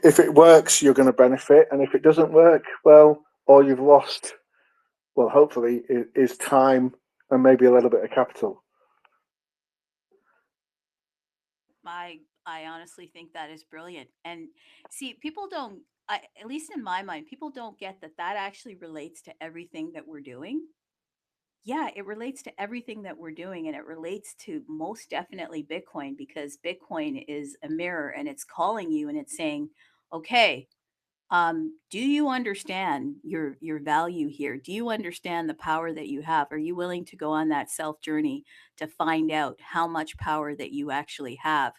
if it works, you're going to benefit. And if it doesn't work, well, all you've lost, well, hopefully, is time and maybe a little bit of capital. I honestly think that is brilliant. And see, people don't, at least in my mind, people don't get that actually relates to everything that we're doing. Yeah, it relates to everything that we're doing, and it relates to most definitely Bitcoin, because Bitcoin is a mirror, and it's calling you and it's saying, okay, do you understand your value here? Do you understand the power that you have? Are you willing to go on that self journey to find out how much power that you actually have?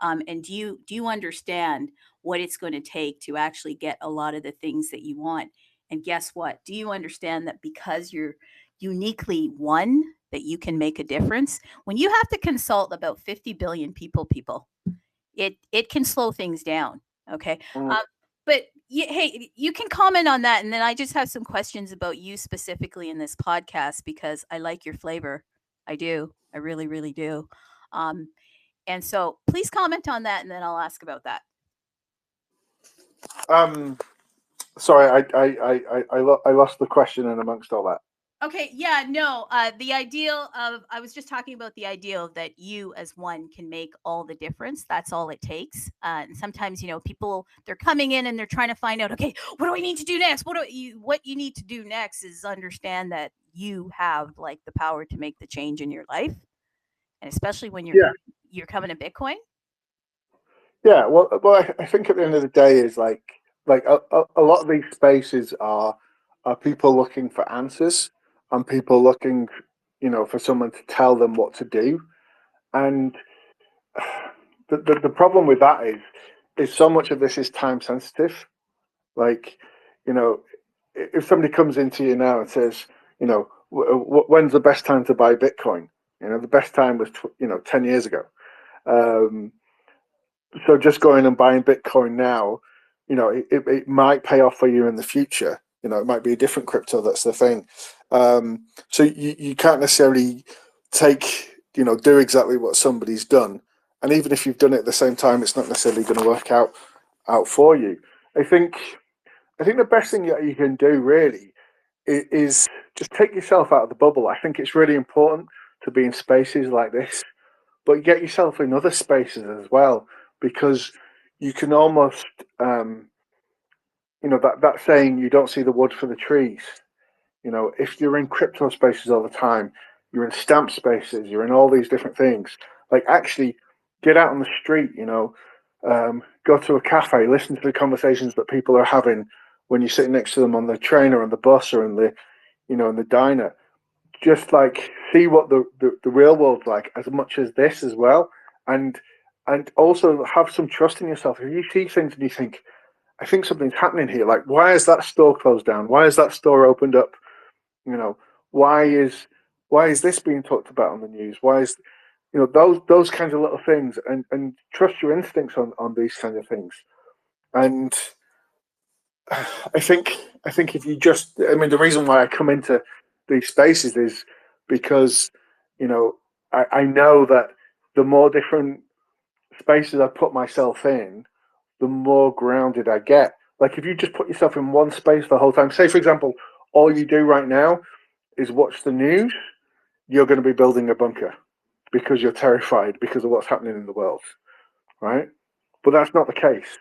And do you understand what it's going to take to actually get a lot of the things that you want? And guess what? Do you understand that because you're uniquely one, that you can make a difference? When you have to consult about 50 billion people, it can slow things down. Okay. But hey, you can comment on that. And then I just have some questions about you specifically in this podcast, because I like your flavor. I do. I really, really do. And so please comment on that, and then I'll ask about that. Sorry, I lost the question in amongst all that. Okay, yeah, no, the ideal of, I was just talking about the ideal that you as one can make all the difference. That's all it takes. And sometimes, people, they're coming in and they're trying to find out, okay, what do I need to do next? What you need to do next is understand that you have like the power to make the change in your life. And especially when you're coming to Bitcoin. Yeah, well, I think at the end of the day is like a lot of these spaces are people looking for answers, and people looking, for someone to tell them what to do. And the problem with that is so much of this is time sensitive. Like, you know, if somebody comes into you now and says, you know, when's the best time to buy Bitcoin? You know, the best time was 10 years ago. So just going and buying Bitcoin now, you know, it might pay off for you in the future. You know, it might be a different crypto. That's the thing. So you can't necessarily do exactly what somebody's done. And even if you've done it at the same time, it's not necessarily going to work out for you. I think the best thing that you can do really is just take yourself out of the bubble. I think it's really important to be in spaces like this, but get yourself in other spaces as well, because you can almost, that saying, you don't see the wood for the trees. You know, if you're in crypto spaces all the time, you're in stamp spaces, you're in all these different things. Like, actually get out on the street, go to a cafe, listen to the conversations that people are having when you're sitting next to them on the train or on the bus or in the diner. Just like see what the real world's like as much as this as well. And also have some trust in yourself. If you see things and you think, I think something's happening here, like, why is that store closed down? Why is that store opened up? You know, why is this being talked about on the news? Why is, those kinds of little things, and trust your instincts on these kind of things. And I think if you just, I mean, the reason why I come into these spaces is because, I know that the more different spaces I put myself in, the more grounded I get. Like, if you just put yourself in one space the whole time, say, for example, all you do right now is watch the news, you're going to be building a bunker because you're terrified because of what's happening in the world, right? But that's not the case.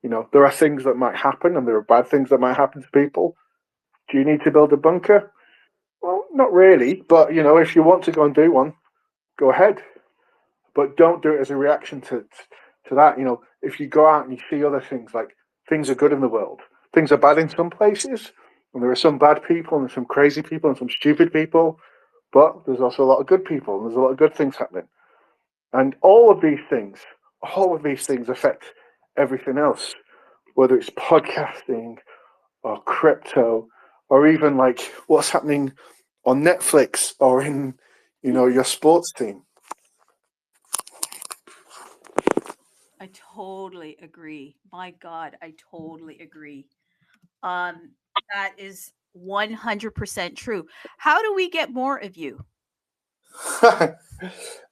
There are things that might happen and there are bad things that might happen to people. Do you need to build a bunker? Well, not really. But, if you want to go and do one, go ahead. But don't do it as a reaction to that. If you go out and you see other things, like, things are good in the world, things are bad in some places, and there are some bad people and some crazy people and some stupid people, but there's also a lot of good people and there's a lot of good things happening. And all of these things affect everything else, whether it's podcasting or crypto, or even like what's happening on Netflix or in, your sports team. I totally agree. My God, I totally agree. That is 100% true. How do we get more of you?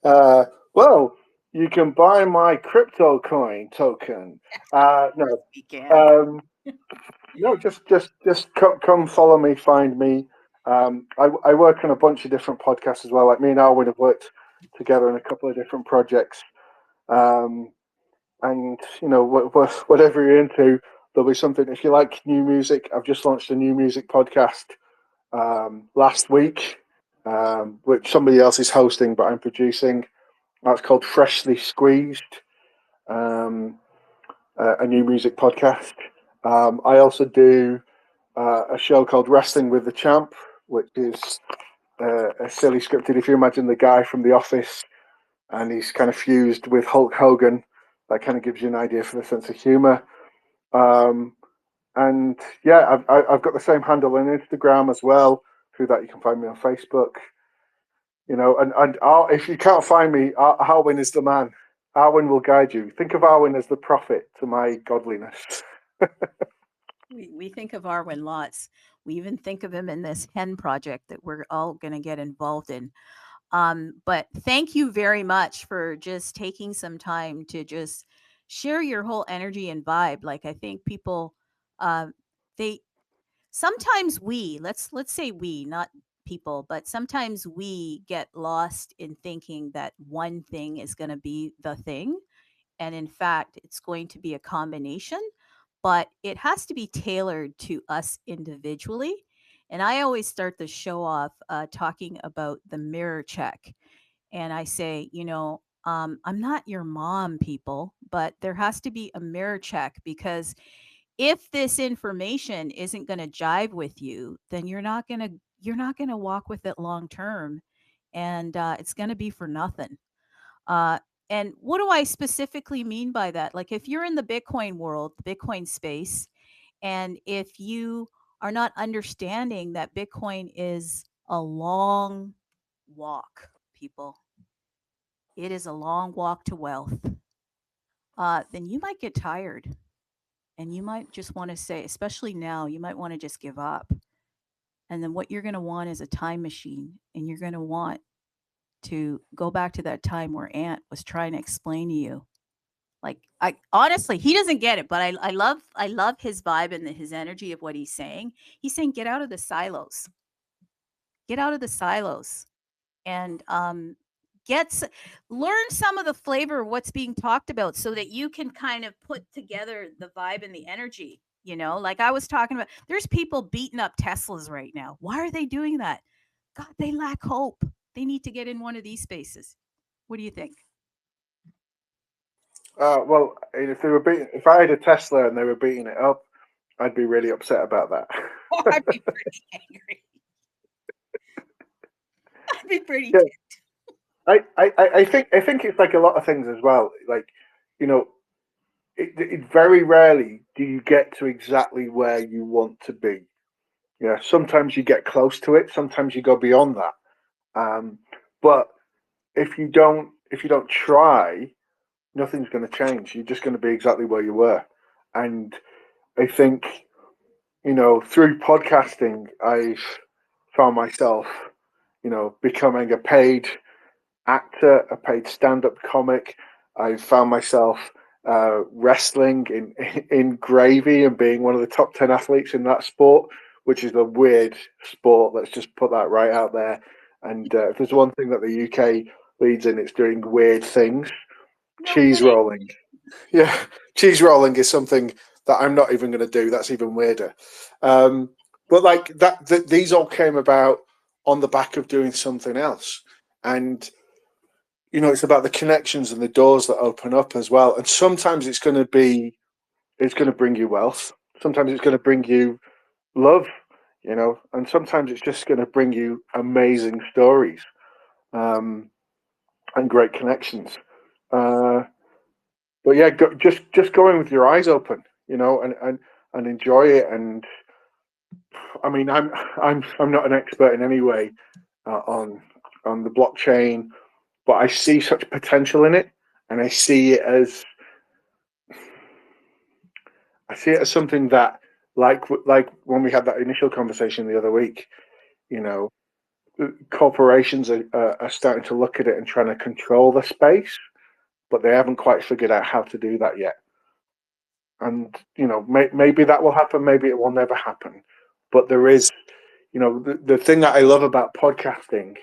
Well, you can buy my crypto coin token. No, we can. No, just come follow me, find me. I work on a bunch of different podcasts as well. Like, me and Alwyn have worked together on a couple of different projects. And whatever you're into, there'll be something. If you like new music, I've just launched a new music podcast last week, which somebody else is hosting, but I'm producing. That's called Freshly Squeezed, a new music podcast. I also do a show called Wrestling with the Champ, which is a silly scripted. If you imagine the guy from The Office, and he's kind of fused with Hulk Hogan, that kind of gives you an idea for the sense of humor. And yeah, I've got the same handle on Instagram as well. Through that, you can find me on Facebook. And if you can't find me, Arwin is the man. Arwin will guide you. Think of Arwin as the prophet to my godliness. We think of Arwen lots. We even think of him in this hen project that we're all going to get involved in. But thank you very much for just taking some time to just share your whole energy and vibe. Like, I think people, they sometimes let's say we, not people, but sometimes we get lost in thinking that one thing is going to be the thing, and in fact, it's going to be a combination, but it has to be tailored to us individually. And I always start the show off talking about the mirror check. And I say, I'm not your mom, people, but there has to be a mirror check, because if this information isn't going to jive with you, then you're not going to walk with it long term, and it's going to be for nothing. Uh, and what do I specifically mean by that? Like, if you're in the Bitcoin world, the Bitcoin space, And if you are not understanding that Bitcoin is a long walk, people, it is a long walk to wealth, then you might get tired. And you might just want to say, especially now, you might want to just give up. And then what you're going to want is a time machine. And you're going to want to go back to that time where Ant was trying to explain to you. Like, I honestly, he doesn't get it, but I love his vibe and his energy of what he's saying. He's saying, get out of the silos. Get out of the silos. And learn some of the flavor of what's being talked about so that you can kind of put together the vibe and the energy. Like I was talking about, there's people beating up Teslas right now. Why are they doing that? God, they lack hope. They need to get in one of these spaces. What do you think? Well, if I had a Tesla and they were beating it up, I'd be really upset about that. Oh, I'd be pretty angry. I'd be pretty ticked. I think it's like a lot of things as well. Like, it very rarely do you get to exactly where you want to be. Sometimes you get close to it. Sometimes you go beyond that. But if you don't try, nothing's going to change. You're just going to be exactly where you were. And I think, through podcasting, I've found myself, becoming a paid actor, a paid stand-up comic. I found myself wrestling in gravy and being one of the top 10 athletes in that sport, which is a weird sport. Let's just put that right out there. And if there's one thing that the UK leads in, it's doing weird things. Cheese rolling. Yeah, cheese rolling is something that I'm not even going to do. That's even weirder. But like that, these all came about on the back of doing something else. And it's about the connections and the doors that open up as well. And sometimes it's going to bring you wealth. Sometimes it's going to bring you love, and sometimes it's just going to bring you amazing stories, and great connections. But yeah, just going with your eyes open, and enjoy it. And I mean, I'm not an expert in any way on the blockchain, but I see such potential in it, and I see it as something that, like when we had that initial conversation the other week, corporations are starting to look at it and trying to control the space, but they haven't quite figured out how to do that yet. And maybe that will happen, maybe it will never happen. But there is, the thing that I love about podcasting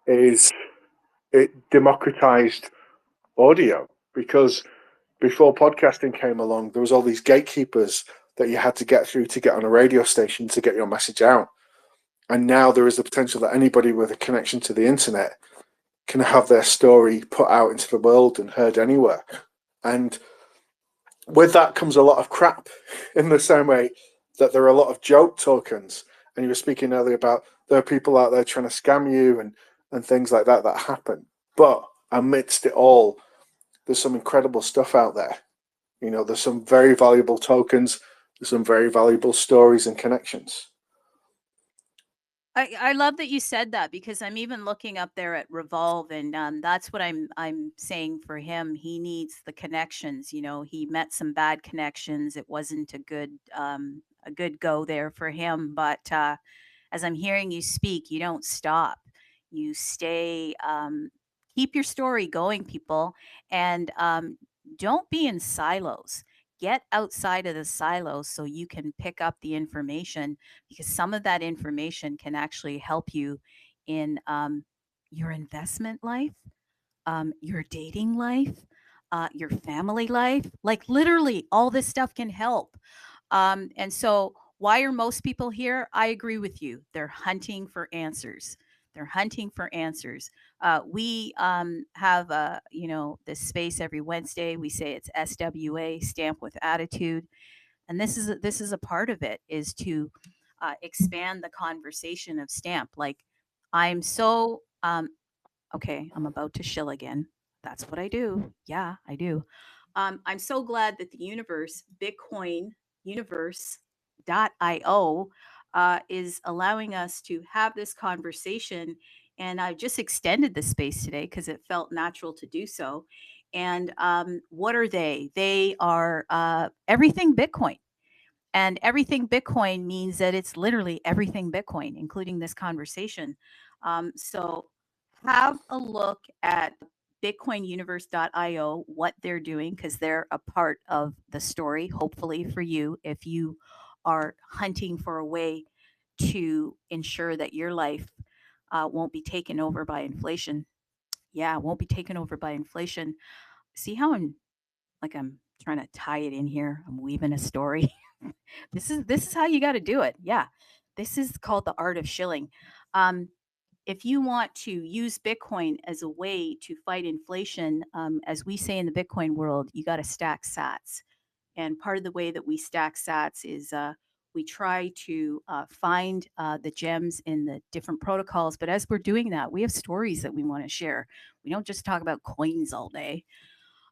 is it democratized audio, because before podcasting came along, there was all these gatekeepers that you had to get through to get on a radio station to get your message out. And now there is the potential that anybody with a connection to the internet can have their story put out into the world and heard anywhere. And with that comes a lot of crap, in the same way that there are a lot of joke tokens. And you were speaking earlier about there are people out there trying to scam you and things like that happen. But amidst it all, there's some incredible stuff out there. There's some very valuable tokens. There's some very valuable stories and connections. I love that you said that, because I'm even looking up there at Revolve, and that's what I'm saying for him. He needs the connections. He met some bad connections. It wasn't a good go there for him. But as I'm hearing you speak, you don't stop. You stay. Keep your story going, people, and don't be in silos. Get outside of the silos so you can pick up the information, because some of that information can actually help you in your investment life, your dating life, your family life. Like literally, all this stuff can help. And so, why are most people here? I agree with you. They're hunting for answers. They're hunting for answers. We have this space every Wednesday. We say it's SWA, Stamp with Attitude, and this is a part of it, is to expand the conversation of Stamp. Like, I'm so okay. I'm about to shill again. That's what I do. Yeah, I do. I'm so glad that the universe, Bitcoin universe, .io is allowing us to have this conversation. And I've just extended the space today because it felt natural to do so. And what are they? They are everything Bitcoin. And everything Bitcoin means that it's literally everything Bitcoin, including this conversation. So have a look at bitcoinuniverse.io, what they're doing, because they're a part of the story, hopefully for you, if you are hunting for a way to ensure that your life won't be taken over by inflation. Yeah, won't be taken over by inflation. See how I'm trying to tie it in here. I'm weaving a story. This is how you got to do it. Yeah. This is called the art of shilling. If you want to use Bitcoin as a way to fight inflation, as we say in the Bitcoin world, you got to stack sats. And part of the way that we stack sats is we try to find the gems in the different protocols. But as we're doing that, we have stories that we want to share. We don't just talk about coins all day.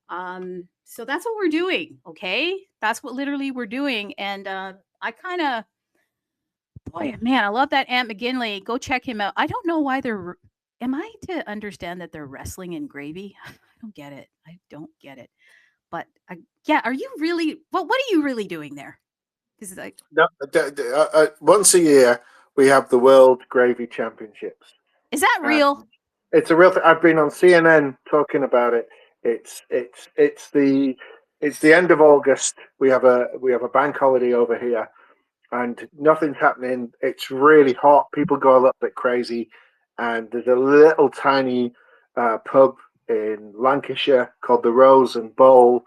So that's what we're doing. Okay. That's what literally we're doing. And I kind of, boy, man, I love that Ant McGinley. Go check him out. I don't know why they're, am I to understand that they're wrestling in gravy? I don't get it. I don't get it. But yeah, are you really, what are you really doing there? This is like, No, once a year, we have the World Gravy Championships. is that real? It's a real thing. I've been on CNN talking about it. It's the end of August. We have a bank holiday over here, and nothing's happening. It's really hot. People go a little bit crazy, and there's a little tiny pub in Lancashire called the Rose and Bowl,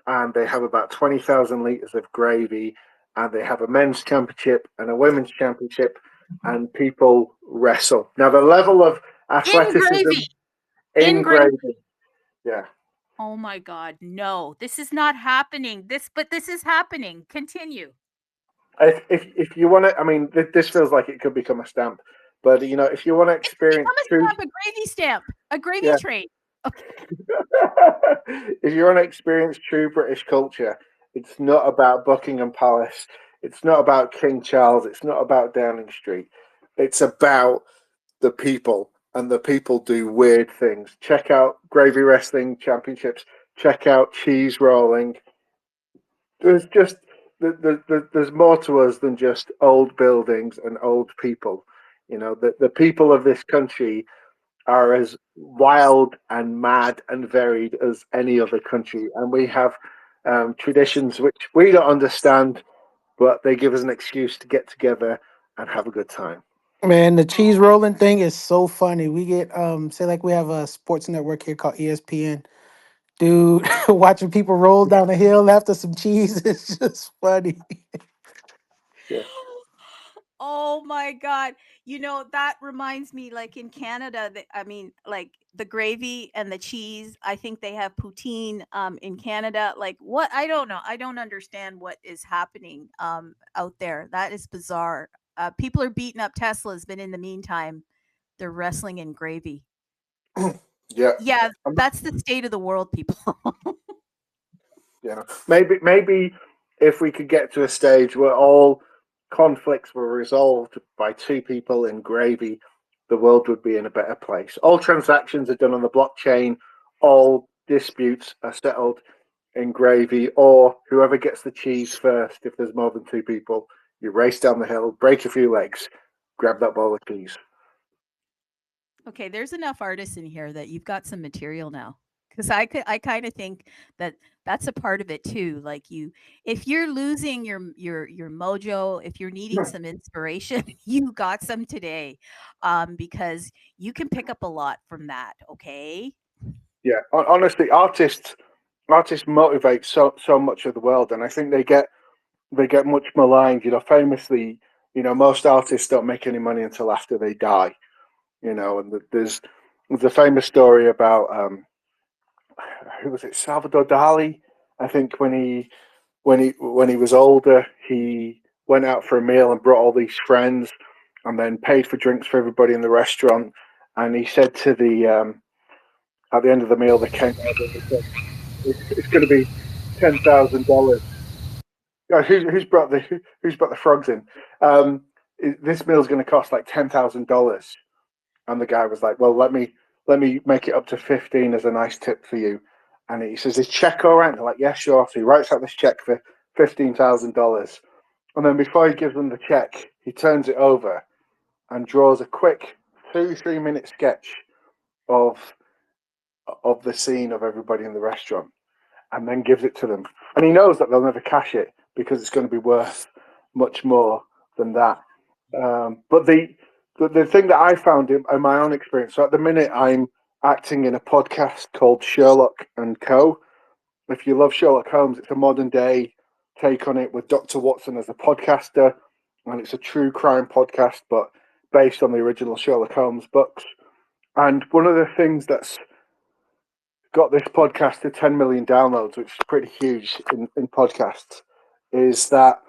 and they have about 20,000 litres of gravy, and they have a men's championship and a women's championship, and people wrestle. Now, the level of athleticism in gravy. Yeah. Oh my God, no, this is not happening. But this is happening. Continue. If you want to, I mean, this feels like it could become a stamp, but if you want to experience a gravy stamp, a gravy train. Okay. If you want to experience true British culture, it's not about Buckingham Palace. It's not about King Charles. It's not about Downing Street. It's about the people, and the people do weird things. Check out Gravy Wrestling Championships. Check out cheese rolling. There's just there's more to us than just old buildings and old people. The people of this country are as wild and mad and varied as any other country, and we have traditions which we don't understand, but they give us an excuse to get together and have a good time. Man, the cheese rolling thing is so funny. We get say like we have a sports network here called ESPN. Dude, watching people roll down the hill after some cheese is just funny. Yeah. Oh my God. That reminds me, like in Canada, like the gravy and the cheese, I think they have poutine in Canada. Like what? I don't know. I don't understand what is happening out there. That is bizarre. People are beating up Teslas, but in the meantime, they're wrestling in gravy. Yeah. Yeah, that's the state of the world, people. Yeah. Maybe if we could get to a stage where all conflicts were resolved by two people in gravy, the world would be in a better place. All transactions are done on the blockchain. All disputes are settled in gravy, or whoever gets the cheese first, if there's more than two people, you race down the hill, break a few legs, grab that bowl of cheese. Okay, there's enough artists in here that you've got some material now. Because I kind of think that that's a part of it too. Like if you're losing your mojo, if you're needing some inspiration, you got some today, because you can pick up a lot from that. Okay. Yeah, honestly, artists motivate so much of the world, and I think they get much maligned. Famously, most artists don't make any money until after they die. And there's a famous story about who was it? Salvador Dali. I think when he was older, he went out for a meal and brought all these friends, and then paid for drinks for everybody in the restaurant. And he said to the at the end of the meal, they came out and they said, "It's going to be $10,000. who's brought the frogs in? This meal's going to cost like $10,000, and the guy was like, well, let me make it up to 15 as a nice tip for you. And he says, is check all right? And they're like, yeah, sure. So he writes out this check for $15,000, and then before he gives them the check, he turns it over and draws a quick 2-3 minute sketch of the scene of everybody in the restaurant, and then gives it to them. And he knows that they'll never cash it because it's going to be worth much more than that. But the thing that I found in my own experience, so at the minute I'm acting in a podcast called Sherlock and Co. If you love Sherlock Holmes, it's a modern day take on it with Dr. Watson as a podcaster, and it's a true crime podcast, but based on the original Sherlock Holmes books. And one of the things that's got this podcast to 10 million downloads, which is pretty huge in podcasts, is that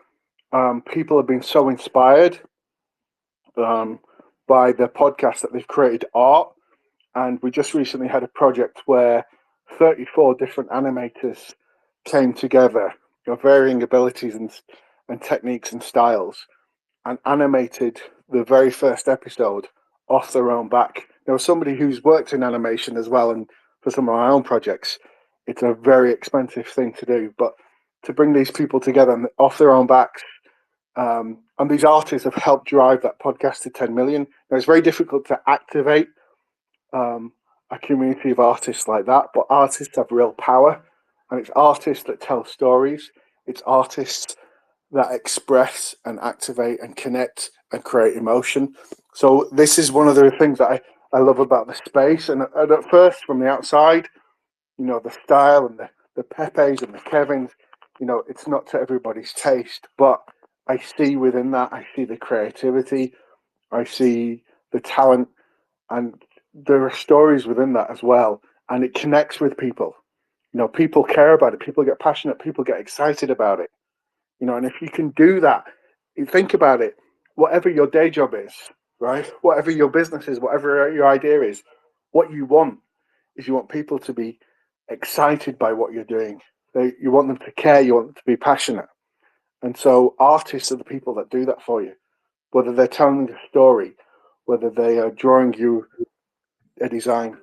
people have been so inspired by the podcast that they've created art. And we just recently had a project where 34 different animators came together, varying abilities and techniques and styles, and animated the very first episode off their own back. Now, somebody who's worked in animation as well, and for some of my own projects, it's a very expensive thing to do. But to bring these people together and off their own backs, and these artists have helped drive that podcast to 10 million. Now, it's very difficult to activate a community of artists like that, but artists have real power, and it's artists that tell stories. It's artists that express and activate and connect and create emotion. So this is one of the things that I love about the space. And at first, from the outside, the style and the Pepes and the Kevins, it's not to everybody's taste, but I see within that, I see the creativity, I see the talent, and there are stories within that as well. And it connects with people. People care about it. People get passionate. People get excited about it. And if you can do that, you think about it, whatever your day job is, right? Whatever your business is, whatever your idea is, what you want is you want people to be excited by what you're doing. You want them to care, you want them to be passionate. And so artists are the people that do that for you, whether they're telling a story, whether they are drawing you a design.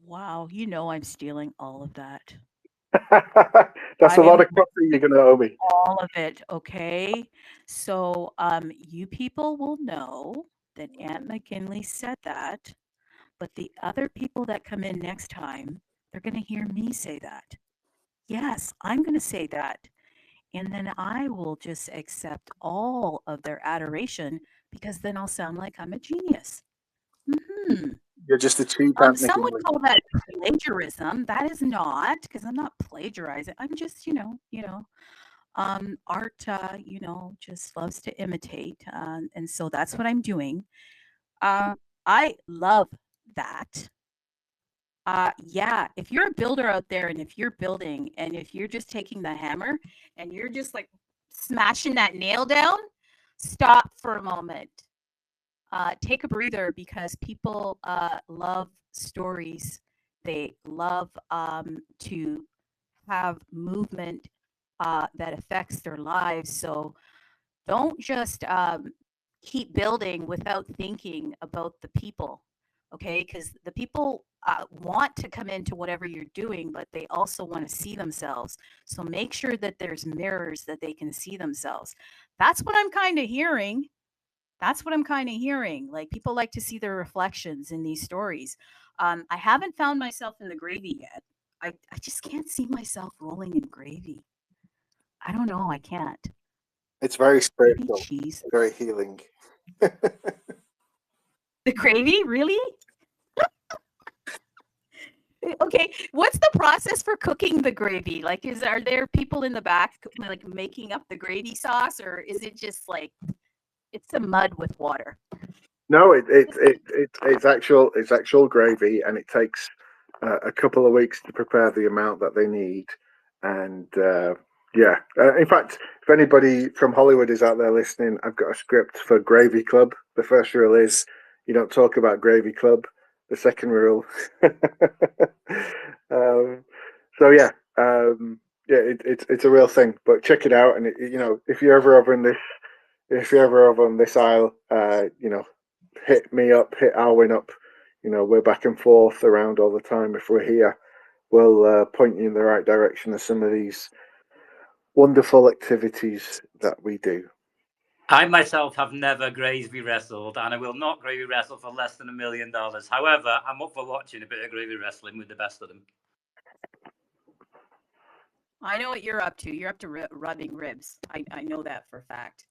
Wow, I'm stealing all of that. That's a lot of coffee you're going to owe me. All of it, okay? So, you people will know that Ant McGinley said that, but the other people that come in next time, they're going to hear me say that. Yes, I'm going to say that. And then I will just accept all of their adoration because then I'll sound like I'm a genius. You're just a cheap Ant Some would McGinley. call that plagiarism. That is not, because I'm not plagiarizing. I'm just, art, just loves to imitate. And so that's what I'm doing. I love that. Yeah, if you're a builder out there and if you're building and if you're just taking the hammer and you're just like smashing that nail down, stop for a moment. Take a breather because people love stories. They love to have movement that affects their lives. So don't just keep building without thinking about the people, okay? Because the people want to come into whatever you're doing, but they also want to see themselves. So make sure that there's mirrors that they can see themselves. That's what I'm kind of hearing. Like people like to see their reflections in these stories. I haven't found myself in the gravy yet. I just can't see myself rolling in gravy. I don't know. I can't. It's very Maybe spiritual, cheese. very healing. The gravy? Really? Okay. What's the process for cooking the gravy? Like, are there people in the back like making up the gravy sauce, or is it just like it's a mud with water? No, it's actual gravy, and it takes a couple of weeks to prepare the amount that they need. And in fact, if anybody from Hollywood is out there listening, I've got a script for Gravy Club. The first rule is you don't talk about Gravy Club. The second rule. Yeah, it's a real thing. But check it out, and you know, if you're ever over on this aisle, you know, hit me up, hit Alwyn up. You know, we're back and forth around all the time. If we're here, we'll point you in the right direction of some of these wonderful activities that we do. I myself have never gravy wrestled, and I will not gravy wrestle for less than $1 million. However, I'm up for watching a bit of gravy wrestling with the best of them. I know what you're up to. You're up to rubbing ribs. I know that for a fact.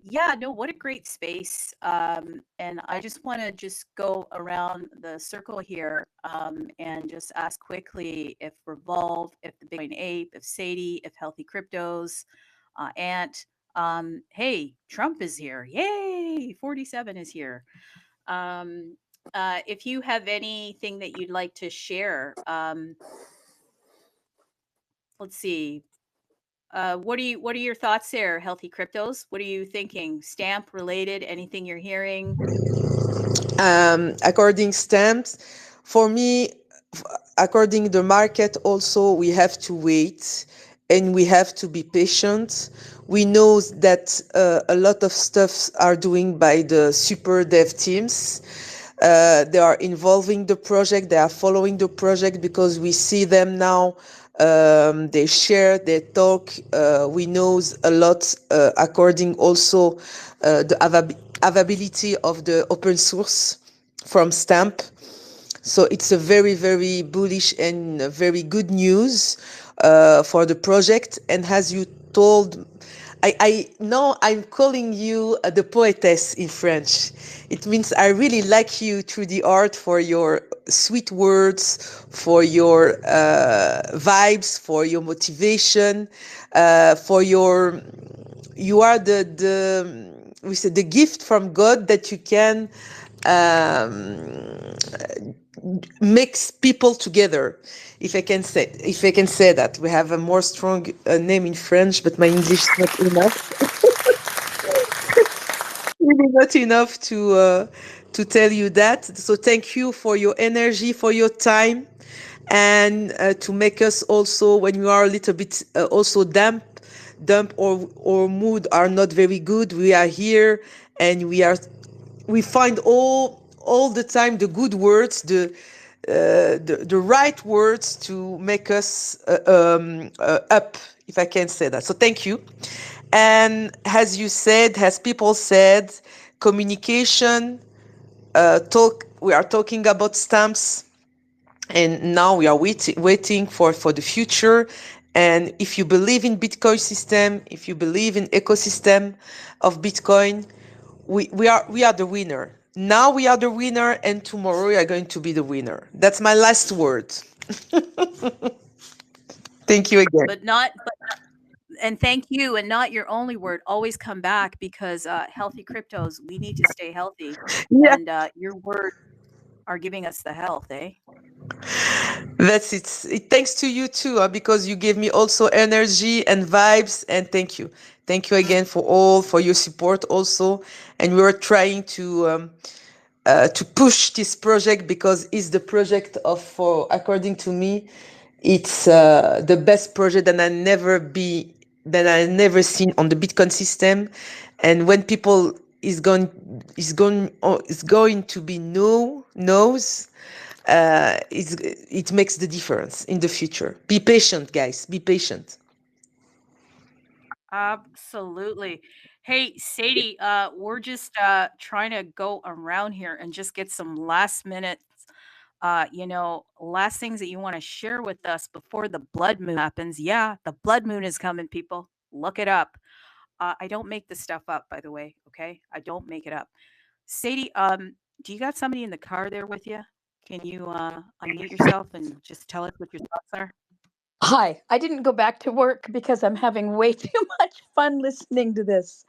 Yeah, no, what a great space. And I just want to just go around the circle here and just ask quickly if Revolve, if the Bitcoin Ape, if Sadie, if Healthy Cryptos, Ant, hey, Trump is here. Yay, 47 is here. If you have anything that you'd like to share, let's see. What are your thoughts there, Healthy Cryptos? What are you thinking? Stamp related? Anything you're hearing? According stamps, for me, according the market, also we have to wait and we have to be patient. We know that a lot of stuff are doing by the super dev teams. They are involving the project. They are following the project because we see them now. They share, they talk. We know a lot according also the availability of the open source from Stamp. So it's a very, very bullish and very good news for the project. And as you told, I know I'm calling you the poetess in French. It means I really like you through the art for your sweet words, for your vibes, for your motivation, for your. You are we said the gift from God that you can mix people together. If I can say that, we have a more strong name in French, but my English is not enough. Really not enough to tell you that. So thank you for your energy, for your time, and to make us also, when you are a little bit also damp or mood are not very good, we are here and we find all the time the good words, the right words to make us up, if I can say that. So thank you. And as you said, as people said, communication, we are talking about stamps, and now we are waiting for the future. And if you believe in Bitcoin system, if you believe in ecosystem of Bitcoin, we are the winner. Now we are the winner, and tomorrow we are going to be the winner. That's my last word. Thank you again. And thank you, and not your only word. Always come back because Healthy Cryptos, we need to stay healthy. Yeah. And your words are giving us the health, eh? That's it. Thanks to you too, because you gave me also energy and vibes, and thank you again for your support also. And we are trying to push this project because it's the project according to me, it's the best project that I never seen on the Bitcoin system. And when people is going to be knows, it makes the difference in the future. Be patient, guys. Be patient. Absolutely. Hey, Sadie, we're just trying to go around here and just get some last minute, last things that you want to share with us before the blood moon happens. Yeah, the blood moon is coming, people. Look it up. I don't make this stuff up, by the way. Okay, I don't make it up. Sadie, do you got somebody in the car there with you? Can you unmute yourself and just tell us what your thoughts are? Hi, I didn't go back to work because I'm having way too much fun listening to this.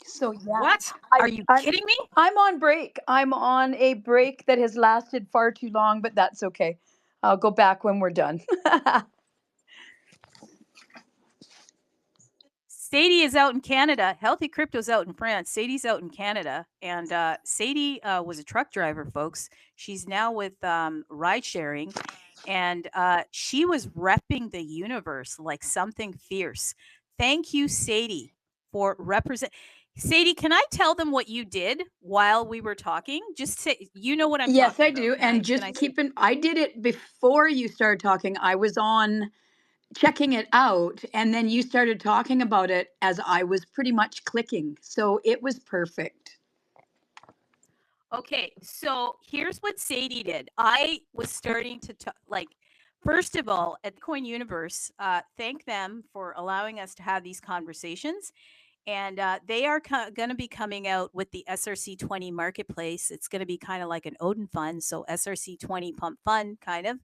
So yeah. What? Are you kidding me? I'm on break. I'm on a break that has lasted far too long, but that's okay. I'll go back when we're done. Sadie is out in Canada. Healthy Crypto's out in France. Sadie's out in Canada. And Sadie was a truck driver, folks. She's now with ride sharing. and she was repping the universe like something fierce. Thank you, Sadie, for represent. Sadie, can I tell them what you did while we were talking? Just say, you know what I'm Yes, talking I about. do. Can And I just say? keep in, I did it before you started talking. I was on checking it out, and then you started talking about it as I was pretty much clicking. So it was perfect. Okay, so here's what Sadie did. I was starting to like, first of all, at Coin Universe, thank them for allowing us to have these conversations. And they are going to be coming out with the SRC-20 marketplace. It's going to be kind of like an Odin fund, so SRC-20 pump fund kind of.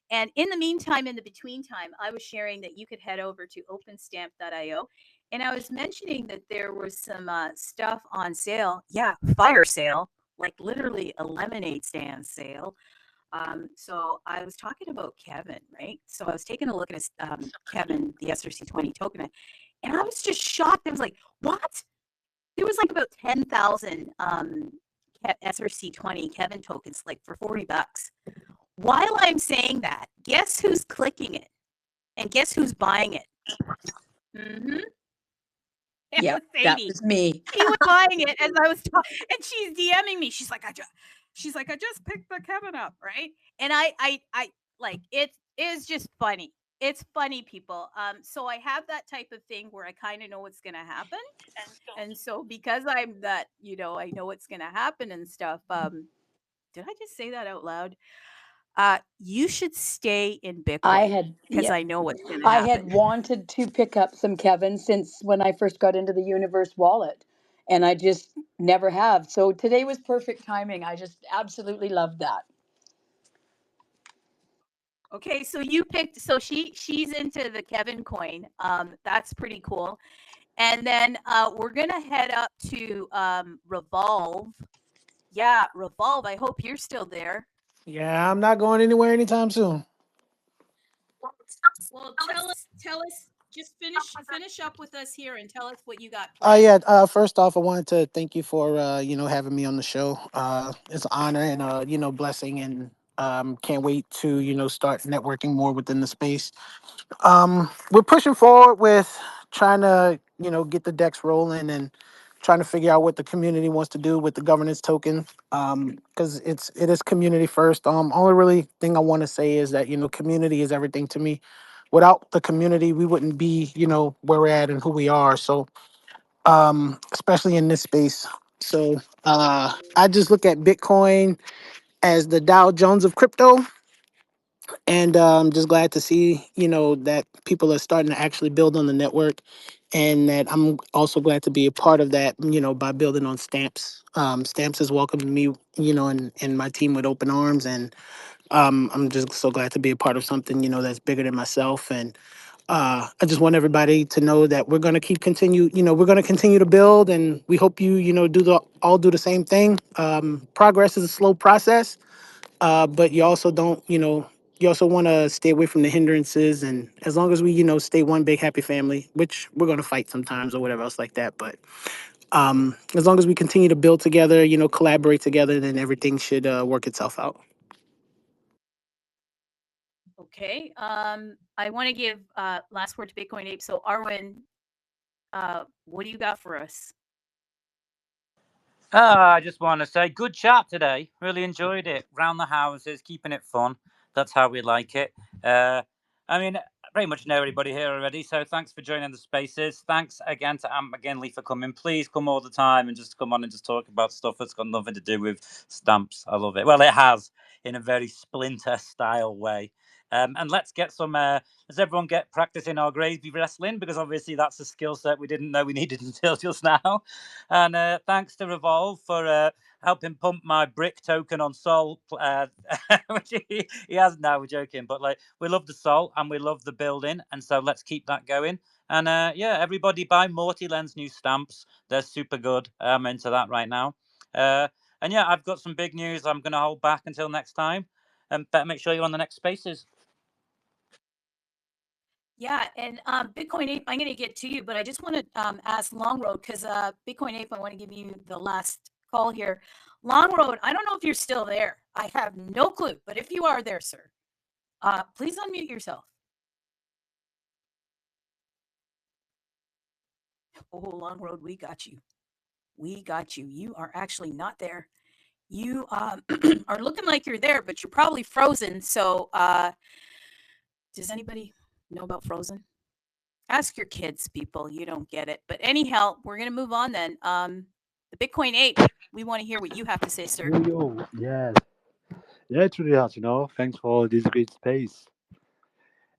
And in the meantime, in the between time, I was sharing that you could head over to openstamp.io. And I was mentioning that there was some stuff on sale. Yeah, fire sale, like literally a lemonade stand sale. So I was talking about Kevin, right? So I was taking a look at his, Kevin, the SRC-20 token, and I was just shocked. I was like, what? There was like about 10,000 SRC-20 Kevin tokens, like for $40. While I'm saying that, guess who's clicking it? And guess who's buying it? Mm-hmm. It Yeah, was that Sadie. was me. She was buying it as I was talking, and she's DMing me. She's like, I just picked the Kevin up, right? And I like it is just funny. It's funny, people. So I have that type of thing where I kind of know what's gonna happen, and so because I'm that, I know what's gonna happen and stuff. Did I just say that out loud? You should stay in Bitcoin because I know what's gonna I had happen. wanted to pick up some Kevin since when I first got into the Universe wallet, and I just never have. So today was perfect timing. I just absolutely loved that. Okay, so you picked. So she's into the Kevin coin. That's pretty cool. And then we're gonna head up to Revolve. Yeah, Revolve. I hope you're still there. Yeah, I'm not going anywhere anytime soon. Well, tell us. Just finish up with us here and tell us what you got Oh planned. yeah. First off, I wanted to thank you for having me on the show. It's an honor and blessing, and can't wait to start networking more within the space. We're pushing forward with trying to get the decks rolling and trying to figure out what the community wants to do with the governance token. Because it is community first. Only really thing I want to say is that community is everything to me. Without the community, we wouldn't be where we're at and who we are. So especially in this space. So I just look at Bitcoin as the Dow Jones of crypto, and I'm just glad to see that people are starting to actually build on the network, and that I'm also glad to be a part of that. By building on Stamps. Stamps has welcomed me, and my team with open arms, and I'm just so glad to be a part of something that's bigger than myself. And I just want everybody to know that we're going to we're going to continue to build, and we hope you do the same thing. Progress is a slow process, but you also don't, you also want to stay away from the hindrances. And as long as we, stay one big happy family, which we're going to fight sometimes or whatever else like that. But as long as we continue to build together, collaborate together, then everything should work itself out. Okay. I want to give last word to Bitcoin Ape. So Arwen, what do you got for us? I just want to say good chat today. Really enjoyed it. Round the houses, keeping it fun. That's how we like it. I mean, I pretty much know everybody here already, so thanks for joining the spaces. Thanks again to Ant McGinley for coming. Please come all the time and just come on and just talk about stuff that's got nothing to do with stamps. I love it. Well, it has, in a very Splinter style way. And let's get some. Let's everyone get practicing our gravy wrestling, because obviously that's a skill set we didn't know we needed until just now. And thanks to Revolve for helping pump my brick token on Sol. Which he has now. We're joking, but like we love the Sol and we love the building, and so let's keep that going. And yeah, everybody buy Morty Lens new stamps. They're super good. I'm into that right now. And yeah, I've got some big news. I'm going to hold back until next time, and better make sure you're on the next spaces. Yeah, and Bitcoin Ape, I'm going to get to you, but I just want to ask Long Road, because Bitcoin Ape, I want to give you the last call here. Long Road, I don't know if you're still there. I have no clue, but if you are there, sir, Please unmute yourself. Oh, Long Road, we got you. We got you. You are actually not there. You are looking like you're there, but you're probably frozen. So does anybody know about frozen? Ask your kids, people. You don't get it. But anyhow, we're going to move on then. The Bitcoin 8, we want to hear what you have to say, sir. Yo, yes. Yeah, truly, you know, thanks for this great space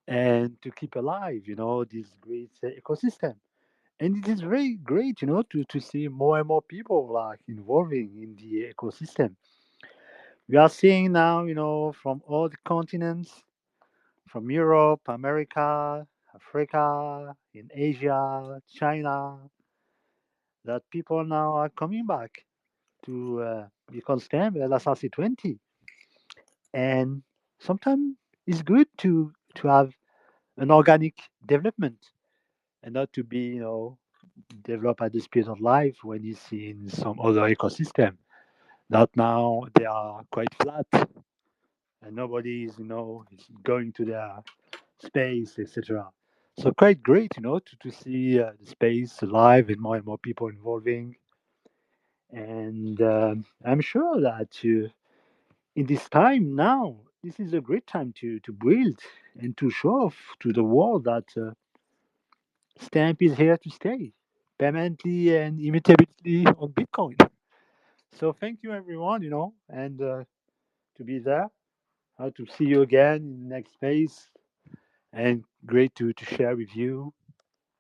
and to keep alive, you know, this great ecosystem. And it is very great, you know, to see more and more people like involving in the ecosystem. We are seeing now, you know, from all the continents, from Europe, America, Africa, in Asia, China, that people now are coming back to become stem LSRC20. And sometimes it's good to have an organic development and not to be, you know, develop at the speed of life when you see in some other ecosystem that now they are quite flat and nobody is, you know, is going to their space, etc. So quite great, you know, to see the space alive and more people involving. And I'm sure that in this time now, this is a great time to build and to show off to the world that Stamp is here to stay permanently and immutably on Bitcoin. So thank you everyone, you know, and to be there, to see you again in the next space, and great to share with you.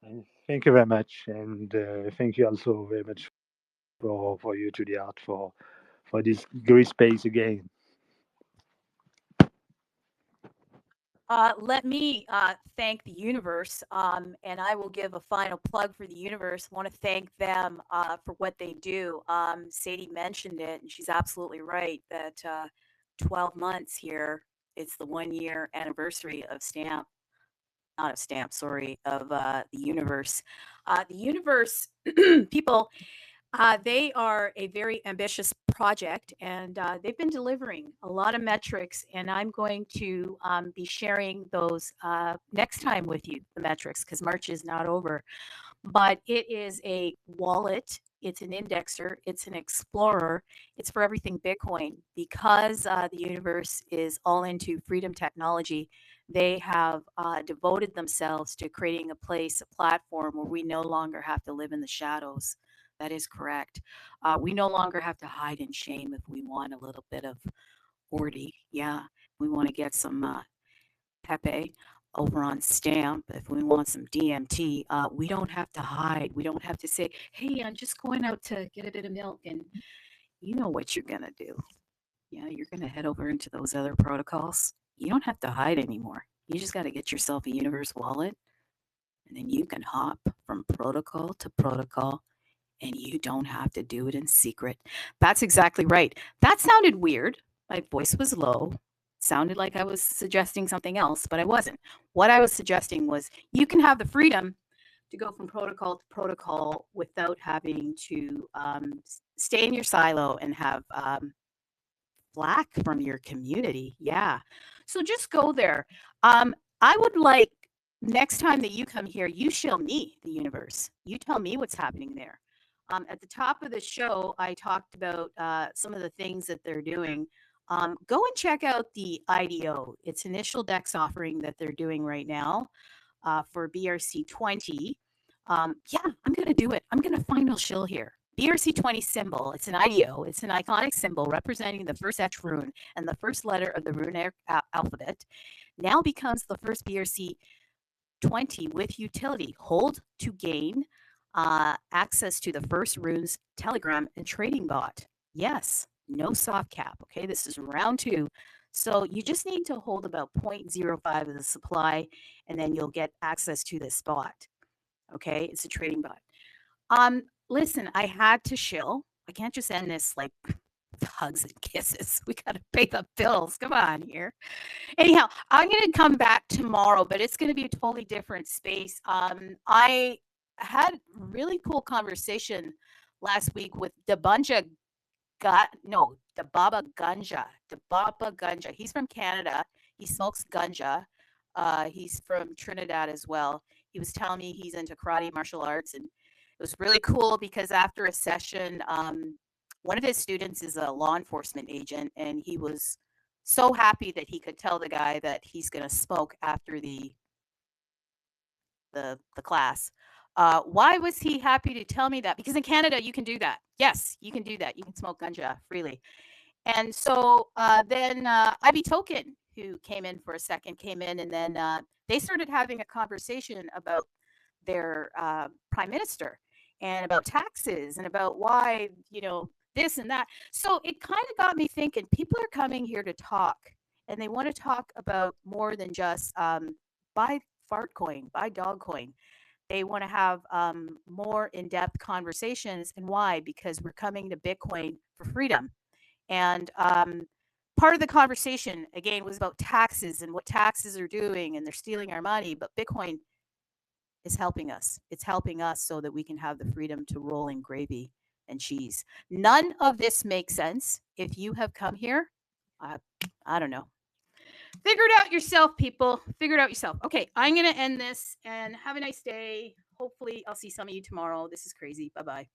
And thank you very much, and thank you also very much for you to the art for this great space again. Let me thank the universe, and I will give a final plug for the universe. I want to thank them for what they do. Sadie mentioned it, and she's absolutely right that 12 months here, it's the 1 year anniversary of Stamp, not of Stamp, sorry, of the universe. The universe, people, they are a very ambitious project, and they've been delivering a lot of metrics. And I'm going to be sharing those next time with you, the metrics, because March is not over. But it is a wallet, it's an indexer, it's an explorer, it's for everything Bitcoin. Because the universe is all into freedom technology, they have devoted themselves to creating a place, a platform where we no longer have to live in the shadows. That is correct. We no longer have to hide in shame if we want a little bit of ordy. Yeah, we want to get some Pepe over on Stamp. If we want some DMT, we don't have to hide. We don't have to say, hey, I'm just going out to get a bit of milk. And you know what you're going to do. Yeah, you're going to head over into those other protocols. You don't have to hide anymore. You just got to get yourself a universe wallet. And then you can hop from protocol to protocol, and you don't have to do it in secret. That's exactly right. That sounded weird. My voice was low. Sounded like I was suggesting something else, but I wasn't. What I was suggesting was you can have the freedom to go from protocol to protocol without having to stay in your silo and have flack from your community. Yeah. So just go there. I would like next time that you come here, you show me the universe. You tell me what's happening there. At the top of the show, I talked about some of the things that they're doing. Go and check out the IDO. It's initial DEX offering that they're doing right now for BRC-20. Yeah, I'm going to do it. I'm going to final shill here. BRC-20 symbol. It's an IDO. It's an iconic symbol representing the first H rune and the first letter of the rune alphabet. Now becomes the first BRC-20 with utility. Hold to gain access to the first runes telegram and trading bot. Yes, no soft cap. Okay, this is round 2. So you just need to hold about 0.05 of the supply, and then you'll get access to this bot. Okay, it's a trading bot. Listen, I had to shill. I can't just end this like hugs and kisses. We got to pay the bills. Come on here. Anyhow, I'm going to come back tomorrow, but it's going to be a totally different space. I had a really cool conversation last week with the Baba Gunja. He's from Canada. He smokes ganja. He's from Trinidad as well. He was telling me he's into karate martial arts, and it was really cool because after a session, one of his students is a law enforcement agent, and he was so happy that he could tell the guy that he's going to smoke after the class. Why was he happy to tell me that? Because in Canada, you can do that. Yes, you can do that. You can smoke ganja freely. And so then Ivy Token, who came in for a second, came in, and then they started having a conversation about their prime minister and about taxes and about why, this and that. So it kind of got me thinking, people are coming here to talk, and they want to talk about more than just buy fart coin, buy dog coin. They want to have more in-depth conversations. And why? Because we're coming to Bitcoin for freedom. And part of the conversation, again, was about taxes and what taxes are doing, and they're stealing our money. But Bitcoin is helping us. It's helping us so that we can have the freedom to roll in gravy and cheese. None of this makes sense if you have come here. I don't know. Figure it out yourself, people. Figure it out yourself. Okay, I'm going to end this, and have a nice day. Hopefully, I'll see some of you tomorrow. This is crazy. Bye-bye.